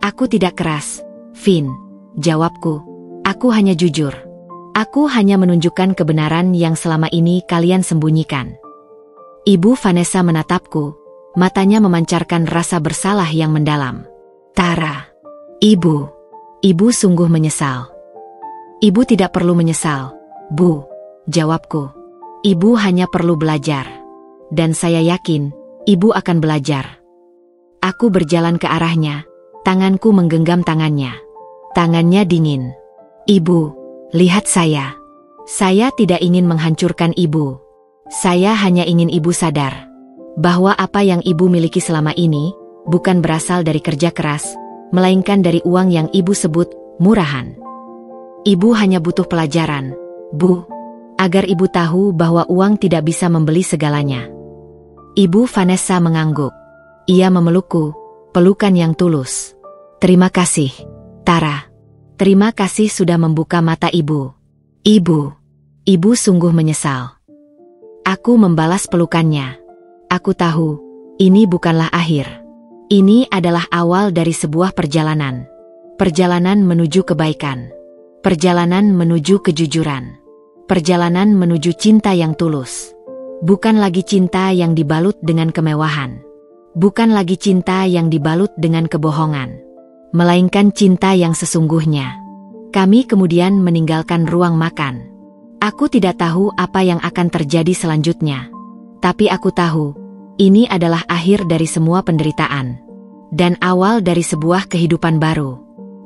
Aku tidak keras, Vin, jawabku. Aku hanya jujur. Aku hanya menunjukkan kebenaran yang selama ini kalian sembunyikan. Ibu Vanessa menatapku, matanya memancarkan rasa bersalah yang mendalam. Tara, ibu sungguh menyesal. Ibu tidak perlu menyesal, Bu, jawabku. Ibu hanya perlu belajar. Dan saya yakin, ibu akan belajar. Aku berjalan ke arahnya, tanganku menggenggam tangannya. Tangannya dingin. Ibu, lihat saya. Saya tidak ingin menghancurkan ibu. Saya hanya ingin ibu sadar bahwa apa yang ibu miliki selama ini bukan berasal dari kerja keras, melainkan dari uang yang ibu sebut murahan. Ibu hanya butuh pelajaran, Bu, agar ibu tahu bahwa uang tidak bisa membeli segalanya. Ibu Vanessa mengangguk. Ia memelukku, pelukan yang tulus. Terima kasih, Tara. Terima kasih sudah membuka mata ibu. Ibu sungguh menyesal. Aku membalas pelukannya. Aku tahu, ini bukanlah akhir. Ini adalah awal dari sebuah perjalanan. Perjalanan menuju kebaikan. Perjalanan menuju kejujuran. Perjalanan menuju cinta yang tulus. Bukan lagi cinta yang dibalut dengan kemewahan. Bukan lagi cinta yang dibalut dengan kebohongan. Melainkan cinta yang sesungguhnya. Kami kemudian meninggalkan ruang makan. Aku tidak tahu apa yang akan terjadi selanjutnya. Tapi aku tahu, ini adalah akhir dari semua penderitaan. Dan awal dari sebuah kehidupan baru.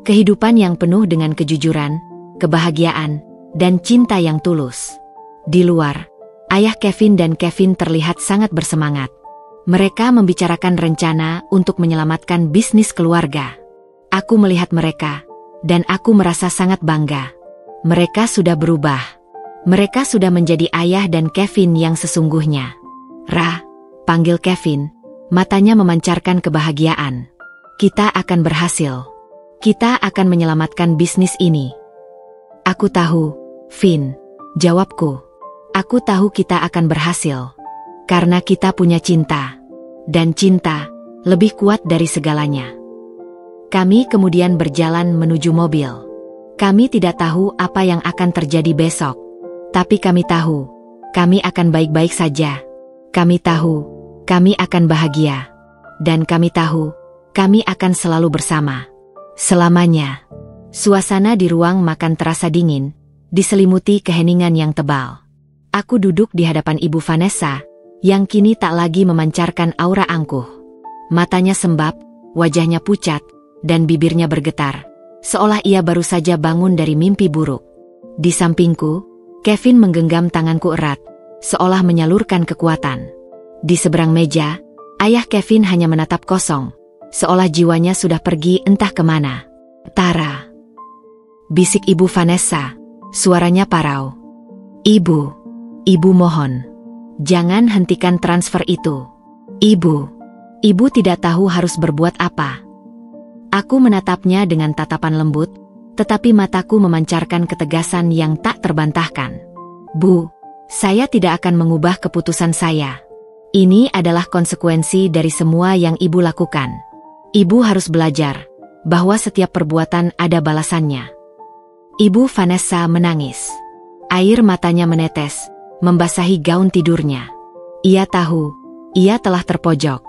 Kehidupan yang penuh dengan kejujuran, kebahagiaan, dan cinta yang tulus. Di luar, ayah Kevin dan Kevin terlihat sangat bersemangat. Mereka membicarakan rencana untuk menyelamatkan bisnis keluarga. Aku melihat mereka, dan aku merasa sangat bangga. Mereka sudah berubah. Mereka sudah menjadi ayah dan Kevin yang sesungguhnya. Ra, panggil Kevin, matanya memancarkan kebahagiaan. Kita akan berhasil. Kita akan menyelamatkan bisnis ini. Aku tahu, Vin, jawabku. Aku tahu kita akan berhasil. Karena kita punya cinta. Dan cinta lebih kuat dari segalanya. Kami kemudian berjalan menuju mobil. Kami tidak tahu apa yang akan terjadi besok. Tapi kami tahu, kami akan baik-baik saja. Kami tahu, kami akan bahagia. Dan kami tahu, kami akan selalu bersama. Selamanya. Suasana di ruang makan terasa dingin, diselimuti keheningan yang tebal. Aku duduk di hadapan Ibu Vanessa, yang kini tak lagi memancarkan aura angkuh. Matanya sembab, wajahnya pucat, dan bibirnya bergetar, seolah ia baru saja bangun dari mimpi buruk. Di sampingku, Kevin menggenggam tanganku erat, seolah menyalurkan kekuatan. Di seberang meja, ayah Kevin hanya menatap kosong, seolah jiwanya sudah pergi entah kemana. Tara, bisik Ibu Vanessa, suaranya parau. Ibu mohon, jangan hentikan transfer itu. Ibu tidak tahu harus berbuat apa. Aku menatapnya dengan tatapan lembut, tetapi mataku memancarkan ketegasan yang tak terbantahkan. Bu, saya tidak akan mengubah keputusan saya. Ini adalah konsekuensi dari semua yang ibu lakukan. Ibu harus belajar bahwa setiap perbuatan ada balasannya. Ibu Vanessa menangis. Air matanya menetes, membasahi gaun tidurnya. Ia tahu, ia telah terpojok.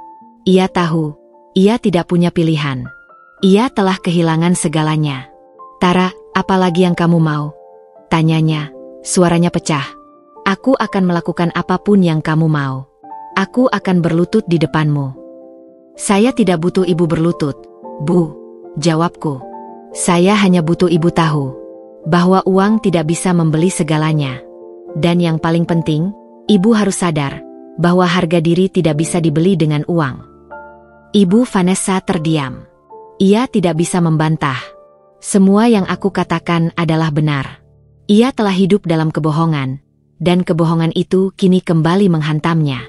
Ia tahu, ia tidak punya pilihan. Ia telah kehilangan segalanya. Tara, apalagi yang kamu mau? Tanyanya, suaranya pecah. Aku akan melakukan apapun yang kamu mau. Aku akan berlutut di depanmu. Saya tidak butuh ibu berlutut, Bu, jawabku. Saya hanya butuh ibu tahu bahwa uang tidak bisa membeli segalanya. Dan yang paling penting, ibu harus sadar bahwa harga diri tidak bisa dibeli dengan uang. Ibu Vanessa terdiam. Ia tidak bisa membantah. Semua yang aku katakan adalah benar. Ia telah hidup dalam kebohongan, dan kebohongan itu kini kembali menghantamnya.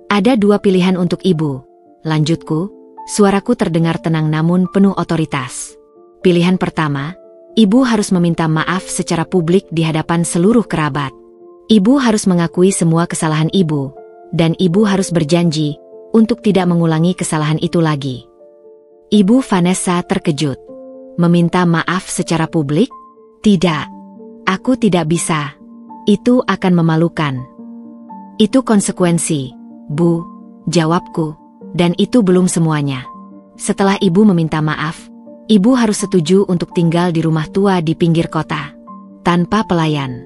Ada dua pilihan untuk ibu, lanjutku. Suaraku terdengar tenang namun penuh otoritas. Pilihan pertama, ibu harus meminta maaf secara publik di hadapan seluruh kerabat. Ibu harus mengakui semua kesalahan ibu, dan ibu harus berjanji untuk tidak mengulangi kesalahan itu lagi. Ibu Vanessa terkejut. Meminta maaf secara publik? Tidak. Aku tidak bisa. Itu akan memalukan. Itu konsekuensi, Bu, jawabku. Dan itu belum semuanya. Setelah ibu meminta maaf, ibu harus setuju untuk tinggal di rumah tua di pinggir kota. Tanpa pelayan.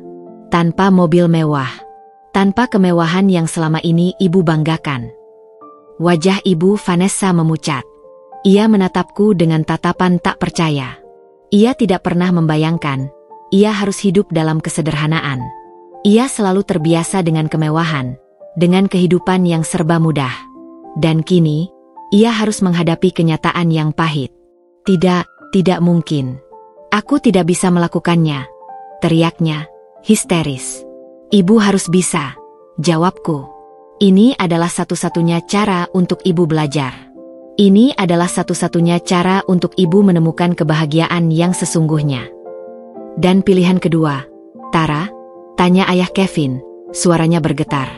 Tanpa mobil mewah. Tanpa kemewahan yang selama ini ibu banggakan. Wajah ibu Vanessa memucat. Ia menatapku dengan tatapan tak percaya. Ia tidak pernah membayangkan, ia harus hidup dalam kesederhanaan. Ia selalu terbiasa dengan kemewahan, dengan kehidupan yang serba mudah. Dan kini, ia harus menghadapi kenyataan yang pahit. Tidak mungkin. Aku tidak bisa melakukannya, teriaknya, histeris. Ibu harus bisa, jawabku. Ini adalah satu-satunya cara untuk ibu belajar. Ini adalah satu-satunya cara untuk ibu menemukan kebahagiaan yang sesungguhnya. Dan pilihan kedua, Tara? Tanya ayah Kevin, suaranya bergetar.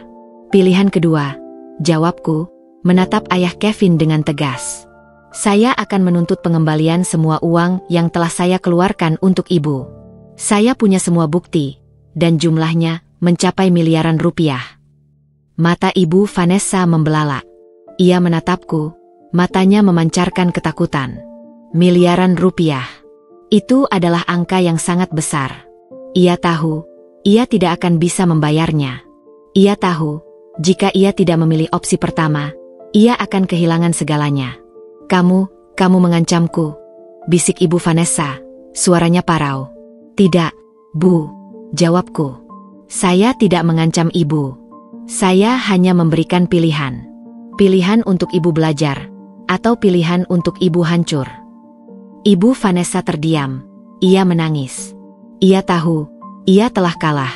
Pilihan kedua, jawabku, menatap ayah Kevin dengan tegas. Saya akan menuntut pengembalian semua uang yang telah saya keluarkan untuk ibu. Saya punya semua bukti, dan jumlahnya mencapai miliaran rupiah. Mata ibu Vanessa membelalak. Ia menatapku, matanya memancarkan ketakutan. Miliaran rupiah. Itu adalah angka yang sangat besar. Ia tahu, ia tidak akan bisa membayarnya. Ia tahu, jika ia tidak memilih opsi pertama, ia akan kehilangan segalanya. Kamu mengancamku, bisik ibu Vanessa, suaranya parau. Tidak, Bu, jawabku. Saya tidak mengancam ibu. Saya hanya memberikan pilihan. Pilihan untuk ibu belajar, atau pilihan untuk ibu hancur. Ibu Vanessa terdiam. Ia menangis. Ia tahu, ia telah kalah.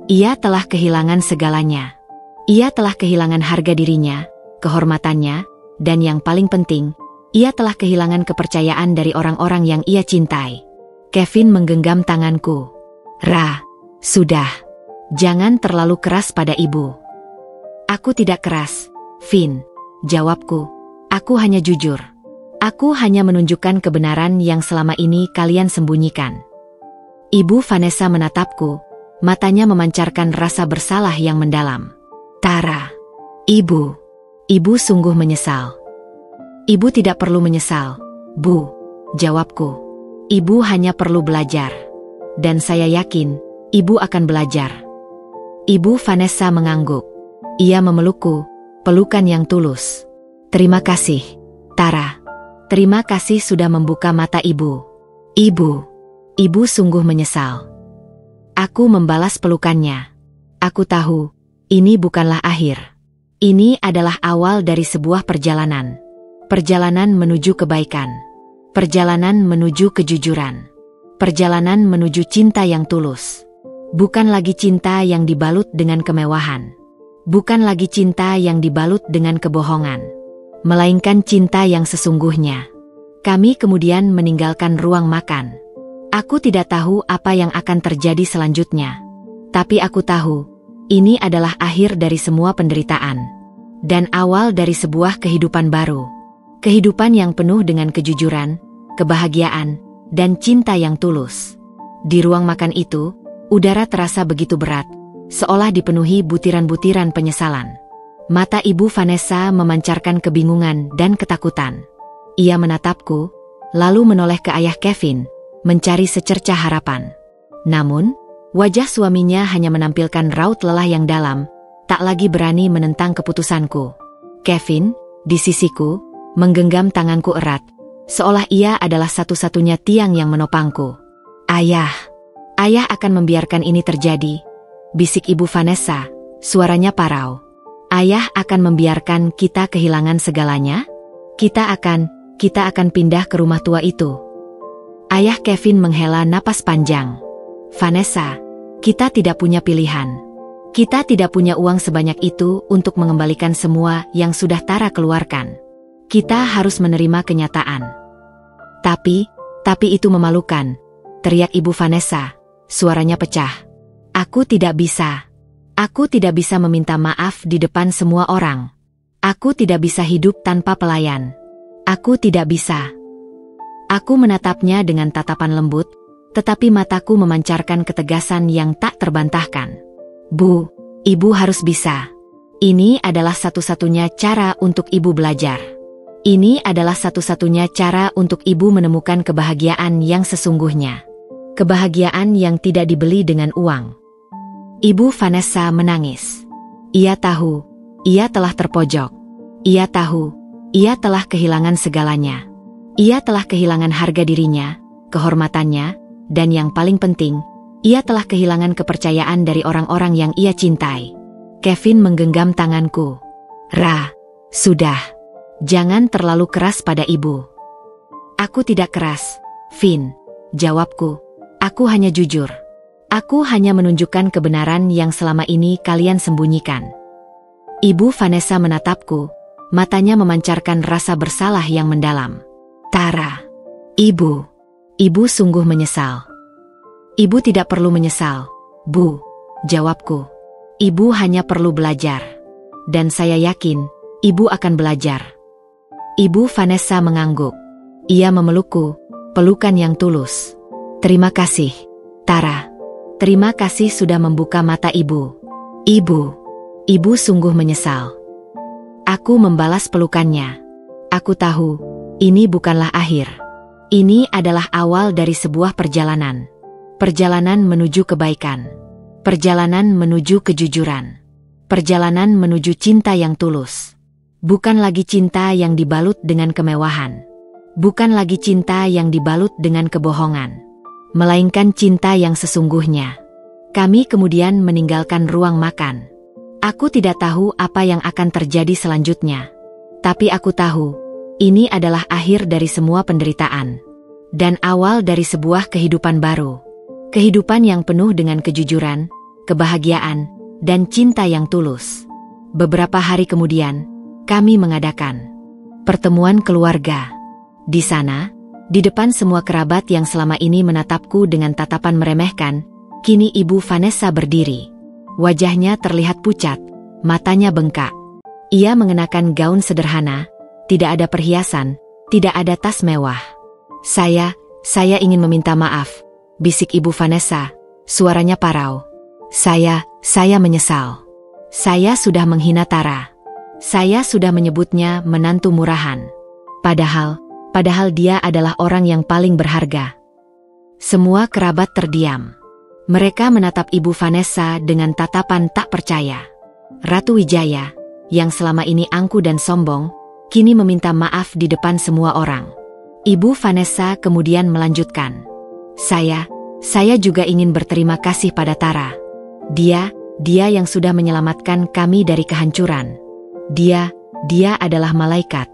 Ia telah kehilangan segalanya. Ia telah kehilangan harga dirinya, kehormatannya, dan yang paling penting, ia telah kehilangan kepercayaan dari orang-orang yang ia cintai. Kevin menggenggam tanganku. Ra, sudah. Jangan terlalu keras pada ibu. Aku tidak keras, Vin, jawabku. Aku hanya jujur. Aku hanya menunjukkan kebenaran yang selama ini kalian sembunyikan. Ibu Vanessa menatapku, matanya memancarkan rasa bersalah yang mendalam. Tara, Ibu sungguh menyesal. Ibu tidak perlu menyesal, Bu, jawabku. Ibu hanya perlu belajar. Dan saya yakin, ibu akan belajar. Ibu Vanessa mengangguk. Ia memelukku, pelukan yang tulus. Terima kasih, Tara. Terima kasih sudah membuka mata ibu. Ibu sungguh menyesal. Aku membalas pelukannya. Aku tahu, ini bukanlah akhir. Ini adalah awal dari sebuah perjalanan. Perjalanan menuju kebaikan. Perjalanan menuju kejujuran. Perjalanan menuju cinta yang tulus. Bukan lagi cinta yang dibalut dengan kemewahan. Bukan lagi cinta yang dibalut dengan kebohongan. Melainkan cinta yang sesungguhnya. Kami kemudian meninggalkan ruang makan. Aku tidak tahu apa yang akan terjadi selanjutnya. Tapi aku tahu, ini adalah akhir dari semua penderitaan. Dan awal dari sebuah kehidupan baru. Kehidupan yang penuh dengan kejujuran, kebahagiaan, dan cinta yang tulus. Di ruang makan itu, udara terasa begitu berat, seolah dipenuhi butiran-butiran penyesalan. Mata ibu Vanessa memancarkan kebingungan dan ketakutan. Ia menatapku, lalu menoleh ke ayah Kevin, mencari secercah harapan. Namun, wajah suaminya hanya menampilkan raut lelah yang dalam, tak lagi berani menentang keputusanku. Kevin, di sisiku, menggenggam tanganku erat, seolah ia adalah satu-satunya tiang yang menopangku. Ayah akan membiarkan ini terjadi, bisik ibu Vanessa, suaranya parau. Ayah akan membiarkan kita kehilangan segalanya? Kita akan pindah ke rumah tua itu. Ayah Kevin menghela napas panjang. Vanessa, kita tidak punya pilihan. Kita tidak punya uang sebanyak itu untuk mengembalikan semua yang sudah Tara keluarkan. Kita harus menerima kenyataan. Tapi itu memalukan, teriak Ibu Vanessa, suaranya pecah. Aku tidak bisa. Aku tidak bisa meminta maaf di depan semua orang. Aku tidak bisa hidup tanpa pelayan. Aku tidak bisa. Aku menatapnya dengan tatapan lembut, tetapi mataku memancarkan ketegasan yang tak terbantahkan. Bu, Ibu harus bisa. Ini adalah satu-satunya cara untuk Ibu belajar. Ini adalah satu-satunya cara untuk Ibu menemukan kebahagiaan yang sesungguhnya. Kebahagiaan yang tidak dibeli dengan uang. Ibu Vanessa menangis. Ia tahu, ia telah terpojok. Ia tahu, ia telah kehilangan segalanya. Ia telah kehilangan harga dirinya, kehormatannya, dan yang paling penting, ia telah kehilangan kepercayaan dari orang-orang yang ia cintai. Kevin menggenggam tanganku. Ra, sudah. Jangan terlalu keras pada ibu. Aku tidak keras, Vin, jawabku. Aku hanya jujur. Aku hanya menunjukkan kebenaran yang selama ini kalian sembunyikan. Ibu Vanessa menatapku, matanya memancarkan rasa bersalah yang mendalam. Tara, Ibu sungguh menyesal. Ibu tidak perlu menyesal, Bu, jawabku. Ibu hanya perlu belajar. Dan saya yakin, Ibu akan belajar. Ibu Vanessa mengangguk. Ia memelukku, pelukan yang tulus. Terima kasih, Tara. Terima kasih sudah membuka mata Ibu. Ibu sungguh menyesal. Aku membalas pelukannya. Aku tahu, ini bukanlah akhir. Ini adalah awal dari sebuah perjalanan. Perjalanan menuju kebaikan. Perjalanan menuju kejujuran. Perjalanan menuju cinta yang tulus. Bukan lagi cinta yang dibalut dengan kemewahan. Bukan lagi cinta yang dibalut dengan kebohongan. Melainkan cinta yang sesungguhnya. Kami kemudian meninggalkan ruang makan. Aku tidak tahu apa yang akan terjadi selanjutnya. Tapi aku tahu, ini adalah akhir dari semua penderitaan. Dan awal dari sebuah kehidupan baru. Kehidupan yang penuh dengan kejujuran, kebahagiaan, dan cinta yang tulus. Beberapa hari kemudian, kami mengadakan pertemuan keluarga. Di sana, di depan semua kerabat yang selama ini menatapku dengan tatapan meremehkan, kini Ibu Vanessa berdiri. Wajahnya terlihat pucat, matanya bengkak. Ia mengenakan gaun sederhana, tidak ada perhiasan, tidak ada tas mewah. Saya ingin meminta maaf, bisik Ibu Vanessa, suaranya parau. Saya menyesal. Saya sudah menghina Tara. Saya sudah menyebutnya menantu murahan. Padahal dia adalah orang yang paling berharga. Semua kerabat terdiam. Mereka menatap Ibu Vanessa dengan tatapan tak percaya. Ratu Wijaya, yang selama ini angkuh dan sombong, kini meminta maaf di depan semua orang. Ibu Vanessa kemudian melanjutkan. Saya juga ingin berterima kasih pada Tara. Dia yang sudah menyelamatkan kami dari kehancuran. Dia adalah malaikat.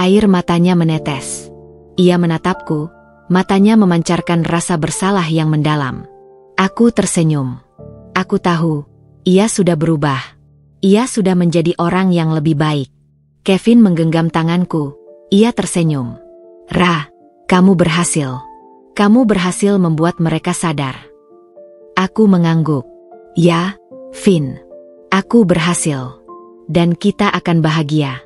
Air matanya menetes. Ia menatapku, matanya memancarkan rasa bersalah yang mendalam. Aku tersenyum. Aku tahu, ia sudah berubah. Ia sudah menjadi orang yang lebih baik. Kevin menggenggam tanganku. Ia tersenyum. Ra, kamu berhasil. Kamu berhasil membuat mereka sadar. Aku mengangguk. Ya, Vin. Aku berhasil. Dan kita akan bahagia.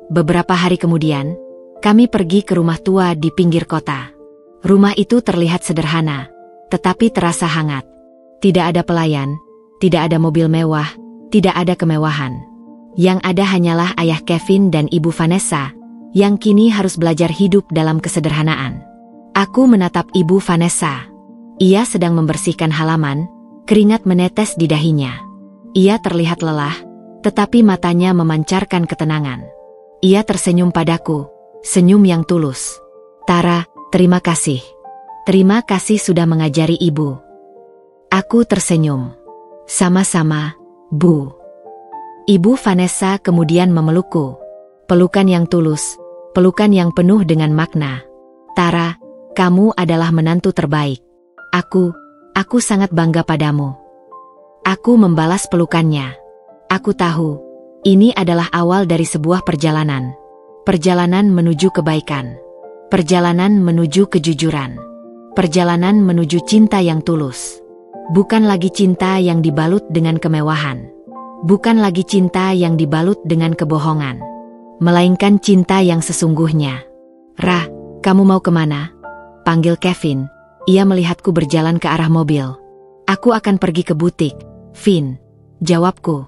Beberapa hari kemudian, kami pergi ke rumah tua di pinggir kota. Rumah itu terlihat sederhana, tetapi terasa hangat. Tidak ada pelayan, tidak ada mobil mewah, tidak ada kemewahan. Yang ada hanyalah ayah Kevin dan Ibu Vanessa, yang kini harus belajar hidup dalam kesederhanaan. Aku menatap Ibu Vanessa. Ia sedang membersihkan halaman, keringat menetes di dahinya. Ia terlihat lelah, tetapi matanya memancarkan ketenangan. Ia tersenyum padaku, senyum yang tulus. Tara, terima kasih. Terima kasih sudah mengajari ibu. Aku tersenyum. Sama-sama, Bu. Ibu Vanessa kemudian memelukku. Pelukan yang tulus, pelukan yang penuh dengan makna. Tara, kamu adalah menantu terbaik. Aku sangat bangga padamu. Aku membalas pelukannya. Aku tahu, ini adalah awal dari sebuah perjalanan. Perjalanan menuju kebaikan. Perjalanan menuju kejujuran. Perjalanan menuju cinta yang tulus. Bukan lagi cinta yang dibalut dengan kemewahan. Bukan lagi cinta yang dibalut dengan kebohongan. Melainkan cinta yang sesungguhnya. "Ra, kamu mau kemana?" panggil Kevin. Ia melihatku berjalan ke arah mobil. "Aku akan pergi ke butik, Vin," jawabku.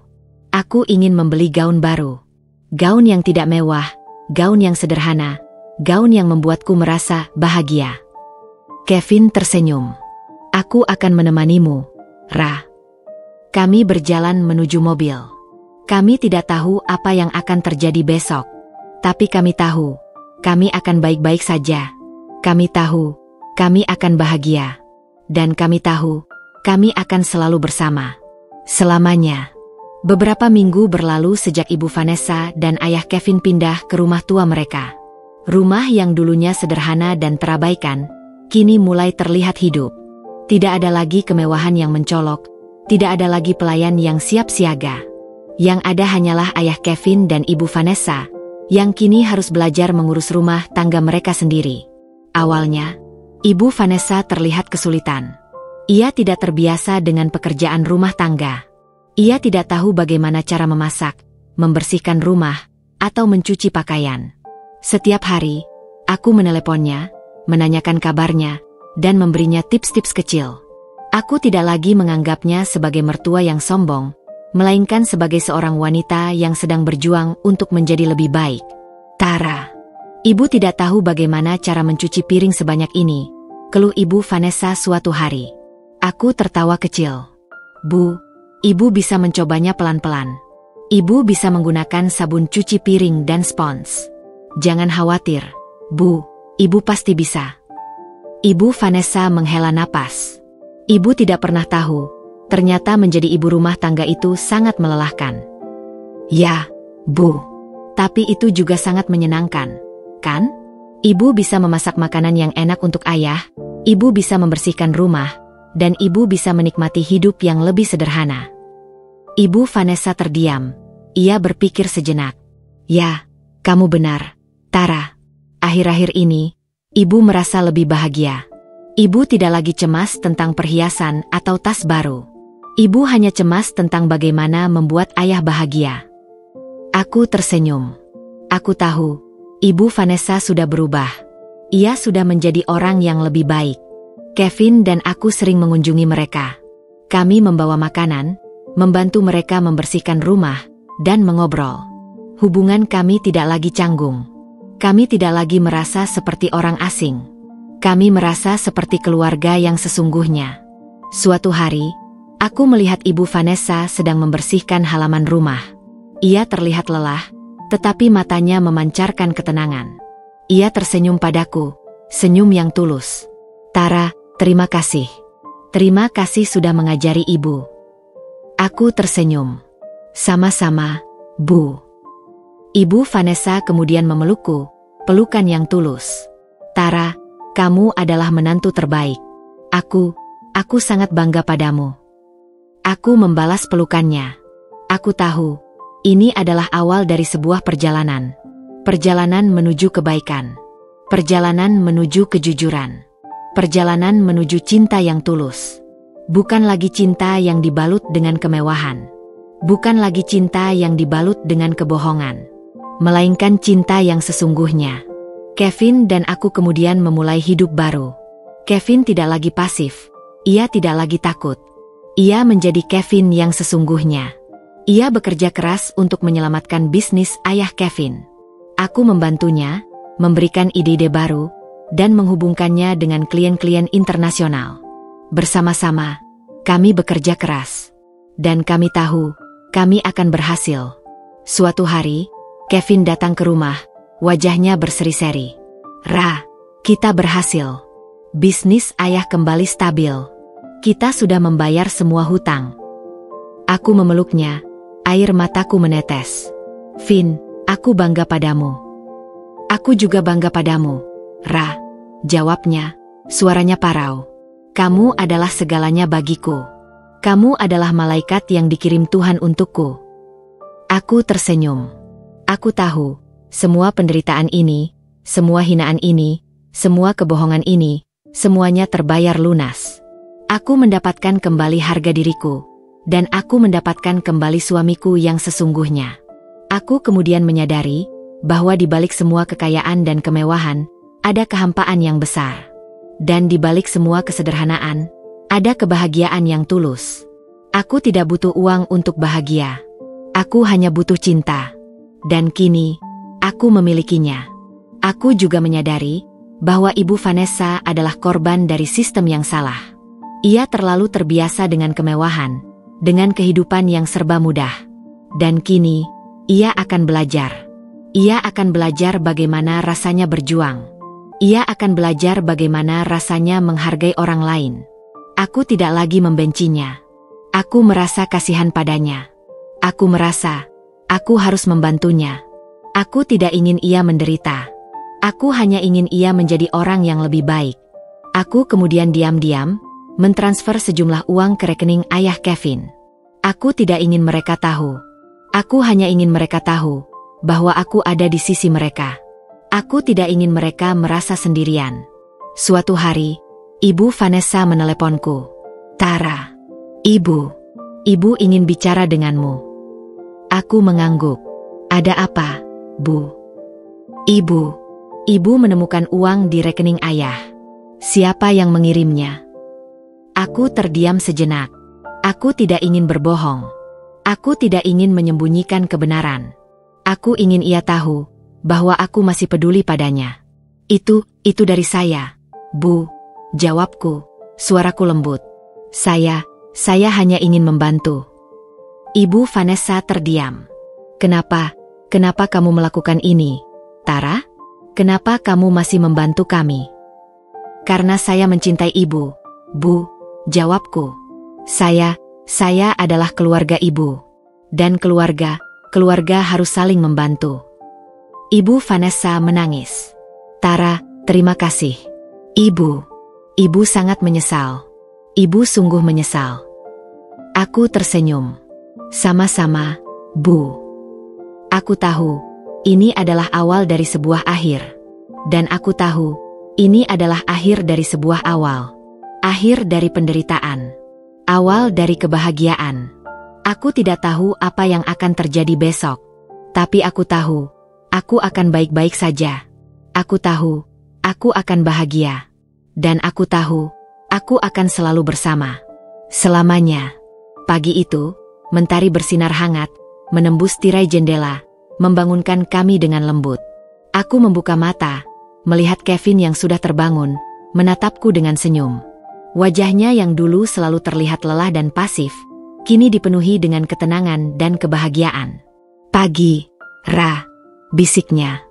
"Aku ingin membeli gaun baru. Gaun yang tidak mewah, gaun yang sederhana, gaun yang membuatku merasa bahagia." Kevin tersenyum. "Aku akan menemanimu, Ra." Kami berjalan menuju mobil. Kami tidak tahu apa yang akan terjadi besok. Tapi kami tahu, kami akan baik-baik saja. Kami tahu, kami akan bahagia. Dan kami tahu, kami akan selalu bersama. Selamanya. Beberapa minggu berlalu sejak Ibu Vanessa dan Ayah Kevin pindah ke rumah tua mereka. Rumah yang dulunya sederhana dan terabaikan, kini mulai terlihat hidup. Tidak ada lagi kemewahan yang mencolok, tidak ada lagi pelayan yang siap siaga. Yang ada hanyalah Ayah Kevin dan Ibu Vanessa, yang kini harus belajar mengurus rumah tangga mereka sendiri. Awalnya, Ibu Vanessa terlihat kesulitan. Ia tidak terbiasa dengan pekerjaan rumah tangga. Ia tidak tahu bagaimana cara memasak, membersihkan rumah, atau mencuci pakaian. Setiap hari, aku meneleponnya, menanyakan kabarnya, dan memberinya tips-tips kecil. Aku tidak lagi menganggapnya sebagai mertua yang sombong, melainkan sebagai seorang wanita yang sedang berjuang untuk menjadi lebih baik. "Tara, ibu tidak tahu bagaimana cara mencuci piring sebanyak ini," keluh Ibu Vanessa suatu hari. Aku tertawa kecil. "Bu, ibu bisa mencobanya pelan-pelan. Ibu bisa menggunakan sabun cuci piring dan spons. Jangan khawatir, Bu, ibu pasti bisa." Ibu Vanessa menghela napas. Ibu tidak pernah tahu, ternyata menjadi ibu rumah tangga itu sangat melelahkan. "Ya, Bu. Tapi itu juga sangat menyenangkan, kan? Ibu bisa memasak makanan yang enak untuk ayah, ibu bisa membersihkan rumah, dan ibu bisa menikmati hidup yang lebih sederhana." Ibu Vanessa terdiam. Ia berpikir sejenak. "Ya, kamu benar, Tara. Akhir-akhir ini, ibu merasa lebih bahagia. Ibu tidak lagi cemas tentang perhiasan atau tas baru. Ibu hanya cemas tentang bagaimana membuat ayah bahagia." Aku tersenyum. Aku tahu, Ibu Vanessa sudah berubah. Ia sudah menjadi orang yang lebih baik. Kevin dan aku sering mengunjungi mereka. Kami membawa makanan, membantu mereka membersihkan rumah, dan mengobrol. Hubungan kami tidak lagi canggung. Kami tidak lagi merasa seperti orang asing. Kami merasa seperti keluarga yang sesungguhnya. Suatu hari, aku melihat Ibu Vanessa sedang membersihkan halaman rumah. Ia terlihat lelah, tetapi matanya memancarkan ketenangan. Ia tersenyum padaku, senyum yang tulus. "Tara, terima kasih. Terima kasih sudah mengajari ibu." Aku tersenyum. "Sama-sama, Bu." Ibu Vanessa kemudian memelukku, pelukan yang tulus. "Tara, kamu adalah menantu terbaik. Aku sangat bangga padamu." Aku membalas pelukannya. Aku tahu, ini adalah awal dari sebuah perjalanan. Perjalanan menuju kebaikan. Perjalanan menuju kejujuran. Perjalanan menuju cinta yang tulus. Bukan lagi cinta yang dibalut dengan kemewahan. Bukan lagi cinta yang dibalut dengan kebohongan. Melainkan cinta yang sesungguhnya. Kevin dan aku kemudian memulai hidup baru. Kevin tidak lagi pasif. Ia tidak lagi takut. Ia menjadi Kevin yang sesungguhnya. Ia bekerja keras untuk menyelamatkan bisnis ayah Kevin. Aku membantunya, memberikan ide-ide baru, dan menghubungkannya dengan klien-klien internasional. Bersama-sama, kami bekerja keras. Dan kami tahu, kami akan berhasil. Suatu hari, Kevin datang ke rumah, wajahnya berseri-seri. "Ra, kita berhasil. Bisnis ayah kembali stabil. Kita sudah membayar semua hutang." Aku memeluknya, air mataku menetes. "Vin, aku bangga padamu." "Aku juga bangga padamu, Ra," jawabnya, suaranya parau. "Kamu adalah segalanya bagiku. Kamu adalah malaikat yang dikirim Tuhan untukku." Aku tersenyum. Aku tahu, semua penderitaan ini, semua hinaan ini, semua kebohongan ini, semuanya terbayar lunas. Aku mendapatkan kembali harga diriku, dan aku mendapatkan kembali suamiku yang sesungguhnya. Aku kemudian menyadari bahwa di balik semua kekayaan dan kemewahan, ada kehampaan yang besar. Dan di balik semua kesederhanaan, ada kebahagiaan yang tulus. Aku tidak butuh uang untuk bahagia. Aku hanya butuh cinta. Dan kini, aku memilikinya. Aku juga menyadari bahwa Ibu Vanessa adalah korban dari sistem yang salah. Ia terlalu terbiasa dengan kemewahan, dengan kehidupan yang serba mudah. Dan kini, ia akan belajar. Ia akan belajar bagaimana rasanya berjuang. Ia akan belajar bagaimana rasanya menghargai orang lain. Aku tidak lagi membencinya. Aku merasa kasihan padanya. Aku merasa, aku harus membantunya. Aku tidak ingin ia menderita. Aku hanya ingin ia menjadi orang yang lebih baik. Aku kemudian diam-diam mentransfer sejumlah uang ke rekening ayah Kevin. Aku tidak ingin mereka tahu. Aku hanya ingin mereka tahu bahwa aku ada di sisi mereka. Aku tidak ingin mereka merasa sendirian. Suatu hari, Ibu Vanessa meneleponku. Tara, Ibu ingin bicara denganmu. Aku mengangguk. Ada apa, Bu? Ibu menemukan uang di rekening ayah. Siapa yang mengirimnya? Aku terdiam sejenak. Aku tidak ingin berbohong. Aku tidak ingin menyembunyikan kebenaran. Aku ingin ia tahu bahwa aku masih peduli padanya. Itu dari saya, Bu, jawabku, suaraku lembut. Saya hanya ingin membantu. Ibu Vanessa terdiam. Kenapa kamu melakukan ini, Tara? Kenapa kamu masih membantu kami? Karena saya mencintai Ibu, Bu, jawabku. Saya adalah keluarga Ibu. Dan keluarga harus saling membantu. Ibu Vanessa menangis. Tara, terima kasih. Ibu sangat menyesal. Ibu sungguh menyesal. Aku tersenyum. Sama-sama, Bu. Aku tahu, ini adalah awal dari sebuah akhir. Dan aku tahu, ini adalah akhir dari sebuah awal. Akhir dari penderitaan. Awal dari kebahagiaan. Aku tidak tahu apa yang akan terjadi besok. Tapi aku tahu, aku akan baik-baik saja. Aku tahu, aku akan bahagia. Dan aku tahu, aku akan selalu bersama. Selamanya. Pagi itu, mentari bersinar hangat, menembus tirai jendela, membangunkan kami dengan lembut. Aku membuka mata, melihat Kevin yang sudah terbangun, menatapku dengan senyum. Wajahnya yang dulu selalu terlihat lelah dan pasif, kini dipenuhi dengan ketenangan dan kebahagiaan. Pagi, Ra, bisiknya.